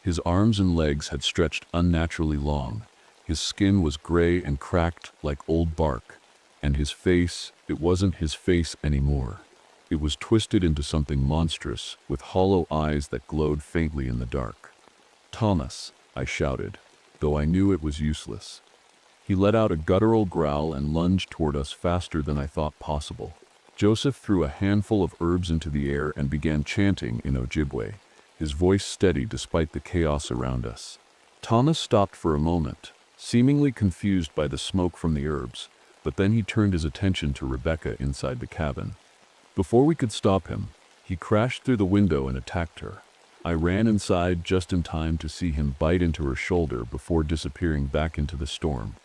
His arms and legs had stretched unnaturally long. His skin was gray and cracked like old bark, and his face, it wasn't his face anymore. It was twisted into something monstrous, with hollow eyes that glowed faintly in the dark. "Thomas," I shouted, though I knew it was useless. He let out a guttural growl and lunged toward us faster than I thought possible. Joseph threw a handful of herbs into the air and began chanting in Ojibwe, his voice steady despite the chaos around us. Thomas stopped for a moment, seemingly confused by the smoke from the herbs, but then he turned his attention to Rebecca inside the cabin. Before we could stop him, he crashed through the window and attacked her. I ran inside just in time to see him bite into her shoulder before disappearing back into the storm.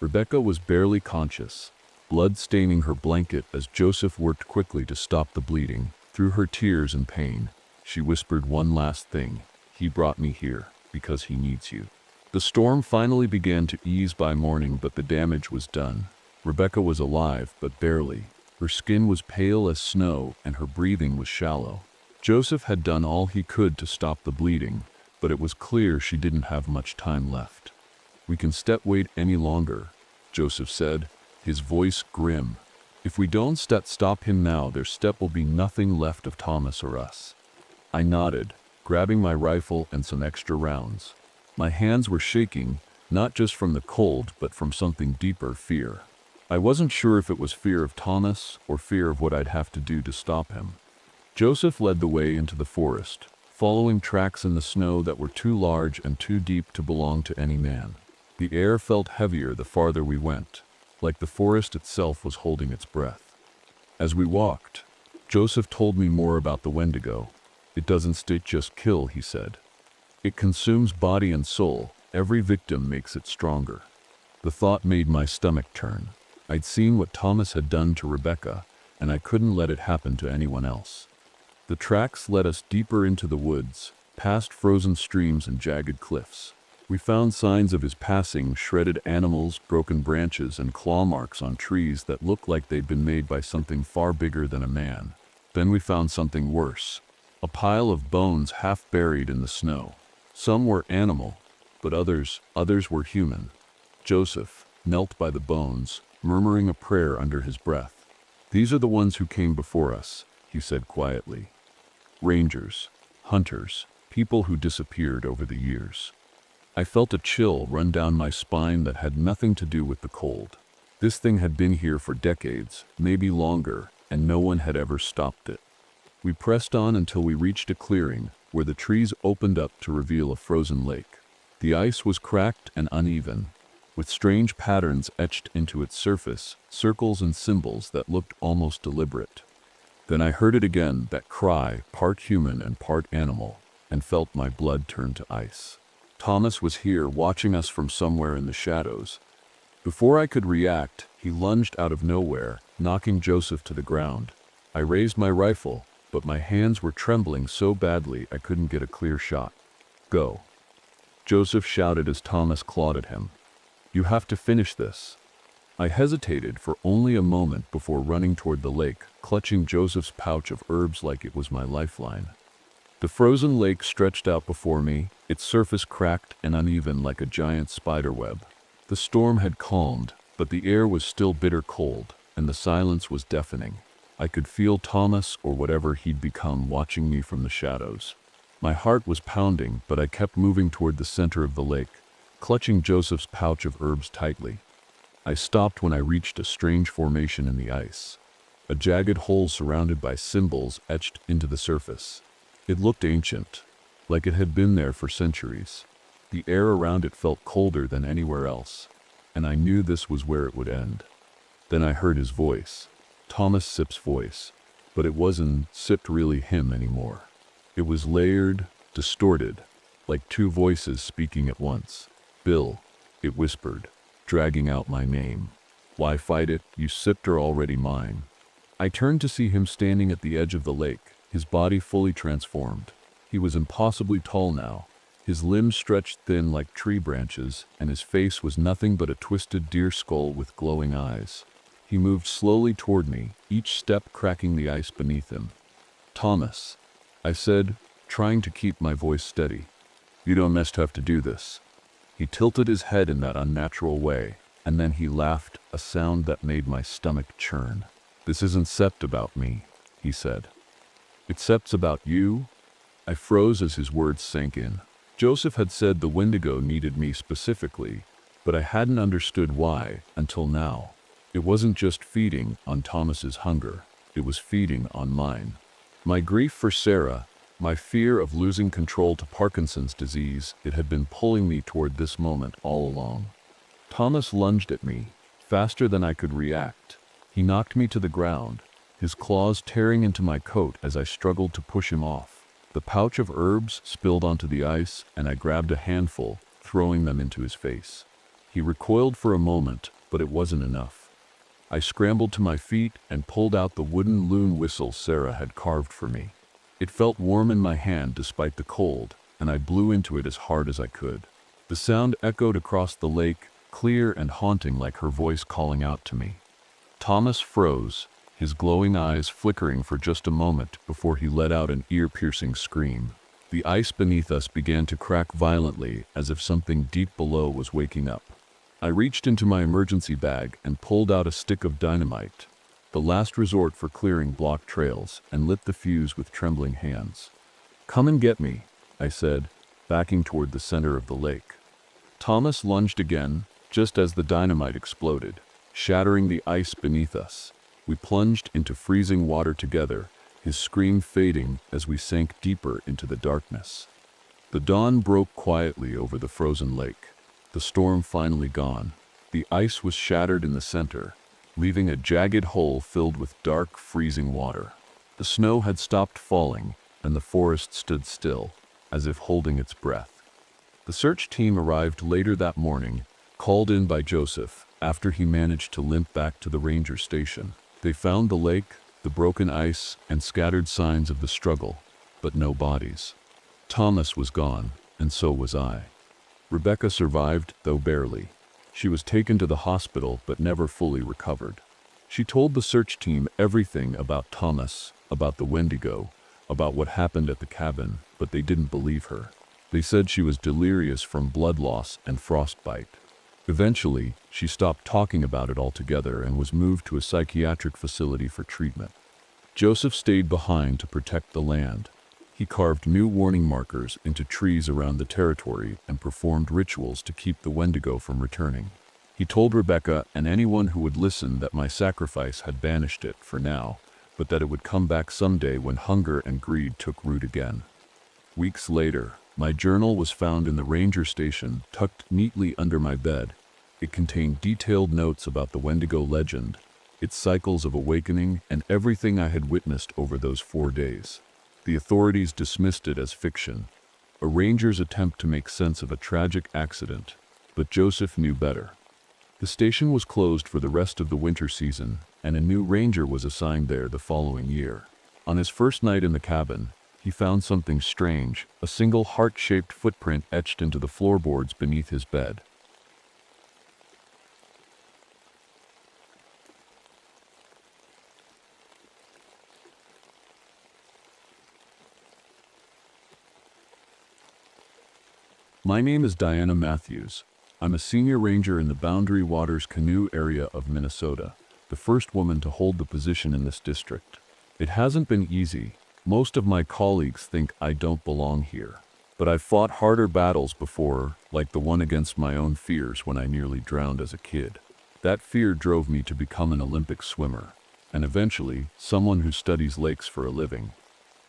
Rebecca was barely conscious, blood staining her blanket as Joseph worked quickly to stop the bleeding. Through her tears and pain, she whispered one last thing: "He brought me here because he needs you." The storm finally began to ease by morning, but the damage was done. Rebecca was alive, but barely. Her skin was pale as snow and her breathing was shallow. Joseph had done all he could to stop the bleeding, but it was clear she didn't have much time left. "We can wait any longer," Joseph said, his voice grim. "If we don't stop him now, their step will be nothing left of Thomas or us." I nodded, grabbing my rifle and some extra rounds. My hands were shaking, not just from the cold, but from something deeper: fear. I wasn't sure if it was fear of Thomas or fear of what I'd have to do to stop him. Joseph led the way into the forest, following tracks in the snow that were too large and too deep to belong to any man. The air felt heavier the farther we went, like the forest itself was holding its breath. As we walked, Joseph told me more about the Wendigo. "It doesn't just kill," he said. "It consumes body and soul. Every victim makes it stronger." The thought made my stomach turn. I'd seen what Thomas had done to Rebecca, and I couldn't let it happen to anyone else. The tracks led us deeper into the woods, past frozen streams and jagged cliffs. We found signs of his passing: shredded animals, broken branches, and claw marks on trees that looked like they'd been made by something far bigger than a man. Then we found something worse: a pile of bones half buried in the snow. Some were animal, but others were human. Joseph knelt by the bones, murmuring a prayer under his breath. "These are the ones who came before us," he said quietly. "Rangers, hunters, people who disappeared over the years." I felt a chill run down my spine that had nothing to do with the cold. This thing had been here for decades, maybe longer, and no one had ever stopped it. We pressed on until we reached a clearing where the trees opened up to reveal a frozen lake. The ice was cracked and uneven, with strange patterns etched into its surface, circles and symbols that looked almost deliberate. Then I heard it again, that cry, part human and part animal, and felt my blood turn to ice. Thomas was here, watching us from somewhere in the shadows. Before I could react, he lunged out of nowhere, knocking Joseph to the ground. I raised my rifle, but my hands were trembling so badly I couldn't get a clear shot. "Go," Joseph shouted as Thomas clawed at him. "You have to finish this." I hesitated for only a moment before running toward the lake, clutching Joseph's pouch of herbs like it was my lifeline. The frozen lake stretched out before me, its surface cracked and uneven like a giant spiderweb. The storm had calmed, but the air was still bitter cold, and the silence was deafening. I could feel Thomas, or whatever he'd become, watching me from the shadows. My heart was pounding, but I kept moving toward the center of the lake, clutching Joseph's pouch of herbs tightly. I stopped when I reached a strange formation in the ice, a jagged hole surrounded by symbols etched into the surface. It looked ancient, like it had been there for centuries. The air around it felt colder than anywhere else, and I knew this was where it would end. Then I heard his voice, Thomas Sip's voice, but it wasn't Sip really him anymore. It was layered, distorted, like two voices speaking at once. "Bill," it whispered, dragging out my name. "Why fight it? You Sipped are already mine." I turned to see him standing at the edge of the lake, his body fully transformed. He was impossibly tall now, his limbs stretched thin like tree branches, and his face was nothing but a twisted deer skull with glowing eyes. He moved slowly toward me, each step cracking the ice beneath him. "Thomas," I said, trying to keep my voice steady. "You don't have to do this." He tilted his head in that unnatural way, and then he laughed, a sound that made my stomach churn. "This isn't Sept about me," he said. "It's Sept's about you." I froze as his words sank in. Joseph had said the Wendigo needed me specifically, but I hadn't understood why until now. It wasn't just feeding on Thomas's hunger, it was feeding on mine. My grief for Sarah, my fear of losing control to Parkinson's disease, it had been pulling me toward this moment all along. Thomas lunged at me, faster than I could react. He knocked me to the ground, his claws tearing into my coat as I struggled to push him off. The pouch of herbs spilled onto the ice, and I grabbed a handful, throwing them into his face. He recoiled for a moment, but it wasn't enough. I scrambled to my feet and pulled out the wooden loon whistle Sarah had carved for me. It felt warm in my hand despite the cold, and I blew into it as hard as I could. The sound echoed across the lake, clear and haunting like her voice calling out to me. Thomas froze, his glowing eyes flickering for just a moment before he let out an ear-piercing scream. The ice beneath us began to crack violently as if something deep below was waking up. I reached into my emergency bag and pulled out a stick of dynamite, the last resort for clearing blocked trails, and lit the fuse with trembling hands. "Come and get me," I said, backing toward the center of the lake. Thomas lunged again, just as the dynamite exploded, shattering the ice beneath us. We plunged into freezing water together, his scream fading as we sank deeper into the darkness. The dawn broke quietly over the frozen lake, the storm finally gone. The ice was shattered in the center, leaving a jagged hole filled with dark, freezing water. The snow had stopped falling, and the forest stood still, as if holding its breath. The search team arrived later that morning, called in by Joseph, after he managed to limp back to the ranger station. They found the lake, the broken ice, and scattered signs of the struggle, but no bodies. Thomas was gone, and so was I. Rebecca survived, though barely. She was taken to the hospital but never fully recovered. She told the search team everything about Thomas, about the Wendigo, about what happened at the cabin, but they didn't believe her. They said she was delirious from blood loss and frostbite. Eventually, she stopped talking about it altogether and was moved to a psychiatric facility for treatment. Joseph stayed behind to protect the land. He carved new warning markers into trees around the territory and performed rituals to keep the Wendigo from returning. He told Rebecca and anyone who would listen that my sacrifice had banished it for now, but that it would come back someday when hunger and greed took root again. Weeks later, my journal was found in the ranger station, tucked neatly under my bed. It contained detailed notes about the Wendigo legend, its cycles of awakening, and everything I had witnessed over those 4 days. The authorities dismissed it as fiction, a ranger's attempt to make sense of a tragic accident, but Joseph knew better. The station was closed for the rest of the winter season, and a new ranger was assigned there the following year. On his first night in the cabin, he found something strange, a single heart-shaped footprint etched into the floorboards beneath his bed. My name is Diana Matthews. I'm a senior ranger in the Boundary Waters Canoe area of Minnesota, the first woman to hold the position in this district. It hasn't been easy. Most of my colleagues think I don't belong here. But I've fought harder battles before, like the one against my own fears when I nearly drowned as a kid. That fear drove me to become an Olympic swimmer, and eventually, someone who studies lakes for a living.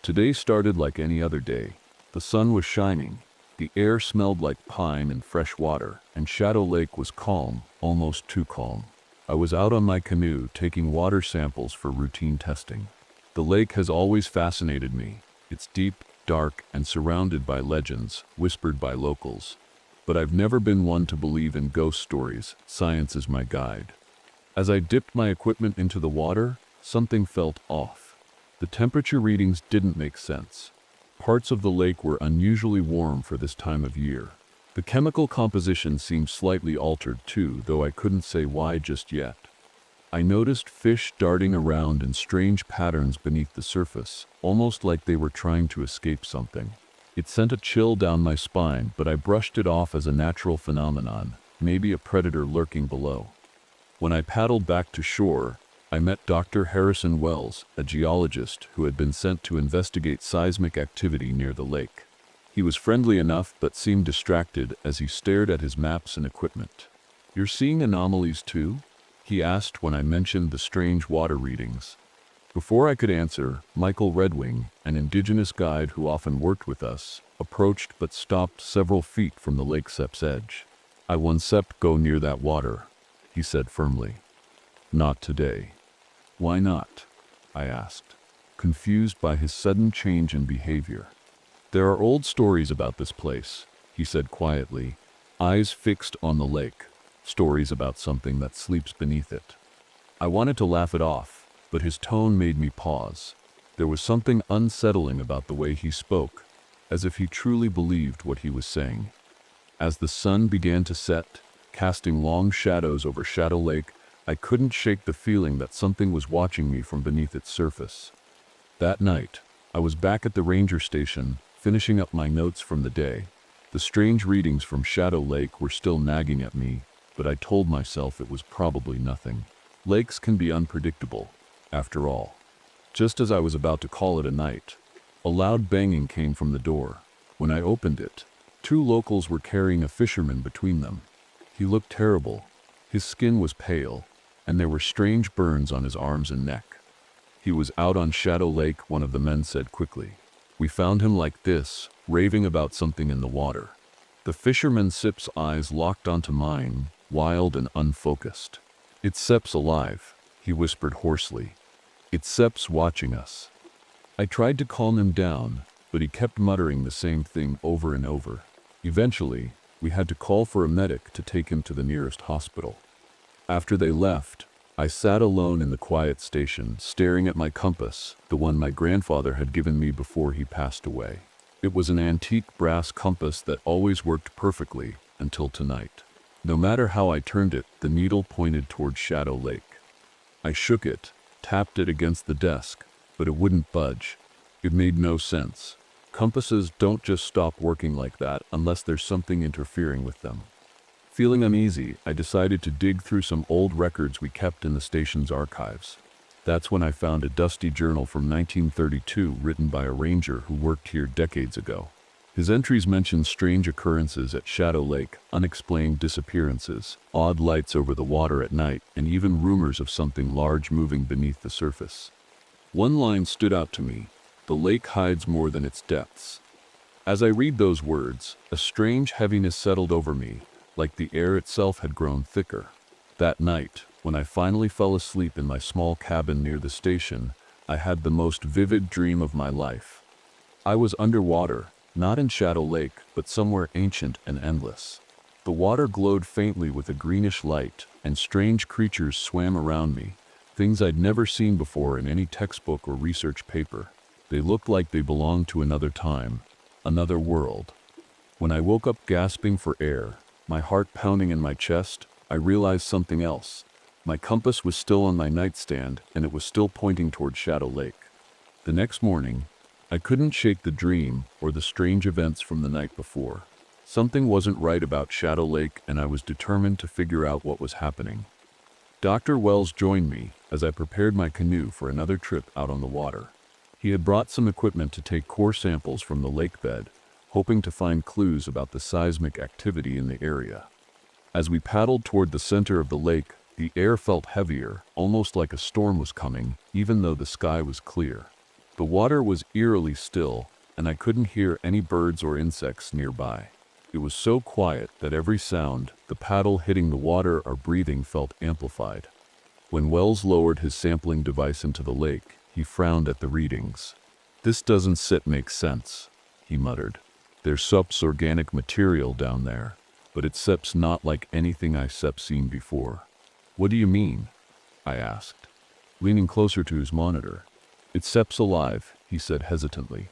Today started like any other day. The sun was shining. The air smelled like pine and fresh water, and Shadow Lake was calm, almost too calm. I was out on my canoe taking water samples for routine testing. The lake has always fascinated me. It's deep, dark, and surrounded by legends, whispered by locals. But I've never been one to believe in ghost stories. Science is my guide. As I dipped my equipment into the water, something felt off. The temperature readings didn't make sense. Parts of the lake were unusually warm for this time of year. The chemical composition seemed slightly altered too, though I couldn't say why just yet. I noticed fish darting around in strange patterns beneath the surface, almost like they were trying to escape something. It sent a chill down my spine, but I brushed it off as a natural phenomenon, maybe a predator lurking below. When I paddled back to shore, I met Dr. Harrison Wells, a geologist who had been sent to investigate seismic activity near the lake. He was friendly enough but seemed distracted as he stared at his maps and equipment. "You're seeing anomalies too?" he asked when I mentioned the strange water readings. Before I could answer, Michael Redwing, an indigenous guide who often worked with us, approached but stopped several feet from the lake sep's edge. "I won't go near that water," he said firmly. "Not today." "Why not?" I asked, confused by his sudden change in behavior. "There are old stories about this place," he said quietly, eyes fixed on the lake. "Stories about something that sleeps beneath it." I wanted to laugh it off, but his tone made me pause. There was something unsettling about the way he spoke, as if he truly believed what he was saying. As the sun began to set, casting long shadows over Shadow Lake, I couldn't shake the feeling that something was watching me from beneath its surface. That night, I was back at the ranger station, finishing up my notes from the day. The strange readings from Shadow Lake were still nagging at me, but I told myself it was probably nothing. Lakes can be unpredictable, after all. Just as I was about to call it a night, a loud banging came from the door. When I opened it, 2 locals were carrying a fisherman between them. He looked terrible. His skin was pale, and there were strange burns on his arms and neck. "He was out on Shadow Lake," one of the men said quickly. "We found him like this, raving about something in the water." The fisherman Sip's eyes locked onto mine, wild and unfocused. "It's Sep's alive," he whispered hoarsely. "It's Sep's watching us." I tried to calm him down, but he kept muttering the same thing over and over. Eventually, we had to call for a medic to take him to the nearest hospital. After they left, I sat alone in the quiet station, staring at my compass, the one my grandfather had given me before he passed away. It was an antique brass compass that always worked perfectly until tonight. No matter how I turned it, the needle pointed toward Shadow Lake. I shook it, tapped it against the desk, but it wouldn't budge. It made no sense. Compasses don't just stop working like that unless there's something interfering with them. Feeling uneasy, I decided to dig through some old records we kept in the station's archives. That's when I found a dusty journal from 1932 written by a ranger who worked here decades ago. His entries mentioned strange occurrences at Shadow Lake, unexplained disappearances, odd lights over the water at night, and even rumors of something large moving beneath the surface. One line stood out to me: "The lake hides more than its depths." As I read those words, a strange heaviness settled over me, like the air itself had grown thicker. That night, when I finally fell asleep in my small cabin near the station, I had the most vivid dream of my life. I was underwater, not in Shadow Lake, but somewhere ancient and endless. The water glowed faintly with a greenish light, and strange creatures swam around me, things I'd never seen before in any textbook or research paper. They looked like they belonged to another time, another world. When I woke up gasping for air, my heart pounding in my chest, I realized something else. My compass was still on my nightstand, and it was still pointing toward Shadow Lake. The next morning, I couldn't shake the dream or the strange events from the night before. Something wasn't right about Shadow Lake, and I was determined to figure out what was happening. Dr. Wells joined me as I prepared my canoe for another trip out on the water. He had brought some equipment to take core samples from the lake bed, hoping to find clues about the seismic activity in the area. As we paddled toward the center of the lake, the air felt heavier, almost like a storm was coming, even though the sky was clear. The water was eerily still, and I couldn't hear any birds or insects nearby. It was so quiet that every sound, the paddle hitting the water or breathing, felt amplified. When Wells lowered his sampling device into the lake, he frowned at the readings. "This doesn't make sense," he muttered. "There's Sep's organic material down there, but it's Sep's not like anything I've seen before." "What do you mean?" I asked, leaning closer to his monitor. "It's Sep's alive," he said hesitantly.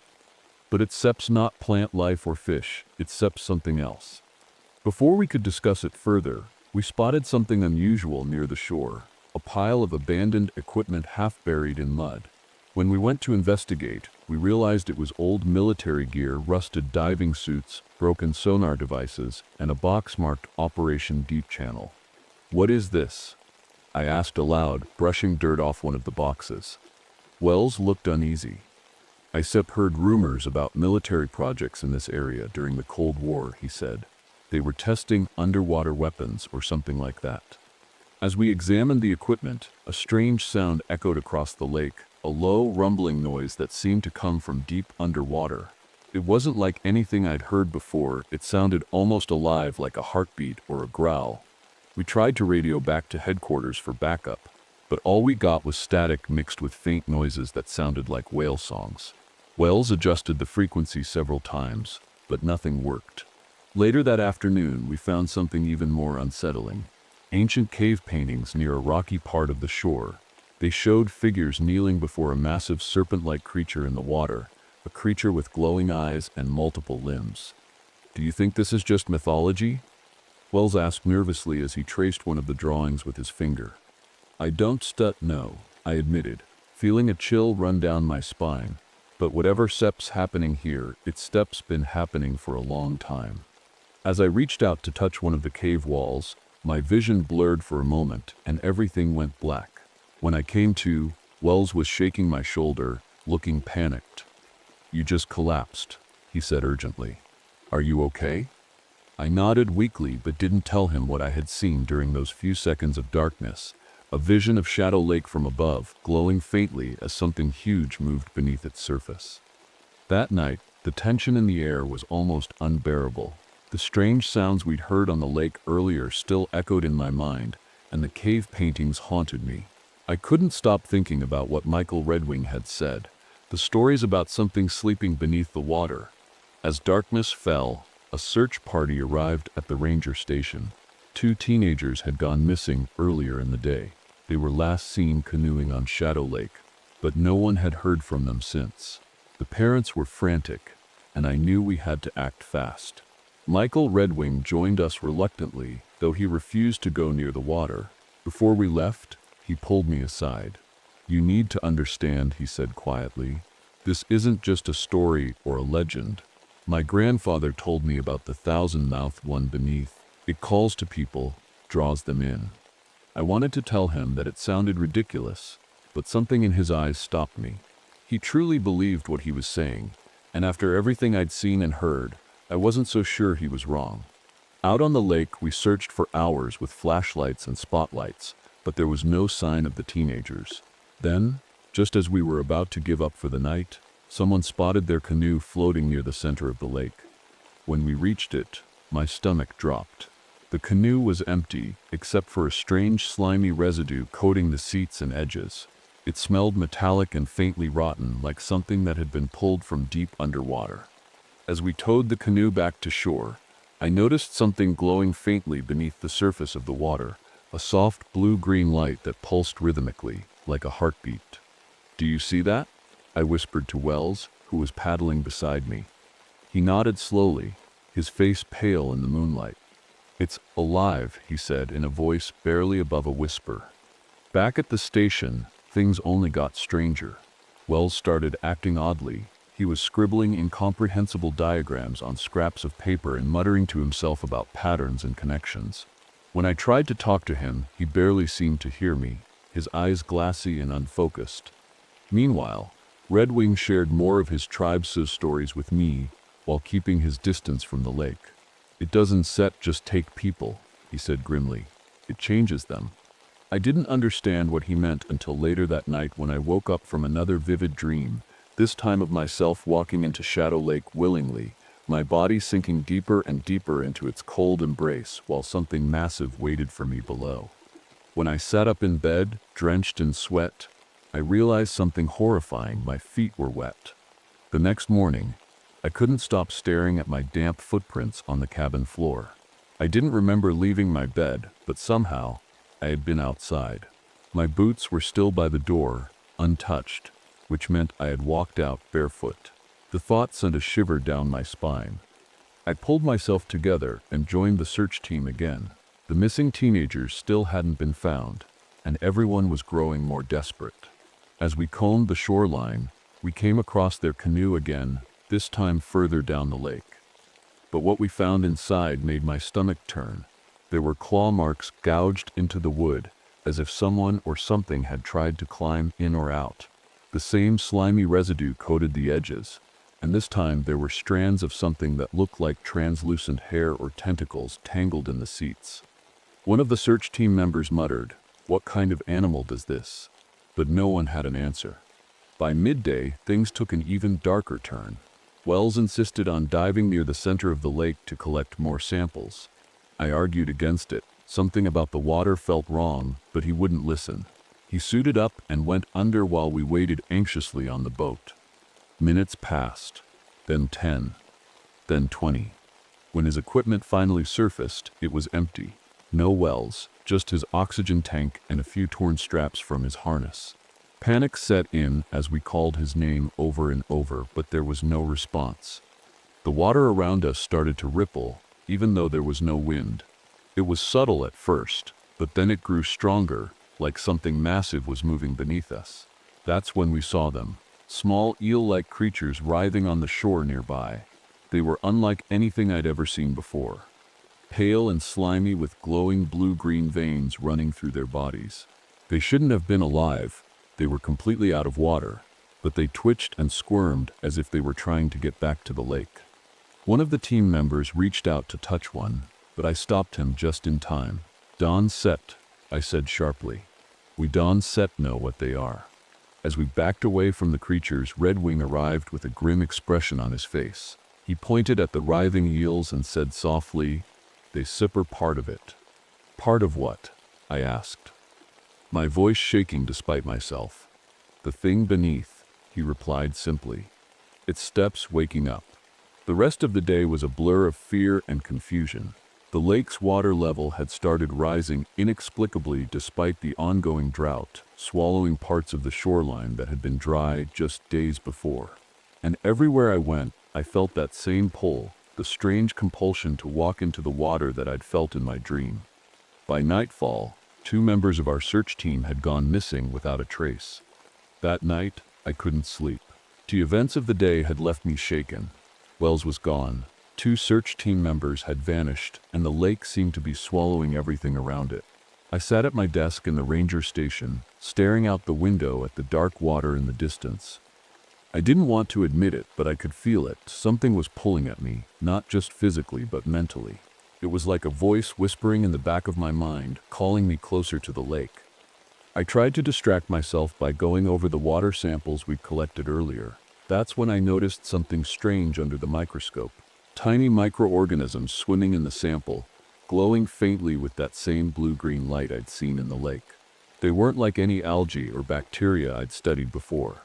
"But it's Sep's not plant life or fish, it's Sep's something else." Before we could discuss it further, we spotted something unusual near the shore, a pile of abandoned equipment half buried in mud. When we went to investigate, we realized it was old military gear, rusted diving suits, broken sonar devices, and a box marked Operation Deep Channel. "What is this?" I asked aloud, brushing dirt off one of the boxes. Wells looked uneasy. I heard rumors about military projects in this area during the Cold War, he said. They were testing underwater weapons or something like that. As we examined the equipment, a strange sound echoed across the lake, a low, rumbling noise that seemed to come from deep underwater. It wasn't like anything I'd heard before. It sounded almost alive, like a heartbeat or a growl. We tried to radio back to headquarters for backup, but all we got was static mixed with faint noises that sounded like whale songs. Wells adjusted the frequency several times, but nothing worked. Later that afternoon, we found something even more unsettling. Ancient cave paintings near a rocky part of the shore. They showed figures kneeling before a massive serpent-like creature in the water, a creature with glowing eyes and multiple limbs. "Do you think this is just mythology?" Wells asked nervously as he traced one of the drawings with his finger. "I don't know," I admitted, feeling a chill run down my spine. "But whatever step's happening here, it's been happening for a long time." As I reached out to touch one of the cave walls, my vision blurred for a moment and everything went black. When I came to, Wells was shaking my shoulder, looking panicked. "You just collapsed," he said urgently. "Are you okay?" I nodded weakly but didn't tell him what I had seen during those few seconds of darkness, a vision of Shadow Lake from above, glowing faintly as something huge moved beneath its surface. That night, the tension in the air was almost unbearable. The strange sounds we'd heard on the lake earlier still echoed in my mind, and the cave paintings haunted me. I couldn't stop thinking about what Michael Redwing had said, the stories about something sleeping beneath the water. As darkness fell, a search party arrived at the ranger station. 2 teenagers had gone missing earlier in the day. They were last seen canoeing on Shadow Lake, but no one had heard from them since. The parents were frantic, and I knew we had to act fast. Michael Redwing joined us reluctantly, though he refused to go near the water. Before we left, he pulled me aside. "You need to understand," he said quietly. "This isn't just a story or a legend. My grandfather told me about the thousand-mouthed one beneath. It calls to people, draws them in." I wanted to tell him that it sounded ridiculous, but something in his eyes stopped me. He truly believed what he was saying, and after everything I'd seen and heard, I wasn't so sure he was wrong. Out on the lake, we searched for hours with flashlights and spotlights, but there was no sign of the teenagers. Then, just as we were about to give up for the night, someone spotted their canoe floating near the center of the lake. When we reached it, my stomach dropped. The canoe was empty, except for a strange slimy residue coating the seats and edges. It smelled metallic and faintly rotten, like something that had been pulled from deep underwater. As we towed the canoe back to shore, I noticed something glowing faintly beneath the surface of the water, a soft blue-green light that pulsed rhythmically, like a heartbeat. "Do you see that?" I whispered to Wells, who was paddling beside me. He nodded slowly, his face pale in the moonlight. "It's alive," he said in a voice barely above a whisper. Back at the station, things only got stranger. Wells started acting oddly. He was scribbling incomprehensible diagrams on scraps of paper and muttering to himself about patterns and connections. When I tried to talk to him, he barely seemed to hear me, his eyes glassy and unfocused. Meanwhile, Redwing shared more of his tribe's stories with me while keeping his distance from the lake. "It doesn't just take people," he said grimly. "It changes them." I didn't understand what he meant until later that night when I woke up from another vivid dream, this time of myself walking into Shadow Lake willingly, my body sinking deeper and deeper into its cold embrace while something massive waited for me below. When I sat up in bed, drenched in sweat, I realized something horrifying. My feet were wet. The next morning, I couldn't stop staring at my damp footprints on the cabin floor. I didn't remember leaving my bed, but somehow, I had been outside. My boots were still by the door, untouched, which meant I had walked out barefoot. The thought sent a shiver down my spine. I pulled myself together and joined the search team again. The missing teenagers still hadn't been found, and everyone was growing more desperate. As we combed the shoreline, we came across their canoe again, this time further down the lake. But what we found inside made my stomach turn. There were claw marks gouged into the wood, as if someone or something had tried to climb in or out. The same slimy residue coated the edges, and this time there were strands of something that looked like translucent hair or tentacles tangled in the seats. One of the search team members muttered, "What kind of animal does this?" But no one had an answer. By midday, things took an even darker turn. Wells insisted on diving near the center of the lake to collect more samples. I argued against it. Something about the water felt wrong, but he wouldn't listen. He suited up and went under while we waited anxiously on the boat. Minutes passed, then 10, then 20. When his equipment finally surfaced, it was empty. No Wells, just his oxygen tank and a few torn straps from his harness. Panic set in as we called his name over and over, but there was no response. The water around us started to ripple, even though there was no wind. It was subtle at first, but then it grew stronger, like something massive was moving beneath us. That's when we saw them, small eel-like creatures writhing on the shore nearby. They were unlike anything I'd ever seen before. Pale and slimy with glowing blue-green veins running through their bodies. They shouldn't have been alive. They were completely out of water, but they twitched and squirmed as if they were trying to get back to the lake. One of the team members reached out to touch one, but I stopped him just in time. "Don Set," I said sharply. "We Don Set know what they are." As we backed away from the creatures, Redwing arrived with a grim expression on his face. He pointed at the writhing eels and said softly, "They sipper part of it." "Part of what?" I asked, my voice shaking despite myself. "The thing beneath," he replied simply. "Its steps waking up." The rest of the day was a blur of fear and confusion. The lake's water level had started rising inexplicably despite the ongoing drought, swallowing parts of the shoreline that had been dry just days before. And everywhere I went, I felt that same pull, the strange compulsion to walk into the water that I'd felt in my dream. By nightfall, 2 members of our search team had gone missing without a trace. That night, I couldn't sleep. The events of the day had left me shaken. Wells was gone. 2 search team members had vanished, and the lake seemed to be swallowing everything around it. I sat at my desk in the ranger station, staring out the window at the dark water in the distance. I didn't want to admit it, but I could feel it. Something was pulling at me, not just physically, but mentally. It was like a voice whispering in the back of my mind, calling me closer to the lake. I tried to distract myself by going over the water samples we'd collected earlier. That's when I noticed something strange under the microscope. Tiny microorganisms swimming in the sample, glowing faintly with that same blue-green light I'd seen in the lake. They weren't like any algae or bacteria I'd studied before.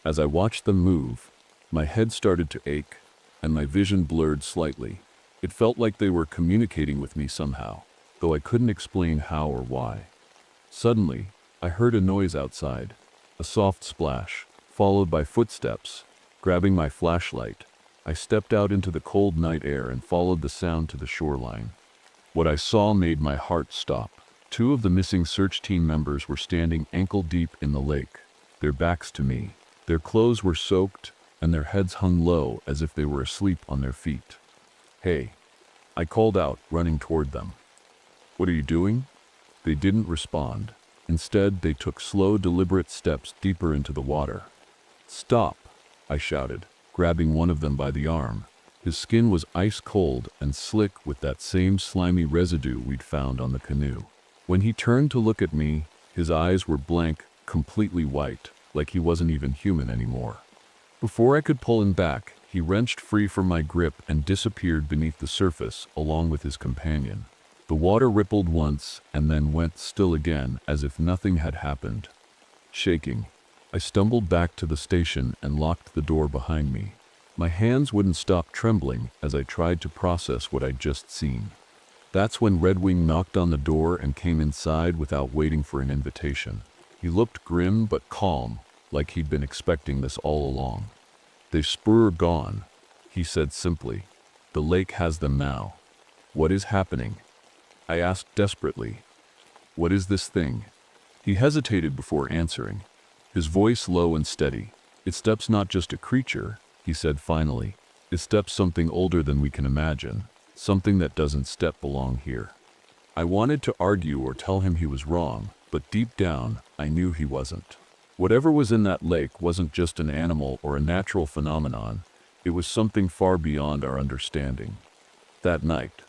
As I watched them move, my head started to ache, and my vision blurred slightly. It felt like they were communicating with me somehow, though I couldn't explain how or why. Suddenly, I heard a noise outside, a soft splash, followed by footsteps. Grabbing my flashlight, I stepped out into the cold night air and followed the sound to the shoreline. What I saw made my heart stop. 2 of the missing search team members were standing ankle-deep in the lake, their backs to me. Their clothes were soaked, and their heads hung low as if they were asleep on their feet. "Hey," I called out, running toward them. "What are you doing?" They didn't respond. Instead, they took slow, deliberate steps deeper into the water. "Stop," I shouted, grabbing one of them by the arm. His skin was ice cold and slick with that same slimy residue we'd found on the canoe. When he turned to look at me, his eyes were blank, completely white, like he wasn't even human anymore. Before I could pull him back, he wrenched free from my grip and disappeared beneath the surface along with his companion. The water rippled once and then went still again as if nothing had happened. Shaking, I stumbled back to the station and locked the door behind me. My hands wouldn't stop trembling as I tried to process what I'd just seen. That's when Redwing knocked on the door and came inside without waiting for an invitation. He looked grim but calm, like he'd been expecting this all along. "They spur gone," he said simply. "The lake has them now." "What is happening?" I asked desperately. "What is this thing?" He hesitated before answering, his voice low and steady. "It steps not just a creature," he said finally. "It steps something older than we can imagine, something that doesn't step belong here." I wanted to argue or tell him he was wrong, but deep down, I knew he wasn't. Whatever was in that lake wasn't just an animal or a natural phenomenon, it was something far beyond our understanding. That night,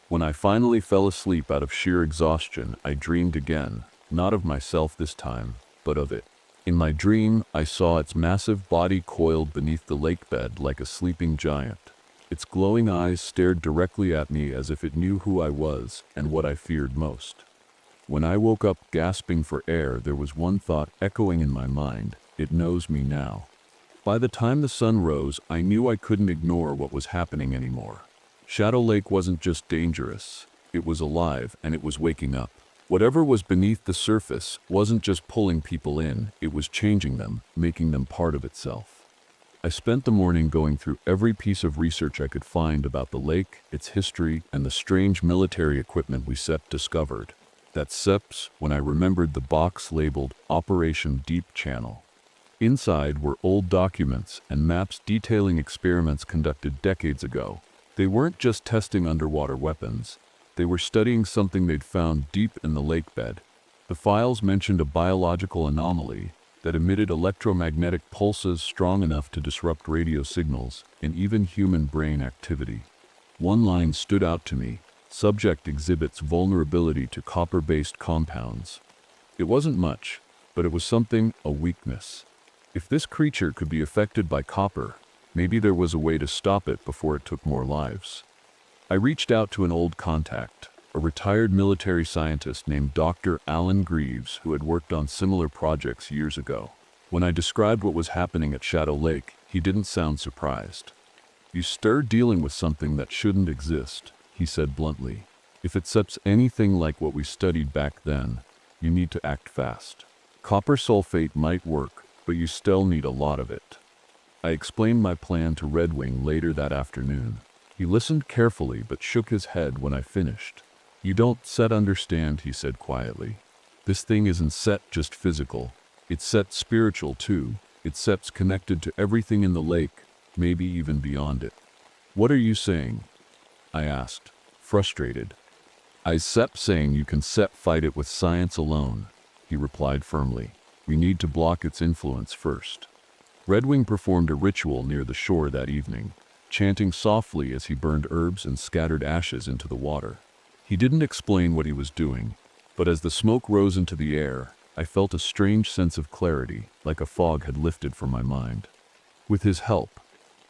when I finally fell asleep out of sheer exhaustion, I dreamed again, not of myself this time, but of it. In my dream, I saw its massive body coiled beneath the lake bed like a sleeping giant. Its glowing eyes stared directly at me as if it knew who I was and what I feared most. When I woke up gasping for air, there was one thought echoing in my mind: it knows me now. By the time the sun rose, I knew I couldn't ignore what was happening anymore. Shadow Lake wasn't just dangerous, it was alive and it was waking up. Whatever was beneath the surface wasn't just pulling people in, it was changing them, making them part of itself. I spent the morning going through every piece of research I could find about the lake, its history, and the strange military equipment we discovered. That's when I remembered the box labeled Operation Deep Channel. Inside were old documents and maps detailing experiments conducted decades ago. They weren't just testing underwater weapons. They were studying something they'd found deep in the lake bed. The files mentioned a biological anomaly that emitted electromagnetic pulses strong enough to disrupt radio signals and even human brain activity. One line stood out to me: subject exhibits vulnerability to copper-based compounds. It wasn't much, but it was something, a weakness. If this creature could be affected by copper, maybe there was a way to stop it before it took more lives. I reached out to an old contact, a retired military scientist named Dr. Alan Greaves, who had worked on similar projects years ago. When I described what was happening at Shadow Lake, he didn't sound surprised. "You're dealing with something that shouldn't exist," he said bluntly. "If it sets anything like what we studied back then, you need to act fast. Copper sulfate might work, but you still need a lot of it." I explained my plan to Redwing later that afternoon. He listened carefully but shook his head when I finished. "You don't understand," he said quietly. "This thing isn't just physical. It's spiritual too. It's connected to everything in the lake, maybe even beyond it." "What are you saying?" I asked, frustrated. "I'm saying you can fight it with science alone," he replied firmly. "We need to block its influence first." Redwing performed a ritual near the shore that evening, chanting softly as he burned herbs and scattered ashes into the water. He didn't explain what he was doing, but as the smoke rose into the air, I felt a strange sense of clarity, like a fog had lifted from my mind. With his help,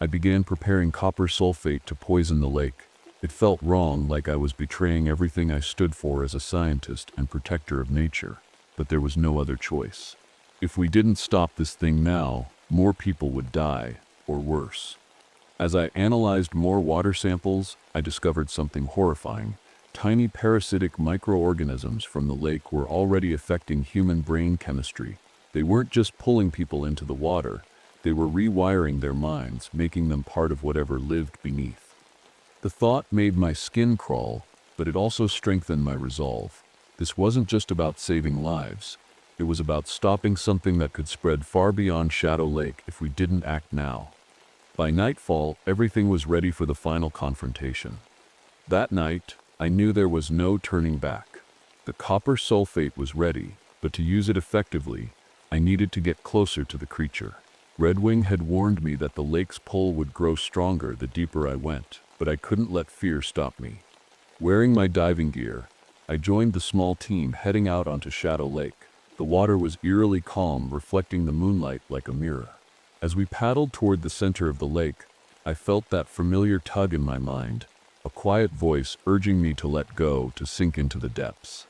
I began preparing copper sulfate to poison the lake. It felt wrong, like I was betraying everything I stood for as a scientist and protector of nature, but there was no other choice. If we didn't stop this thing now, more people would die, or worse. As I analyzed more water samples, I discovered something horrifying. Tiny parasitic microorganisms from the lake were already affecting human brain chemistry. They weren't just pulling people into the water, they were rewiring their minds, making them part of whatever lived beneath. The thought made my skin crawl, but it also strengthened my resolve. This wasn't just about saving lives. It was about stopping something that could spread far beyond Shadow Lake if we didn't act now. By nightfall, everything was ready for the final confrontation. That night, I knew there was no turning back. The copper sulfate was ready, but to use it effectively, I needed to get closer to the creature. Redwing had warned me that the lake's pull would grow stronger the deeper I went, but I couldn't let fear stop me. Wearing my diving gear, I joined the small team heading out onto Shadow Lake. The water was eerily calm, reflecting the moonlight like a mirror. As we paddled toward the center of the lake, I felt that familiar tug in my mind, a quiet voice urging me to let go, to sink into the depths.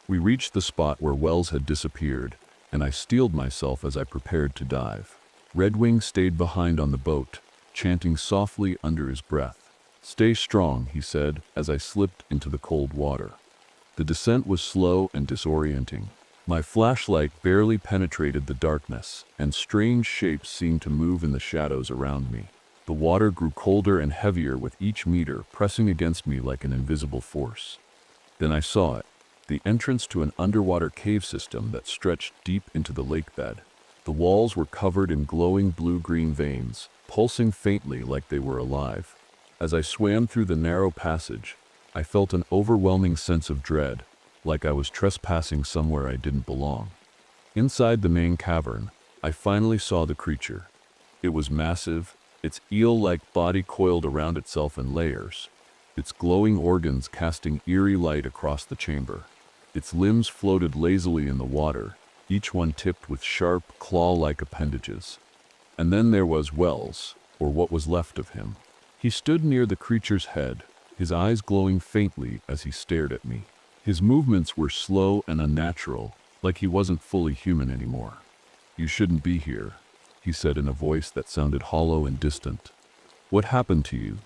We reached the spot where Wells had disappeared, and I steeled myself as I prepared to dive. Redwing stayed behind on the boat, chanting softly under his breath. "Stay strong," he said, as I slipped into the cold water. The descent was slow and disorienting. My flashlight barely penetrated the darkness, and strange shapes seemed to move in the shadows around me. The water grew colder and heavier with each meter, pressing against me like an invisible force. Then I saw it, the entrance to an underwater cave system that stretched deep into the lake bed. The walls were covered in glowing blue-green veins, pulsing faintly like they were alive. As I swam through the narrow passage, I felt an overwhelming sense of dread, like I was trespassing somewhere I didn't belong. Inside the main cavern, I finally saw the creature. It was massive, its eel-like body coiled around itself in layers, its glowing organs casting eerie light across the chamber. Its limbs floated lazily in the water, each one tipped with sharp, claw-like appendages. And then there was Wells, or what was left of him. He stood near the creature's head, his eyes glowing faintly as he stared at me. His movements were slow and unnatural, like he wasn't fully human anymore. "You shouldn't be here," he said in a voice that sounded hollow and distant. "What happened to you?"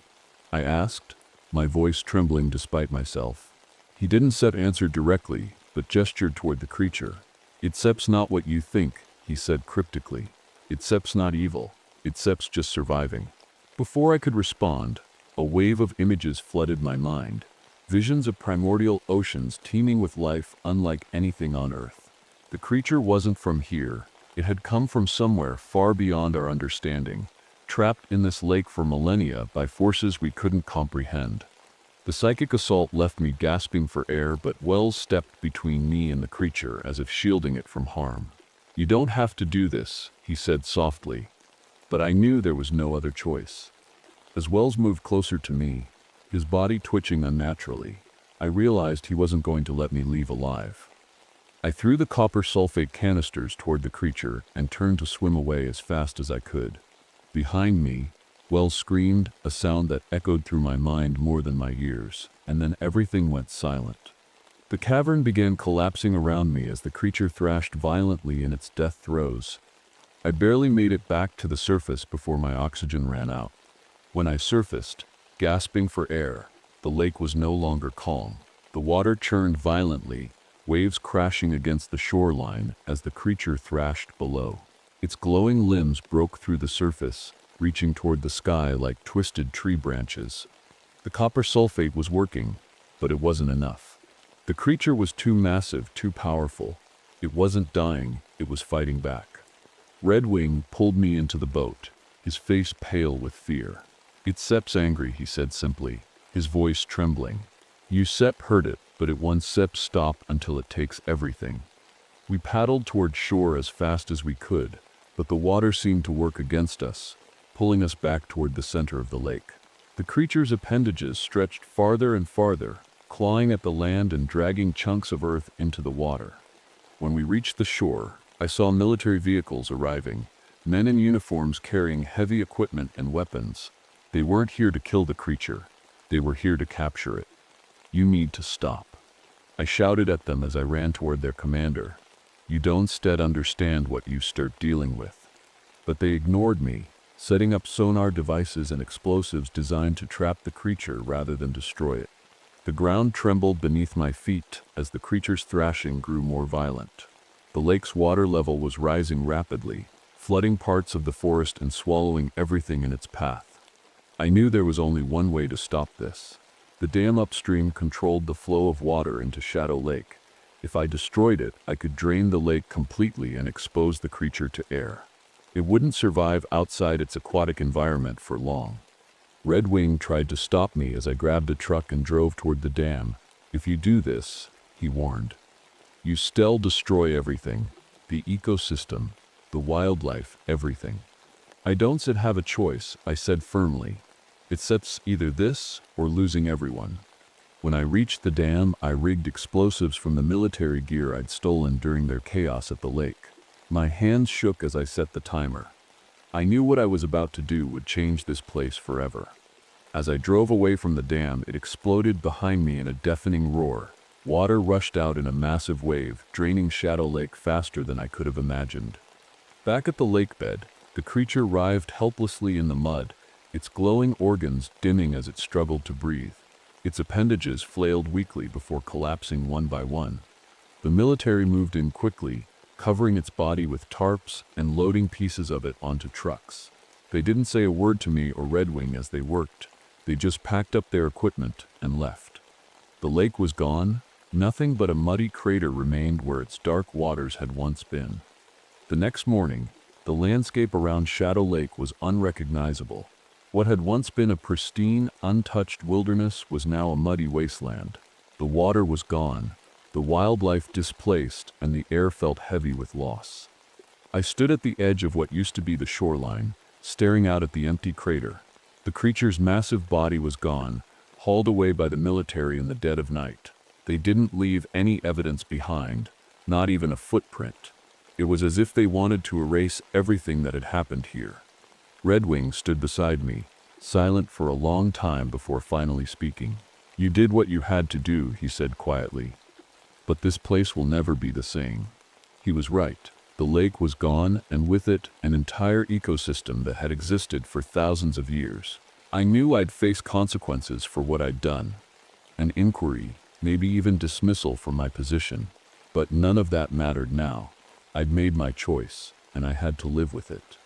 I asked, my voice trembling despite myself. He didn't answer directly, but gestured toward the creature. "It's not what you think," he said cryptically. "It's not evil. It's just surviving." Before I could respond, a wave of images flooded my mind. Visions of primordial oceans teeming with life unlike anything on Earth. The creature wasn't from here. It had come from somewhere far beyond our understanding, trapped in this lake for millennia by forces we couldn't comprehend. The psychic assault left me gasping for air, but Wells stepped between me and the creature as if shielding it from harm. "You don't have to do this," he said softly, but I knew there was no other choice. As Wells moved closer to me, his body twitching unnaturally, I realized he wasn't going to let me leave alive. I threw the copper sulfate canisters toward the creature and turned to swim away as fast as I could. Behind me, Wells screamed, a sound that echoed through my mind more than my ears, and then everything went silent. The cavern began collapsing around me as the creature thrashed violently in its death throes. I barely made it back to the surface before my oxygen ran out. When I surfaced, gasping for air, the lake was no longer calm. The water churned violently, waves crashing against the shoreline as the creature thrashed below. Its glowing limbs broke through the surface, reaching toward the sky like twisted tree branches. The copper sulfate was working, but it wasn't enough. The creature was too massive, too powerful. It wasn't dying, it was fighting back. Redwing pulled me into the boat, his face pale with fear. "It's angry," he said simply, his voice trembling. "You heard it, but it won't stop until it takes everything." We paddled toward shore as fast as we could, but the water seemed to work against us, pulling us back toward the center of the lake. The creature's appendages stretched farther and farther, clawing at the land and dragging chunks of earth into the water. When we reached the shore, I saw military vehicles arriving, men in uniforms carrying heavy equipment and weapons. They weren't here to kill the creature. They were here to capture it. "You need to stop," I shouted at them as I ran toward their commander. "You don't understand what you start dealing with." But they ignored me, setting up sonar devices and explosives designed to trap the creature rather than destroy it. The ground trembled beneath my feet as the creature's thrashing grew more violent. The lake's water level was rising rapidly, flooding parts of the forest and swallowing everything in its path. I knew there was only one way to stop this. The dam upstream controlled the flow of water into Shadow Lake. If I destroyed it, I could drain the lake completely and expose the creature to air. It wouldn't survive outside its aquatic environment for long. Redwing tried to stop me as I grabbed a truck and drove toward the dam. "If you do this," he warned, "you still destroy everything. The ecosystem, the wildlife, everything." "I don't have a choice," I said firmly. "It's either this or losing everyone." When I reached the dam, I rigged explosives from the military gear I'd stolen during their chaos at the lake. My hands shook as I set the timer. I knew what I was about to do would change this place forever. As I drove away from the dam, it exploded behind me in a deafening roar. Water rushed out in a massive wave, draining Shadow Lake faster than I could have imagined. Back at the lake bed, the creature writhed helplessly in the mud, its glowing organs dimming as it struggled to breathe. Its appendages flailed weakly before collapsing one by one. The military moved in quickly, covering its body with tarps and loading pieces of it onto trucks. They didn't say a word to me or Redwing as they worked. They just packed up their equipment and left. The lake was gone. Nothing but a muddy crater remained where its dark waters had once been. The next morning, the landscape around Shadow Lake was unrecognizable. What had once been a pristine, untouched wilderness was now a muddy wasteland. The water was gone, the wildlife displaced, and the air felt heavy with loss. I stood at the edge of what used to be the shoreline, staring out at the empty crater. The creature's massive body was gone, hauled away by the military in the dead of night. They didn't leave any evidence behind, not even a footprint. It was as if they wanted to erase everything that had happened here. Redwing stood beside me, silent for a long time before finally speaking. "You did what you had to do," he said quietly. "But this place will never be the same." He was right. The lake was gone, and with it, an entire ecosystem that had existed for thousands of years. I knew I'd face consequences for what I'd done. An inquiry, maybe even dismissal from my position. But none of that mattered now. I'd made my choice, and I had to live with it.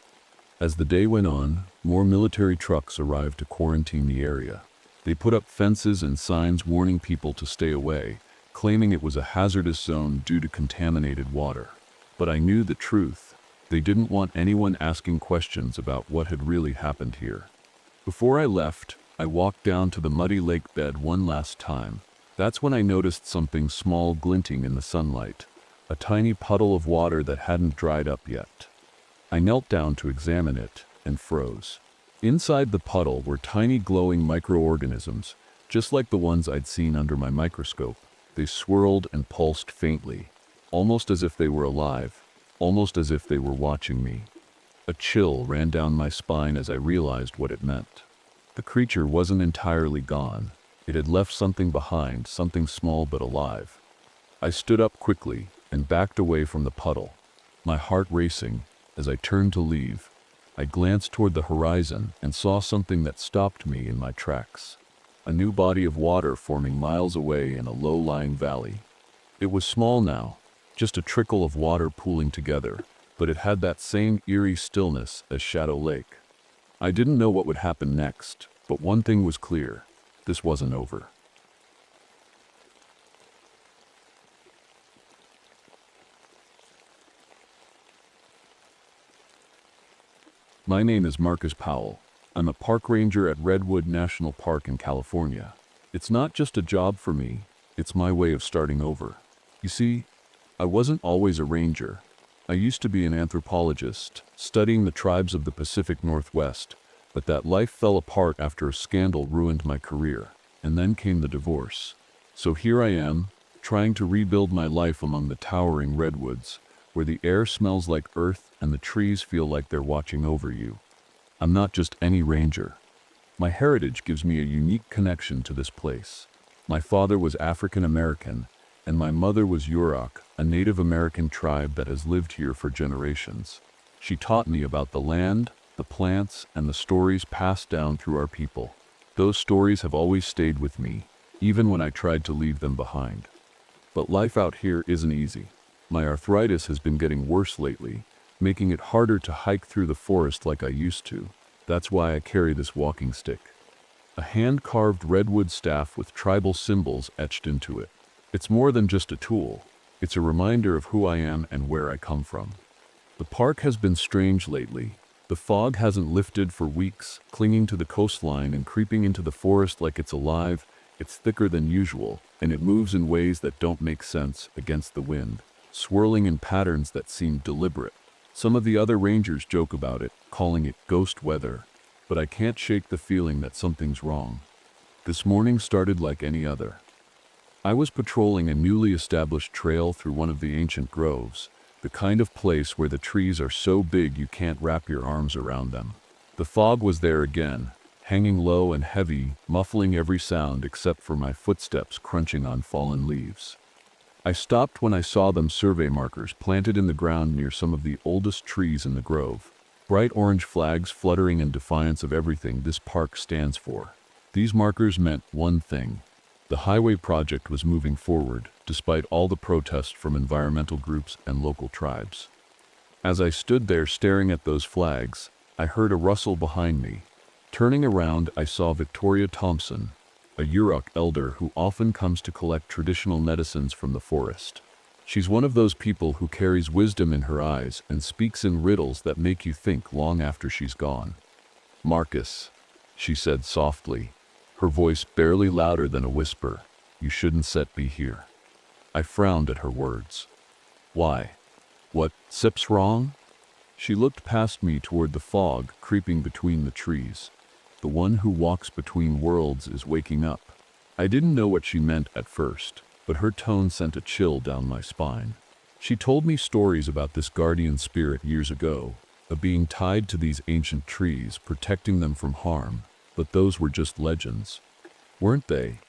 As the day went on, more military trucks arrived to quarantine the area. They put up fences and signs warning people to stay away, claiming it was a hazardous zone due to contaminated water. But I knew the truth. They didn't want anyone asking questions about what had really happened here. Before I left, I walked down to the muddy lake bed one last time. That's when I noticed something small glinting in the sunlight, a tiny puddle of water that hadn't dried up yet. I knelt down to examine it and froze. Inside the puddle were tiny glowing microorganisms, just like the ones I'd seen under my microscope. They swirled and pulsed faintly, almost as if they were alive, almost as if they were watching me. A chill ran down my spine as I realized what it meant. The creature wasn't entirely gone. It had left something behind, something small but alive. I stood up quickly and backed away from the puddle, my heart racing. As I turned to leave, I glanced toward the horizon and saw something that stopped me in my tracks. A new body of water forming miles away in a low-lying valley. It was small now, just a trickle of water pooling together, but it had that same eerie stillness as Shadow Lake. I didn't know what would happen next, but one thing was clear: this wasn't over. My name is Marcus Powell. I'm a park ranger at Redwood National Park in California. It's not just a job for me, it's my way of starting over. You see, I wasn't always a ranger. I used to be an anthropologist, studying the tribes of the Pacific Northwest, but that life fell apart after a scandal ruined my career, and then came the divorce. So here I am, trying to rebuild my life among the towering redwoods, where the air smells like earth and the trees feel like they're watching over you. I'm not just any ranger. My heritage gives me a unique connection to this place. My father was African American, and my mother was Yurok, a Native American tribe that has lived here for generations. She taught me about the land, the plants, and the stories passed down through our people. Those stories have always stayed with me, even when I tried to leave them behind. But life out here isn't easy. My arthritis has been getting worse lately, making it harder to hike through the forest like I used to. That's why I carry this walking stick. A hand-carved redwood staff with tribal symbols etched into it. It's more than just a tool. It's a reminder of who I am and where I come from. The park has been strange lately. The fog hasn't lifted for weeks, clinging to the coastline and creeping into the forest like it's alive. It's thicker than usual, and it moves in ways that don't make sense against the wind, swirling in patterns that seem deliberate. Some of the other rangers joke about it, calling it ghost weather, but I can't shake the feeling that something's wrong. This morning started like any other. I was patrolling a newly established trail through one of the ancient groves, the kind of place where the trees are so big you can't wrap your arms around them. The fog was there again, hanging low and heavy, muffling every sound except for my footsteps crunching on fallen leaves. I stopped when I saw them survey markers planted in the ground near some of the oldest trees in the grove. Bright orange flags fluttering in defiance of everything this park stands for. These markers meant one thing. The highway project was moving forward, despite all the protests from environmental groups and local tribes. As I stood there staring at those flags, I heard a rustle behind me. Turning around, I saw Victoria Thompson, a Yurok elder who often comes to collect traditional medicines from the forest. She's one of those people who carries wisdom in her eyes and speaks in riddles that make you think long after she's gone. "Marcus," she said softly, her voice barely louder than a whisper, "you shouldn't set me here." I frowned at her words. Why? What's wrong? She looked past me toward the fog creeping between the trees. The one who walks between worlds is waking up. I didn't know what she meant at first, but her tone sent a chill down my spine. She told me stories about this guardian spirit years ago, a being tied to these ancient trees, protecting them from harm, but those were just legends, weren't they?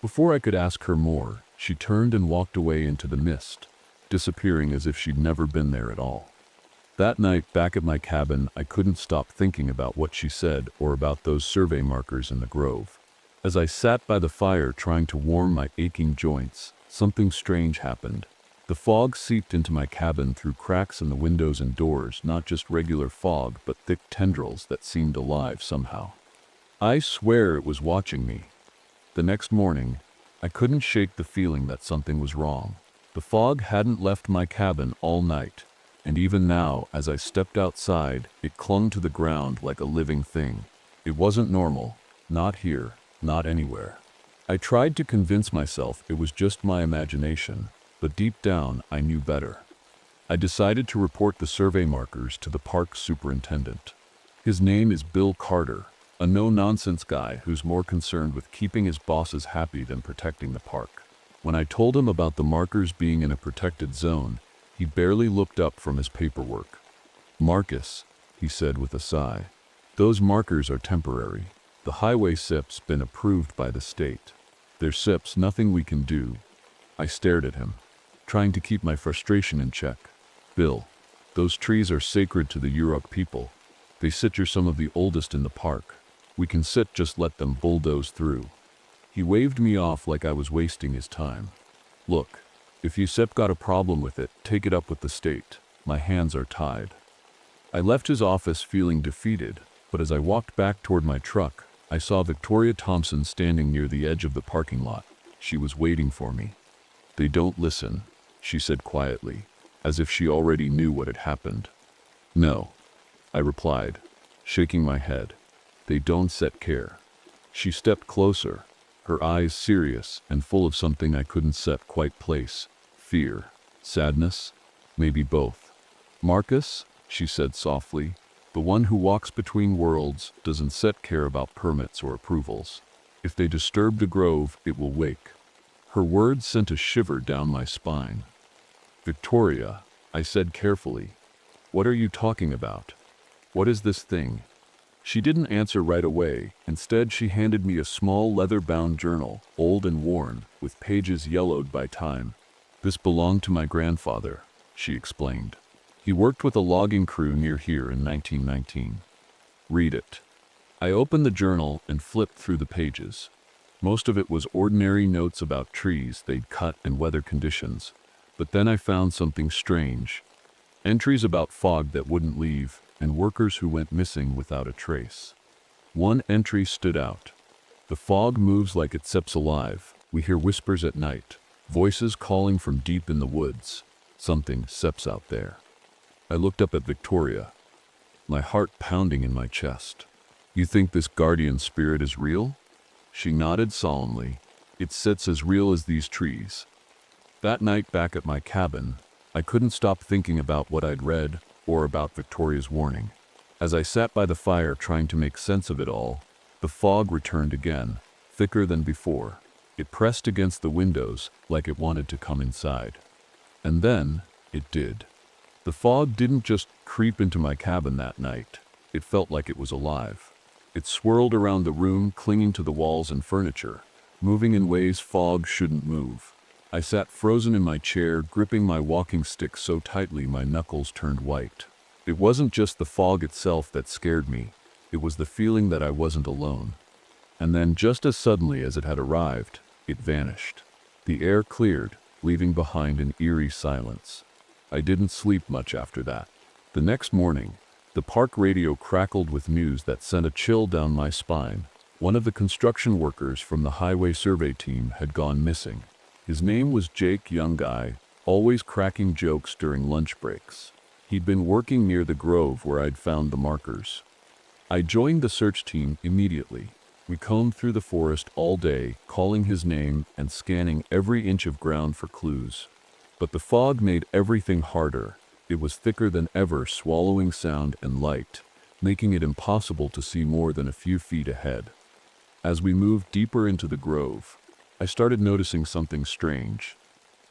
Before I could ask her more, she turned and walked away into the mist, disappearing as if she'd never been there at all. That night, back at my cabin, I couldn't stop thinking about what she said or about those survey markers in the grove. As I sat by the fire trying to warm my aching joints, something strange happened. The fog seeped into my cabin through cracks in the windows and doors, not just regular fog, but thick tendrils that seemed alive somehow. I swear it was watching me. The next morning, I couldn't shake the feeling that something was wrong. The fog hadn't left my cabin all night, and even now, as I stepped outside, it clung to the ground like a living thing. It wasn't normal, not here, not anywhere. I tried to convince myself it was just my imagination, but deep down, I knew better. I decided to report the survey markers to the park superintendent. His name is Bill Carter, a no-nonsense guy who's more concerned with keeping his bosses happy than protecting the park. When I told him about the markers being in a protected zone, he barely looked up from his paperwork. "Marcus," he said with a sigh, "those markers are temporary. The highway SIP's been approved by the state. They're SIPs, nothing we can do." I stared at him, trying to keep my frustration in check. "Bill, those trees are sacred to the Yurok people. They sit, you're some of the oldest in the park. We can sit, just let them bulldoze through." He waved me off like I was wasting his time. "Look, if USIP got a problem with it, take it up with the state. My hands are tied." I left his office feeling defeated, but as I walked back toward my truck, I saw Victoria Thompson standing near the edge of the parking lot. She was waiting for me. "They don't listen," she said quietly, as if she already knew what had happened. "No," I replied, shaking my head. "They don't set care." She stepped closer, her eyes serious and full of something I couldn't set quite place. Fear, sadness, maybe both. "Marcus," she said softly, "the one who walks between worlds doesn't set care about permits or approvals. If they disturb the grove, it will wake." Her words sent a shiver down my spine. "Victoria," I said carefully, "what are you talking about? What is this thing?" She didn't answer right away. Instead, she handed me a small leather-bound journal, old and worn, with pages yellowed by time. "This belonged to my grandfather," she explained. "He worked with a logging crew near here in 1919. Read it." I opened the journal and flipped through the pages. Most of it was ordinary notes about trees they'd cut and weather conditions. But then I found something strange. Entries about fog that wouldn't leave, and workers who went missing without a trace. One entry stood out. "The fog moves like it SIP's alive. We hear whispers at night, voices calling from deep in the woods. Something SIP's out there." I looked up at Victoria, my heart pounding in my chest. "You think this guardian spirit is real?" She nodded solemnly. "It sits as real as these trees." That night back at my cabin, I couldn't stop thinking about what I'd read or about Victoria's warning. As I sat by the fire trying to make sense of it all, the fog returned again, thicker than before. It pressed against the windows like it wanted to come inside. And then, it did. The fog didn't just creep into my cabin that night. It felt like it was alive. It swirled around the room, clinging to the walls and furniture, moving in ways fog shouldn't move. I sat frozen in my chair, gripping my walking stick so tightly my knuckles turned white. It wasn't just the fog itself that scared me. It was the feeling that I wasn't alone. And then, just as suddenly as it had arrived, it vanished. The air cleared, leaving behind an eerie silence. I didn't sleep much after that. The next morning, the park radio crackled with news that sent a chill down my spine. One of the construction workers from the highway survey team had gone missing. His name was Jake, young guy, always cracking jokes during lunch breaks. He'd been working near the grove where I'd found the markers. I joined the search team immediately. We combed through the forest all day, calling his name and scanning every inch of ground for clues. But the fog made everything harder. It was thicker than ever, swallowing sound and light, making it impossible to see more than a few feet ahead. As we moved deeper into the grove, I started noticing something strange.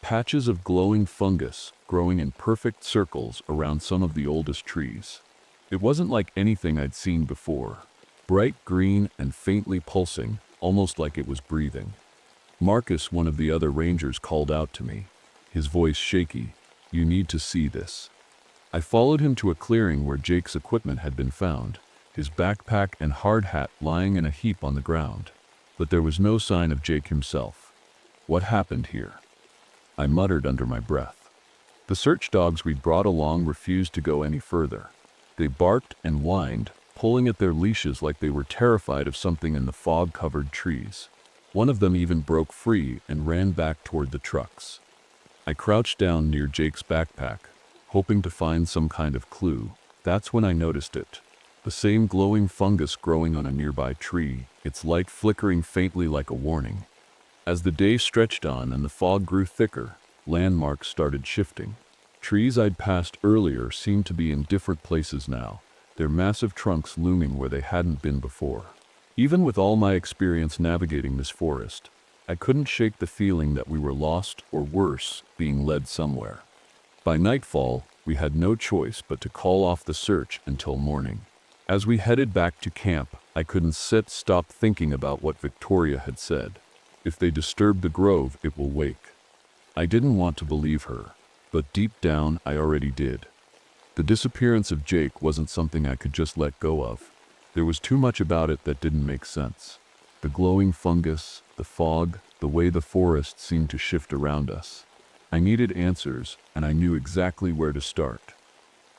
Patches of glowing fungus growing in perfect circles around some of the oldest trees. It wasn't like anything I'd seen before. Bright green and faintly pulsing, almost like it was breathing. Marcus, one of the other rangers, called out to me, his voice shaky, "You need to see this." I followed him to a clearing where Jake's equipment had been found, his backpack and hard hat lying in a heap on the ground. But there was no sign of Jake himself. What happened here? I muttered under my breath. The search dogs we'd brought along refused to go any further. They barked and whined, pulling at their leashes like they were terrified of something in the fog-covered trees. One of them even broke free and ran back toward the trucks. I crouched down near Jake's backpack, hoping to find some kind of clue. That's when I noticed it. The same glowing fungus growing on a nearby tree, its light flickering faintly like a warning. As the day stretched on and the fog grew thicker, landmarks started shifting. Trees I'd passed earlier seemed to be in different places now, their massive trunks looming where they hadn't been before. Even with all my experience navigating this forest, I couldn't shake the feeling that we were lost, or worse, being led somewhere. By nightfall, we had no choice but to call off the search until morning. As we headed back to camp, I couldn't stop thinking about what Victoria had said. If they disturb the grove, it will wake. I didn't want to believe her, but deep down I already did. The disappearance of Jake wasn't something I could just let go of. There was too much about it that didn't make sense. The glowing fungus, the fog, the way the forest seemed to shift around us. I needed answers, and I knew exactly where to start.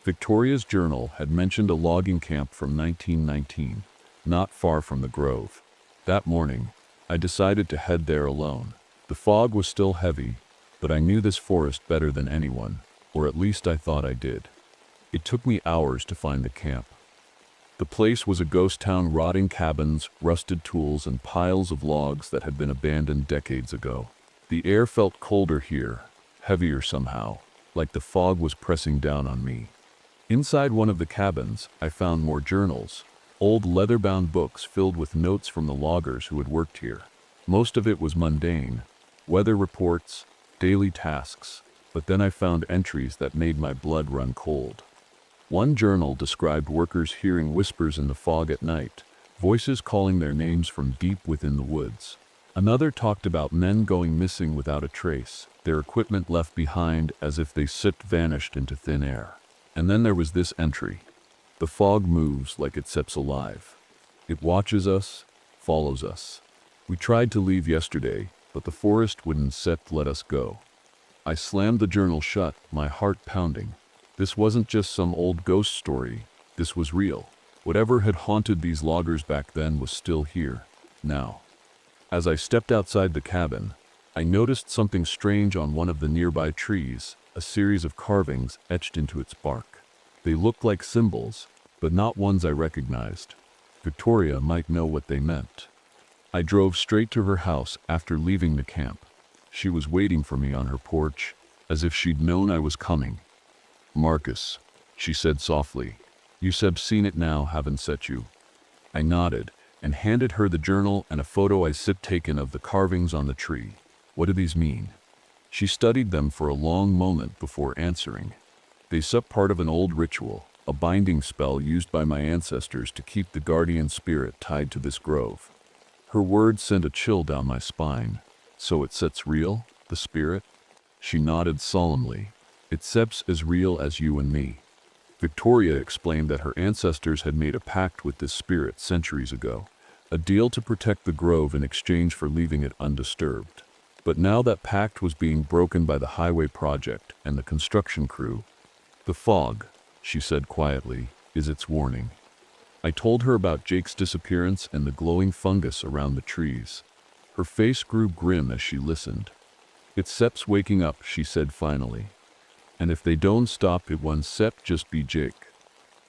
Victoria's journal had mentioned a logging camp from 1919, not far from the grove. That morning, I decided to head there alone. The fog was still heavy, but I knew this forest better than anyone, or at least I thought I did. It took me hours to find the camp. The place was a ghost town, rotting cabins, rusted tools, and piles of logs that had been abandoned decades ago. The air felt colder here, heavier somehow, like the fog was pressing down on me. Inside one of the cabins, I found more journals, old leather-bound books filled with notes from the loggers who had worked here. Most of it was mundane, weather reports, daily tasks, but then I found entries that made my blood run cold. One journal described workers hearing whispers in the fog at night, voices calling their names from deep within the woods. Another talked about men going missing without a trace, their equipment left behind as if they vanished into thin air. And then there was this entry. The fog moves like it seeps alive. It watches us, follows us. We tried to leave yesterday, but the forest wouldn't let us go. I slammed the journal shut, my heart pounding. This wasn't just some old ghost story. This was real. Whatever had haunted these loggers back then was still here, now. As I stepped outside the cabin, I noticed something strange on one of the nearby trees, a series of carvings etched into its bark. They looked like symbols, but not ones I recognized. Victoria might know what they meant. I drove straight to her house after leaving the camp. She was waiting for me on her porch, as if she'd known I was coming. "Marcus," she said softly, "you've seen it now, haven't you?" I nodded and handed her the journal and a photo I taken of the carvings on the tree. "What do these mean?" She studied them for a long moment before answering. "They part of an old ritual, a binding spell used by my ancestors to keep the guardian spirit tied to this grove." Her words sent a chill down my spine. "So it's real, the spirit?" She nodded solemnly. "It's as real as you and me." Victoria explained that her ancestors had made a pact with this spirit centuries ago, a deal to protect the grove in exchange for leaving it undisturbed. But now that pact was being broken by the highway project and the construction crew. "The fog," she said quietly, "is its warning." I told her about Jake's disappearance and the glowing fungus around the trees. Her face grew grim as she listened. "It's waking up," she said finally. "And if they don't stop, it won't just be Jake."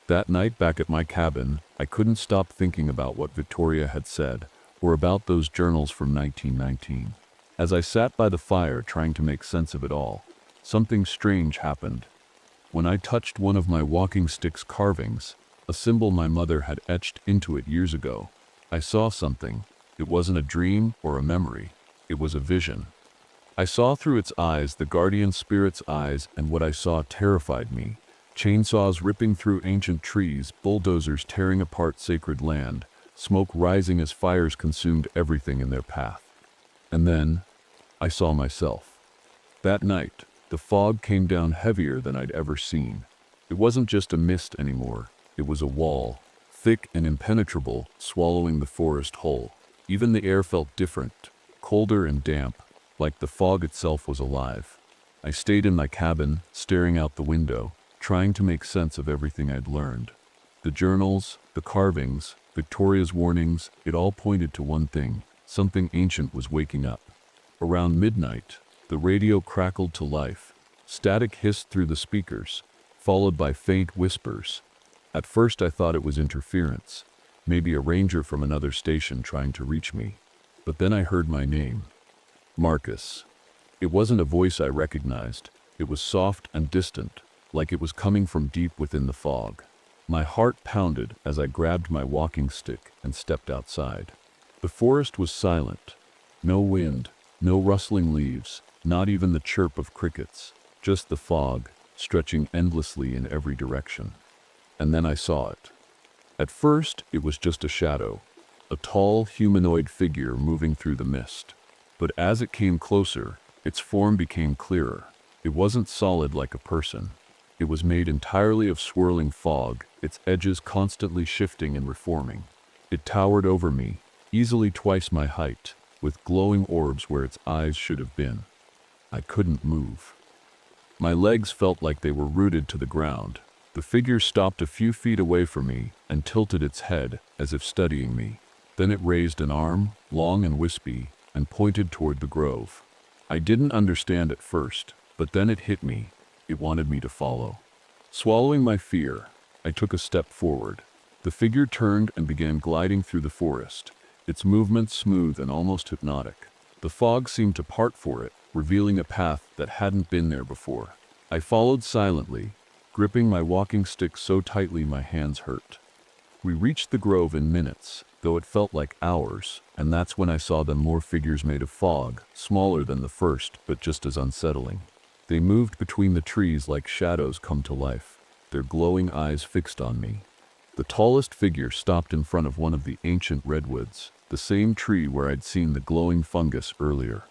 That night back at my cabin, I couldn't stop thinking about what Victoria had said, or about those journals from 1919. As I sat by the fire trying to make sense of it all, something strange happened. When I touched one of my walking stick's carvings, a symbol my mother had etched into it years ago, I saw something. It wasn't a dream or a memory. It was a vision. I saw through its eyes, the guardian spirit's eyes, and what I saw terrified me. Chainsaws ripping through ancient trees, bulldozers tearing apart sacred land, smoke rising as fires consumed everything in their path. And then, I saw myself. That night, the fog came down heavier than I'd ever seen. It wasn't just a mist anymore. It was a wall, thick and impenetrable, swallowing the forest whole. Even the air felt different, colder and damp, like the fog itself was alive. I stayed in my cabin, staring out the window, trying to make sense of everything I'd learned. The journals, the carvings, Victoria's warnings, it all pointed to one thing: something ancient was waking up. Around midnight, the radio crackled to life. Static hissed through the speakers, followed by faint whispers. At first I thought it was interference, maybe a ranger from another station trying to reach me. But then I heard my name. Marcus. It wasn't a voice I recognized. It was soft and distant, like it was coming from deep within the fog. My heart pounded as I grabbed my walking stick and stepped outside. The forest was silent. No wind, no rustling leaves, not even the chirp of crickets, just the fog, stretching endlessly in every direction. And then I saw it. At first, it was just a shadow, a tall, humanoid figure moving through the mist. But as it came closer, its form became clearer. It wasn't solid like a person. It was made entirely of swirling fog, its edges constantly shifting and reforming. It towered over me, easily twice my height, with glowing orbs where its eyes should have been. I couldn't move. My legs felt like they were rooted to the ground. The figure stopped a few feet away from me and tilted its head as if studying me. Then it raised an arm, long and wispy, and pointed toward the grove. I didn't understand at first, but then it hit me. It wanted me to follow. Swallowing my fear, I took a step forward. The figure turned and began gliding through the forest, its movements smooth and almost hypnotic. The fog seemed to part for it, revealing a path that hadn't been there before. I followed silently, gripping my walking stick so tightly my hands hurt. We reached the grove in minutes, though it felt like hours, and that's when I saw them, more figures made of fog, smaller than the first, but just as unsettling. They moved between the trees like shadows come to life, their glowing eyes fixed on me. The tallest figure stopped in front of one of the ancient redwoods, the same tree where I'd seen the glowing fungus earlier.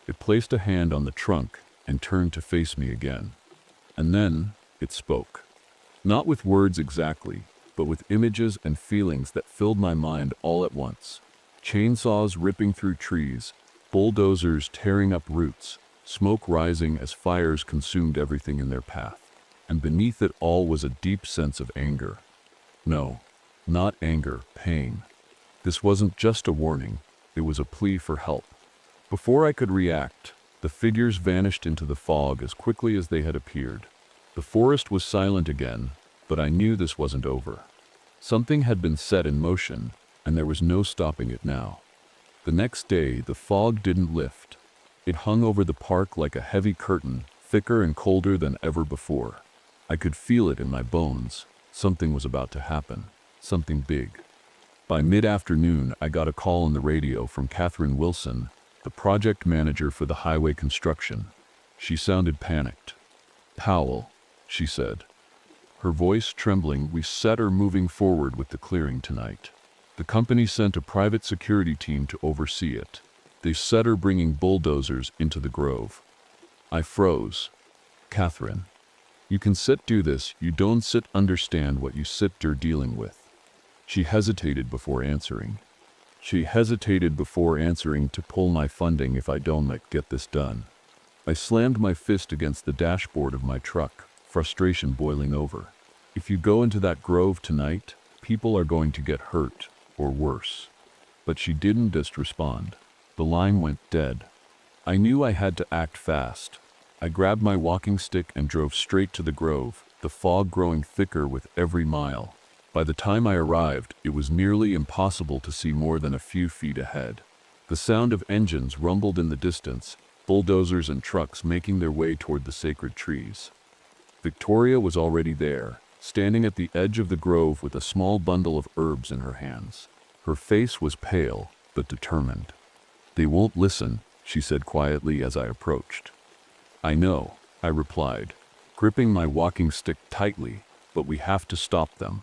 It placed a hand on the trunk and turned to face me again. And then it spoke. Not with words exactly, but with images and feelings that filled my mind all at once. Chainsaws ripping through trees, bulldozers tearing up roots, smoke rising as fires consumed everything in their path. And beneath it all was a deep sense of anger. No, not anger, pain. This wasn't just a warning, it was a plea for help. Before I could react, the figures vanished into the fog as quickly as they had appeared. The forest was silent again, but I knew this wasn't over. Something had been set in motion, and there was no stopping it now. The next day, the fog didn't lift. It hung over the park like a heavy curtain, thicker and colder than ever before. I could feel it in my bones. Something was about to happen, something big. By mid-afternoon, I got a call on the radio from Catherine Wilson, the project manager for the highway construction. She sounded panicked. "Powell," she said, her voice trembling, "we said her moving forward with the clearing tonight. The company sent a private security team to oversee it. They said her bringing bulldozers into the grove." I froze. "Catherine, you can sit do this, you don't sit understand what you sit der dealing with." She hesitated before answering. To pull my funding if I don't get this done. I slammed my fist against the dashboard of my truck, frustration boiling over. "If you go into that grove tonight, people are going to get hurt, or worse." But she didn't just respond. The line went dead. I knew I had to act fast. I grabbed my walking stick and drove straight to the grove, the fog growing thicker with every mile. By the time I arrived, it was nearly impossible to see more than a few feet ahead. The sound of engines rumbled in the distance, bulldozers and trucks making their way toward the sacred trees. Victoria was already there, standing at the edge of the grove with a small bundle of herbs in her hands. Her face was pale, but determined. "They won't listen," she said quietly as I approached. "I know," I replied, gripping my walking stick tightly, "but we have to stop them."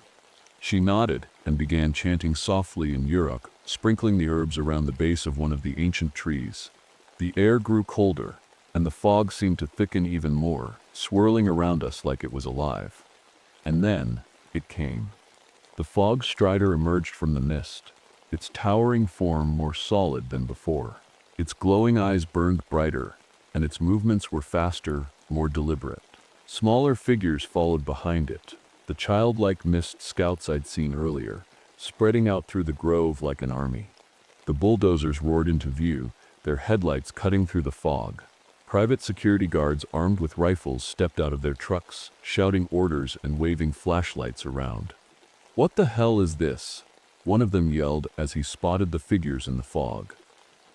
She nodded and began chanting softly in Uruk, sprinkling the herbs around the base of one of the ancient trees. The air grew colder, and the fog seemed to thicken even more, swirling around us like it was alive. And then, it came. The fog strider emerged from the mist, its towering form more solid than before. Its glowing eyes burned brighter, and its movements were faster, more deliberate. Smaller figures followed behind it, the childlike mist scouts I'd seen earlier, spreading out through the grove like an army. The bulldozers roared into view, their headlights cutting through the fog. Private security guards armed with rifles stepped out of their trucks, shouting orders and waving flashlights around. "What the hell is this?" one of them yelled as he spotted the figures in the fog.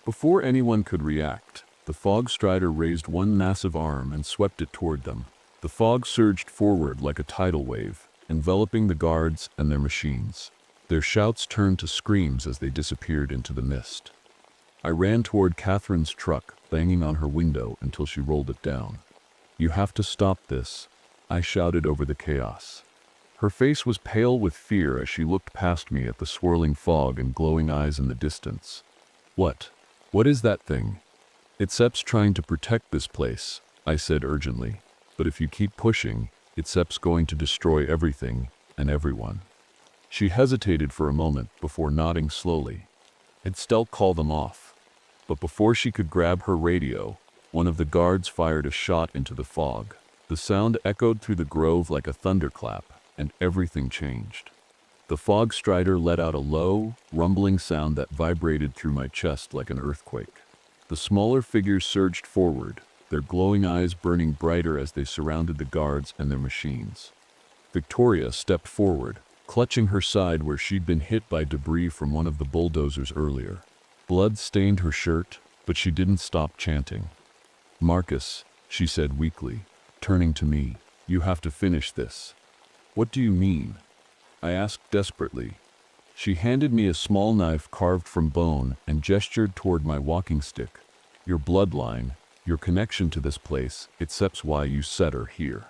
Before anyone could react, the fog strider raised one massive arm and swept it toward them. The fog surged forward like a tidal wave, enveloping the guards and their machines. Their shouts turned to screams as they disappeared into the mist. I ran toward Catherine's truck, banging on her window until she rolled it down. "You have to stop this," I shouted over the chaos. Her face was pale with fear as she looked past me at the swirling fog and glowing eyes in the distance. What is that thing?" "It's trying to protect this place," I said urgently. "But if you keep pushing, it's going to destroy everything and everyone." She hesitated for a moment before nodding slowly. "I'd still call them off." But before she could grab her radio, one of the guards fired a shot into the fog. The sound echoed through the grove like a thunderclap, and everything changed. The fog strider let out a low, rumbling sound that vibrated through my chest like an earthquake. The smaller figures surged forward, their glowing eyes burning brighter as they surrounded the guards and their machines. Victoria stepped forward, clutching her side where she'd been hit by debris from one of the bulldozers earlier. Blood stained her shirt, but she didn't stop chanting. "Marcus," she said weakly, turning to me, "you have to finish this." "What do you mean?" I asked desperately. She handed me a small knife carved from bone and gestured toward my walking stick. "Your bloodline, your connection to this place, it's why you set her here."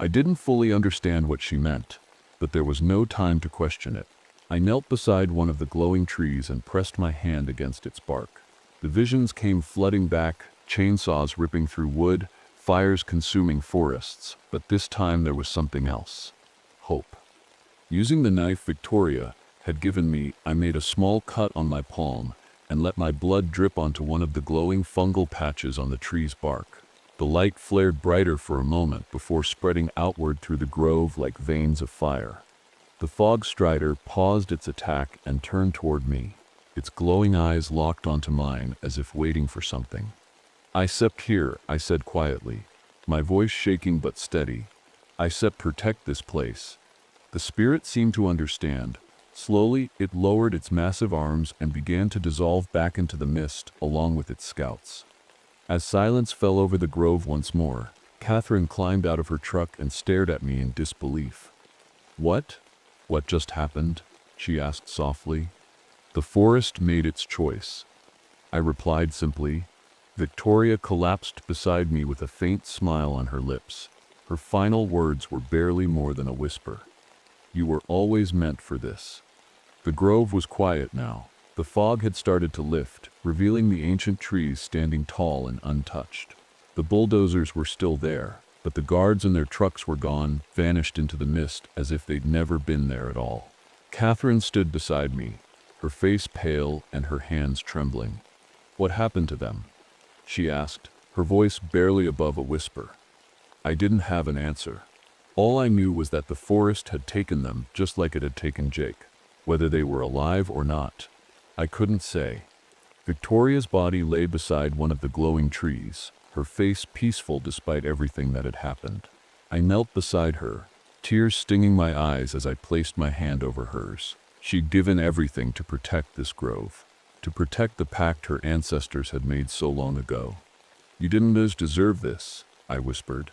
I didn't fully understand what she meant, but there was no time to question it. I knelt beside one of the glowing trees and pressed my hand against its bark. The visions came flooding back, chainsaws ripping through wood, fires consuming forests, but this time there was something else. Hope. Using the knife Victoria had given me, I made a small cut on my palm and let my blood drip onto one of the glowing fungal patches on the tree's bark. The light flared brighter for a moment before spreading outward through the grove like veins of fire. The fog strider paused its attack and turned toward me, its glowing eyes locked onto mine as if waiting for something. "I stepped here," I said quietly, my voice shaking but steady. "I protect this place." The spirit seemed to understand. Slowly, it lowered its massive arms and began to dissolve back into the mist along with its scouts. As silence fell over the grove once more, Catherine climbed out of her truck and stared at me in disbelief. What just happened?" she asked softly. "The forest made its choice," I replied simply. Victoria collapsed beside me with a faint smile on her lips. Her final words were barely more than a whisper. "You were always meant for this." The grove was quiet now. The fog had started to lift, revealing the ancient trees standing tall and untouched. The bulldozers were still there, but the guards and their trucks were gone, vanished into the mist as if they'd never been there at all. Catherine stood beside me, her face pale and her hands trembling. "What happened to them?" she asked, her voice barely above a whisper. I didn't have an answer. All I knew was that the forest had taken them just like it had taken Jake. Whether they were alive or not, I couldn't say. Victoria's body lay beside one of the glowing trees, her face peaceful despite everything that had happened. I knelt beside her, tears stinging my eyes as I placed my hand over hers. She'd given everything to protect this grove, to protect the pact her ancestors had made so long ago. "You didn't deserve this," I whispered.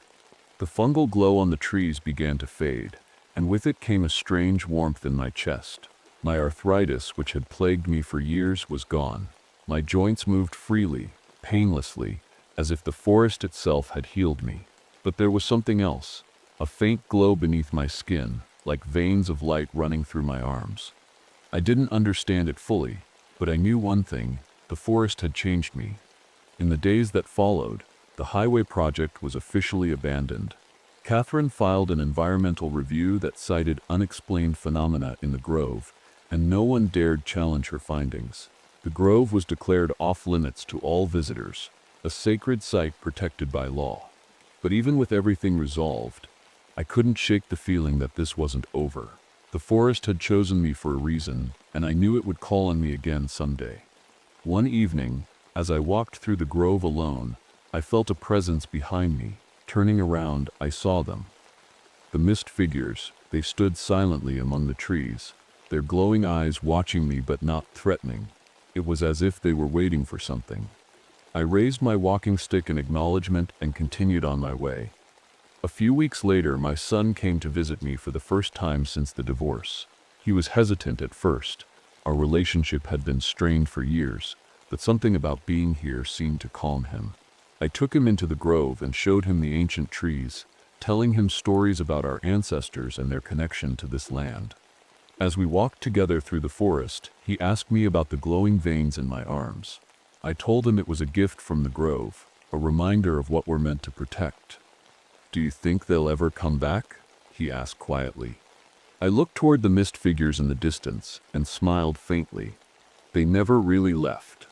The fungal glow on the trees began to fade, and with it came a strange warmth in my chest. My arthritis, which had plagued me for years, was gone. My joints moved freely, painlessly, as if the forest itself had healed me. But there was something else, a faint glow beneath my skin, like veins of light running through my arms. I didn't understand it fully, but I knew one thing: the forest had changed me. In the days that followed, the highway project was officially abandoned. Catherine filed an environmental review that cited unexplained phenomena in the grove, and no one dared challenge her findings. The grove was declared off-limits to all visitors, a sacred site protected by law. But even with everything resolved, I couldn't shake the feeling that this wasn't over. The forest had chosen me for a reason, and I knew it would call on me again someday. One evening, as I walked through the grove alone, I felt a presence behind me. Turning around, I saw them. The mist figures. They stood silently among the trees, their glowing eyes watching me but not threatening. It was as if they were waiting for something. I raised my walking stick in acknowledgement and continued on my way. A few weeks later, my son came to visit me for the first time since the divorce. He was hesitant at first. Our relationship had been strained for years, but something about being here seemed to calm him. I took him into the grove and showed him the ancient trees, telling him stories about our ancestors and their connection to this land. As we walked together through the forest, he asked me about the glowing veins in my arms. I told him it was a gift from the grove, a reminder of what we're meant to protect. "Do you think they'll ever come back?" he asked quietly. I looked toward the mist figures in the distance and smiled faintly. They never really left.